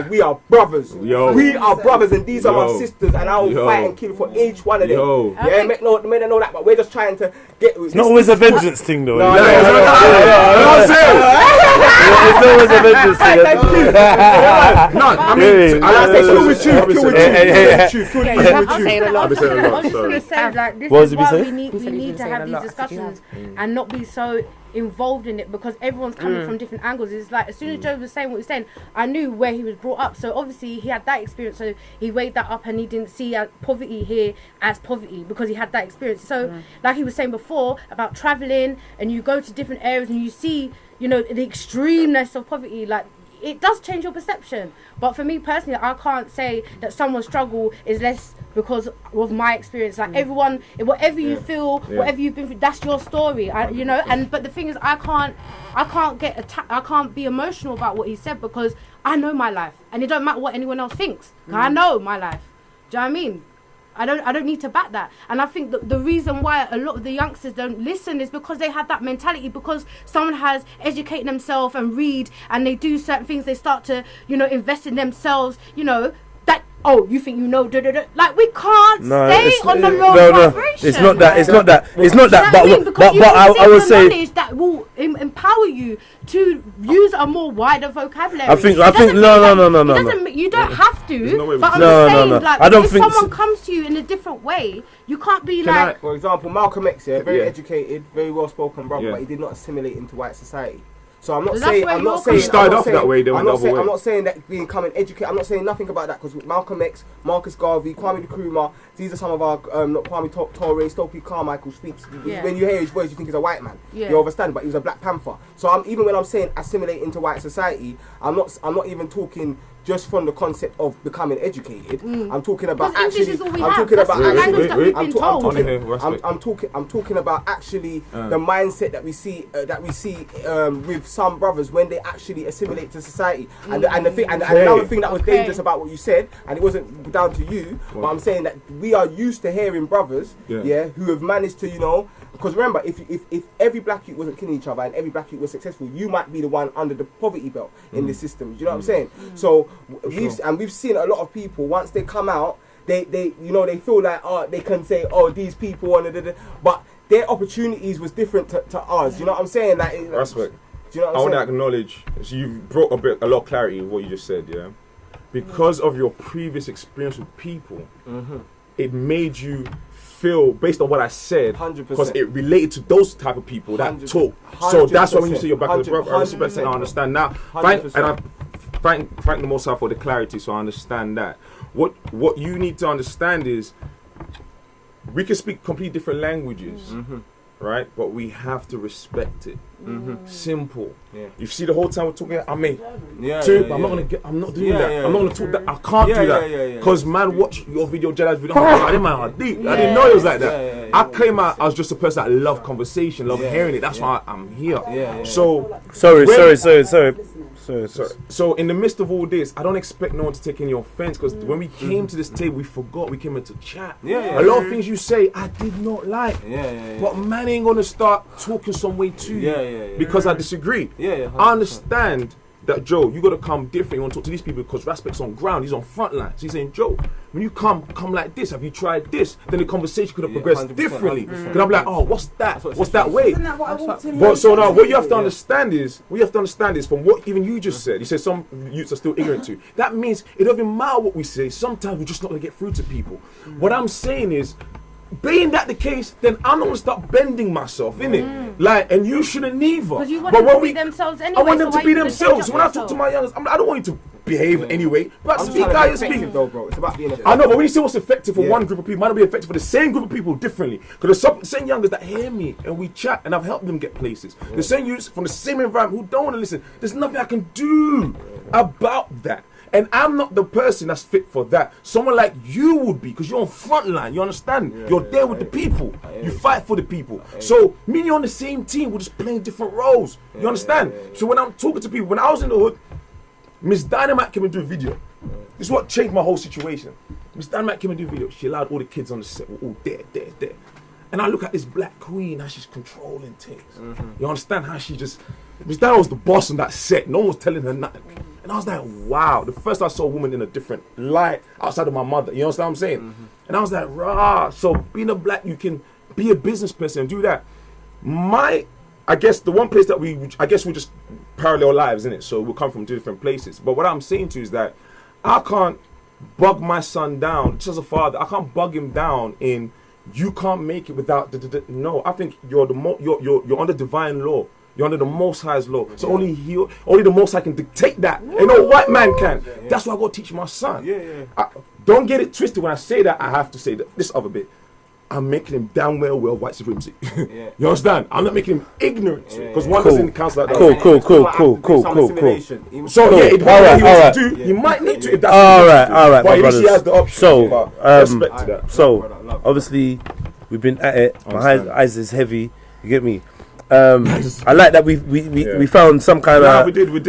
we are brothers. We are brothers, and these are our sisters, and I will fight and kill for each one of them. Yeah, make them know that, but we're just trying to get. It's not always a vengeance thing, though. It's not always a vengeance thing. No, I mean. I was just going to say, like, this is why we need to have these discussions and not be so involved in it, because everyone's coming from different angles. It's like, as soon as Joe was saying what he was saying, I knew where he was brought up, so obviously he had that experience, so he weighed that up and he didn't see poverty here as poverty because he had that experience. So like he was saying before about traveling, and you go to different areas and you see, you know, the extremeness of poverty, like, it does change your perception. But for me personally, I can't say that someone's struggle is less because of my experience. Like, everyone, whatever you feel, whatever you've been through, that's your story. You know. And but the thing is, I can't get attacked. I can't be emotional about what he said because I know my life, and it don't matter what anyone else thinks. I know my life. Do you know what I mean? I don't need to back that. And I think that the reason why a lot of the youngsters don't listen is because they have that mentality, because someone has educated themselves and read and they do certain things, they start to, you know, invest in themselves, you know, that, oh, you think you know, like, we can't stay on the low vibration. It's not that. But I would say that will empower you to use a more wider vocabulary. I think no. You don't have to. No, but I'm just saying, like, I don't if think someone comes to you in a different way, you can't be like. For example, Malcolm X, very educated, very well spoken brother, but he did not assimilate into white society. So I'm not saying. He started off that way. Then went the other way. I'm not saying that becoming educated. I'm not saying nothing about that, because Malcolm X, Marcus Garvey, Kwame Nkrumah, these are some of our Kwame Ture, Stokely Carmichael speaks. When you hear his voice, you think he's a white man. You understand, but he was a Black Panther. So even when I'm saying assimilate into white society, I'm not even talking just from the concept of becoming educated. I'm talking about actually. I'm talking about actually the mindset that we see with some brothers when they actually assimilate to society. And another thing that was dangerous about what you said, and it wasn't down to you, but I'm saying that we are used to hearing brothers, who have managed to, you know. Because remember, if every black youth wasn't killing each other and every black youth was successful, you might be the one under the poverty belt in the system. Do you know what I'm saying? So we've seen a lot of people, once they come out, they feel like they can say, oh, these people, but their opportunities was different to ours. You know what I'm saying? Like, respect. Do you know what I'm saying? I want to acknowledge. So you've brought a lot of clarity with what you just said. Yeah, because of your previous experience with people, it made you feel based on what I said, 100%. because it related to those type of people that 100%. talk. So that's why when you 100%. say you're back with the brother, I respect and I understand now. Thank the Most High for the clarity, so I understand that. What you need to understand is we can speak completely different languages, right? But we have to respect it. Simple. Yeah. You see, the whole time we're talking, I mean, I'm not doing that. I'm not gonna talk that. I can't do that because man, watch your video, Jedi's video. I didn't know it was like that. I came out. I was just a person that loved conversation, loved hearing it. That's why I'm here. So sorry. So in the midst of all this, I don't expect no one to take any offense, because when we came to this table, we forgot we came into chat. A lot of things you say I did not like. But man ain't gonna start talking some way to you because I disagree. I understand that, Joe, you gotta come different. You wanna talk to these people because Raspect's on ground, he's on front line. So he's saying, Joe, when you come like this, have you tried this? Then the conversation could have progressed differently. Because I'm like, oh, what's that? What's that way? Isn't that what I walked in But so now what you have to understand is from what even you just said, you said some youths are still ignorant to. That means it doesn't matter what we say, sometimes we're just not gonna get through to people. What I'm saying is, being that the case, then I'm not gonna start bending myself, innit? Like, and you shouldn't either. Because you want them to be themselves anyway. I want them to be themselves. So when I talk to my youngest, I don't want you to behave anyway. But speak how you speak. Though, bro. It's about being effective. I know, but when you say what's effective for one group of people, might not be effective for the same group of people differently. Because there's some same youngers that hear me and we chat and I've helped them get places. The same youths from the same environment who don't want to listen. There's nothing I can do about that. And I'm not the person that's fit for that. Someone like you would be, because you're on front line. You understand? You're there with the people. You fight for the people. So me and you on the same team. We're just playing different roles. You understand? So when I'm talking to people, when I was in the hood, Miss Dynamite came and do a video. This is what changed my whole situation. Miss Dynamite came and do a video. She allowed all the kids on the set. We're all there. And I look at this black queen, how she's controlling things. You understand how she just... Miss Dynamite was the boss on that set. No one was telling her nothing. And I was like, wow. The first time I saw a woman in a different light outside of my mother. You understand what I'm saying? And I was like, rah. So being a black, you can be a business person and do that. I guess the one place that we just parallel lives, innit? So we'll come from two different places. But what I'm saying to you is that I can't bug my son down, just as a father. I can't bug him down in, you can't make it without no. I think you're under divine law. You're under the Most High's law. So only the Most High can dictate that. And no white man can. That's what I got to teach my son. Don't get it twisted. When I say that, I have to say that this other bit. I'm making him damn well white supremacy. You understand? I'm not making him ignorant. Because one person in the council like that. Cool. So yeah, he might need to if that's all right, but my brothers. He has the option. So respect to that. So obviously we've been at it. My eyes is heavy. You get me? I like that we found some kind of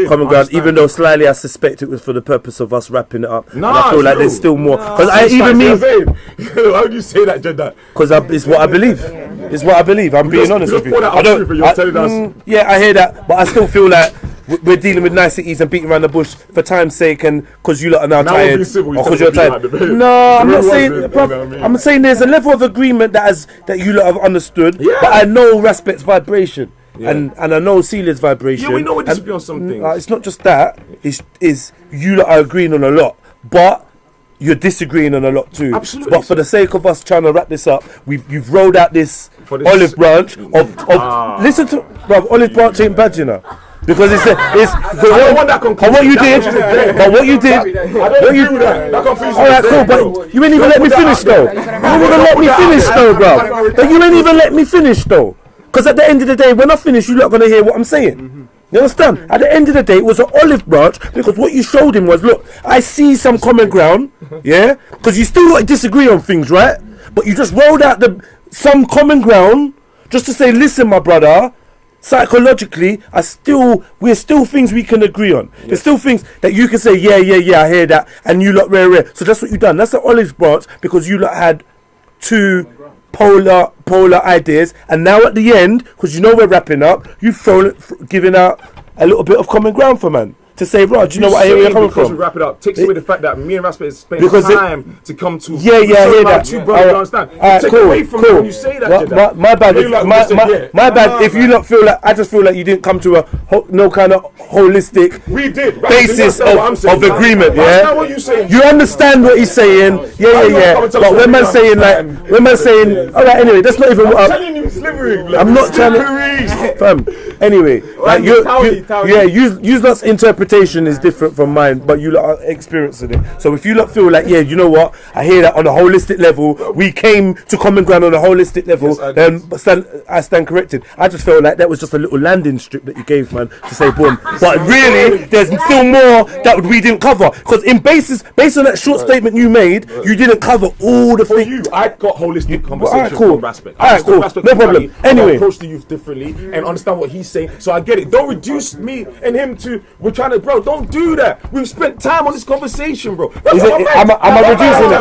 common ground, even though slightly I suspect it was for the purpose of us wrapping it up. And I feel like there's still more. Because I even mean, how would you say that, Jeddah? Because it's what I believe. It's what I believe. I'm being honest with you. Yeah, I hear that, but I still feel like we're dealing with niceties and beating around the bush for time's sake, and because you lot are now tired, or because you're tired. No, I'm not saying. I'm saying there's a level of agreement that you lot have understood. But I know Raspect's vibration, and I know Celia's vibration. Yeah, we know we disagree on some things. It's not just that. It's you lot are agreeing on a lot, but you're disagreeing on a lot too. Absolutely. But for the sake of us trying to wrap this up, you've rolled out this olive branch of listen to, bro, olive branch ain't bad, you know. Because it's what you did. Alright, cool, but you ain't even let me finish though. But you ain't even let me finish though. Because at the end of the day, when I finish, you're not gonna hear what I'm saying. You understand? At the end of the day, it was an olive branch, because what you showed him was, look, I see some common ground, yeah? Because you still like disagree on things, right? But you just rolled out some common ground just to say, listen, my brother, psychologically, we're still things we can agree on. Yes. There's still things that you can say, yeah, I hear that, and you lot rare. So that's what you done. That's the olive branch, because you lot had two polar ideas, and now at the end, because you know we're wrapping up, you've giving out a little bit of common ground for man. to say, bro, do you know what I hear where you're coming because from? we wrap it up takes away the fact that me and Rasper is spending Because time to come to. Yeah, I hear that. Two brothers, you understand? Take away from it when you say that. My bad. My bad. If you not feel like, I just feel like you didn't come to a no kind of holistic basis of agreement. Yeah. That's what you saying. You understand what he's saying? Yeah. But when man saying, all right. Anyway, that's not even what I'm not trying to. Fam. Anyway, like you lot's interpretation is different from mine, but you lot are experiencing it. So if you lot feel like, yeah, you know what, I hear that on a holistic level, we came to common ground on a holistic level, then I stand corrected. I just felt like that was just a little landing strip that you gave, man, to say boom. But really, there's still more that we didn't cover, because based on that short statement you made, you didn't cover all the things. I got holistic conversation cool. from Raspberry. Alright, cool. No problem. Anyway, approach the youth differently and understand what he's saying. So I get it. Don't reduce me and him to we're trying to, bro. Don't do that. We've spent time on this conversation, bro. Am I reducing it?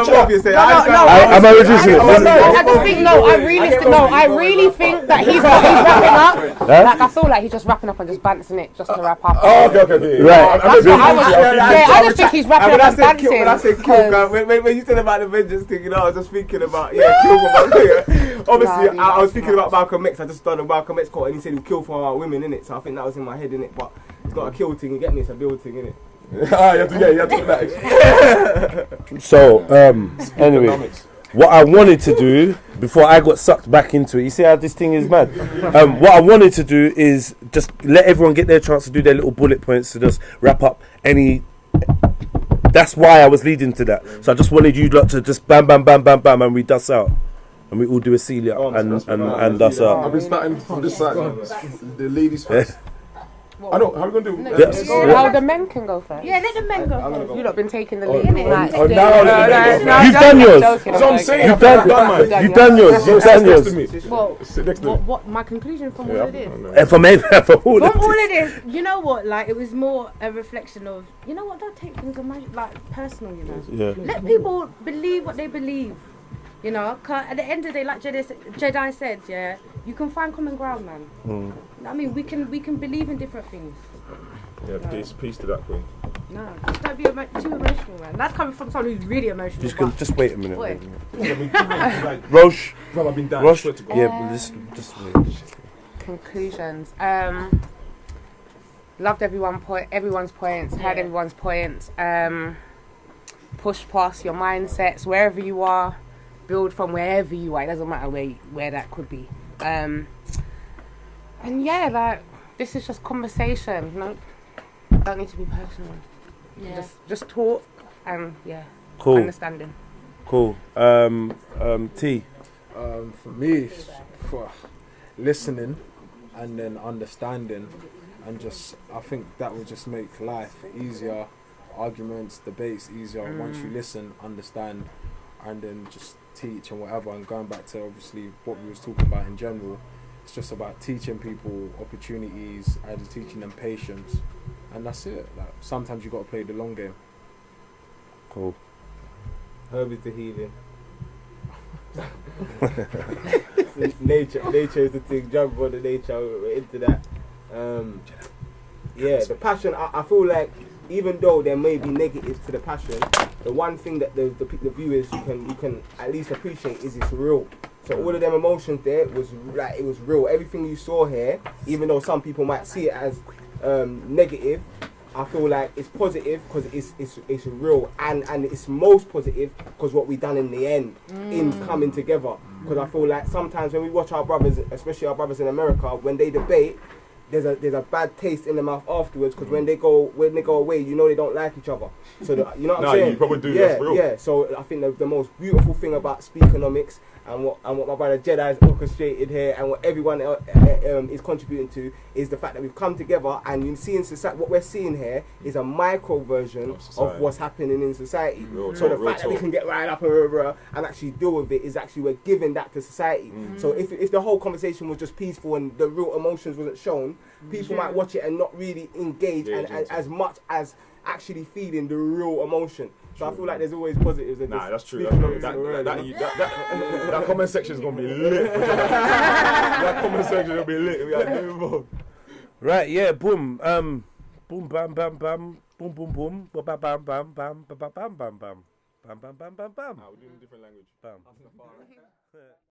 Am I reducing it? I just think I really think that he's wrapping up. Like I feel like he's just wrapping up and just balancing it just to wrap up. Okay. Right. I just think he's wrapping up and balancing. When I said kill, when you said about the vengeance thing, I was just thinking about kill for Malcolm. Obviously, I was thinking about Malcolm X. I just done a Malcolm X quote and he said he'll kill for our women, innit? So I think that was in my head, innit? But it's not a kill thing, you get me? It's a build thing, innit? You have to do that. So, anyway, what I wanted to do before I got sucked back into it, you see how this thing is mad? What I wanted to do is just let everyone get their chance to do their little bullet points to just wrap up any. That's why I was leading to that. So I just wanted you lot to just bam, and we dust out. And we all do a Celia and dust out. I've been starting from this side. The ladies first. I know, how are we going to do? How the men can go first. Yeah, let the men go first. You've not been taking the lead, innit? You've done yours. That's what I'm saying. You've done yours. Well, what my conclusion from all of this? From all of this, you know what? Like, it was more a reflection of, you know what? Don't take things like personal, you know. Yeah. Let people believe what they believe. You know, 'cause at the end of the day, like Jedi said, yeah, you can find common ground, man. I mean, we can believe in different things. Yeah, peace to that queen. No, don't be too emotional, man. That's coming from someone who's really emotional. Just wait a minute. Roche, bro, I've been down. Roche, yeah, but just wait. Conclusions. Loved everyone's points. Heard everyone's points. Push past your mindsets wherever you are. Build from wherever you are. It doesn't matter where that could be. And yeah, like this is just conversation. No, don't need to be personal. Yeah. Just talk and cool. Understanding. Cool. T. For me, for listening and then understanding, and just I think that will just make life easier. Arguments, debates easier once you listen, understand, and then just teach and whatever. And going back to obviously what we was talking about in general, it's just about teaching people opportunities and teaching them patience, and that's it. Like sometimes you got to play the long game. Cool. Herb is the healing. nature is the thing. Jump on the nature. We're into that. The passion. I feel like even though there may be negatives to the passion, the one thing that the viewers you can at least appreciate is it's real. So all of them emotions there was like it was real. Everything you saw here, even though some people might see it as negative, I feel like it's positive because it's real and it's most positive because what we done in the end in coming together. Because I feel like sometimes when we watch our brothers, especially our brothers in America, when they debate, there's a bad taste in the mouth afterwards because when they go away, you know they don't like each other. So you know what I'm saying? You probably do. That's real. Yeah. So I think the most beautiful thing about Speakenomix and what my brother Jedi has orchestrated here and what everyone else, is contributing to is the fact that we've come together and you see in society what we're seeing here is a micro version of what's happening in society. So the fact that we can get right up and actually deal with it is actually we're giving that to society. So if the whole conversation was just peaceful and the real emotions wasn't shown, people might watch it and not really engage and as much as actually feeling the real emotion. So I feel like there's always positives in this. Nah, that's true. That comment section is gonna be lit. That comment section will be lit. We are involved. Right, yeah, boom. Boom bam bam bam. Boom boom boom. Ba bam bam bam bam. Ba bam bam bam bam. Bam bam bam bam bam. We're doing a different language. Bam.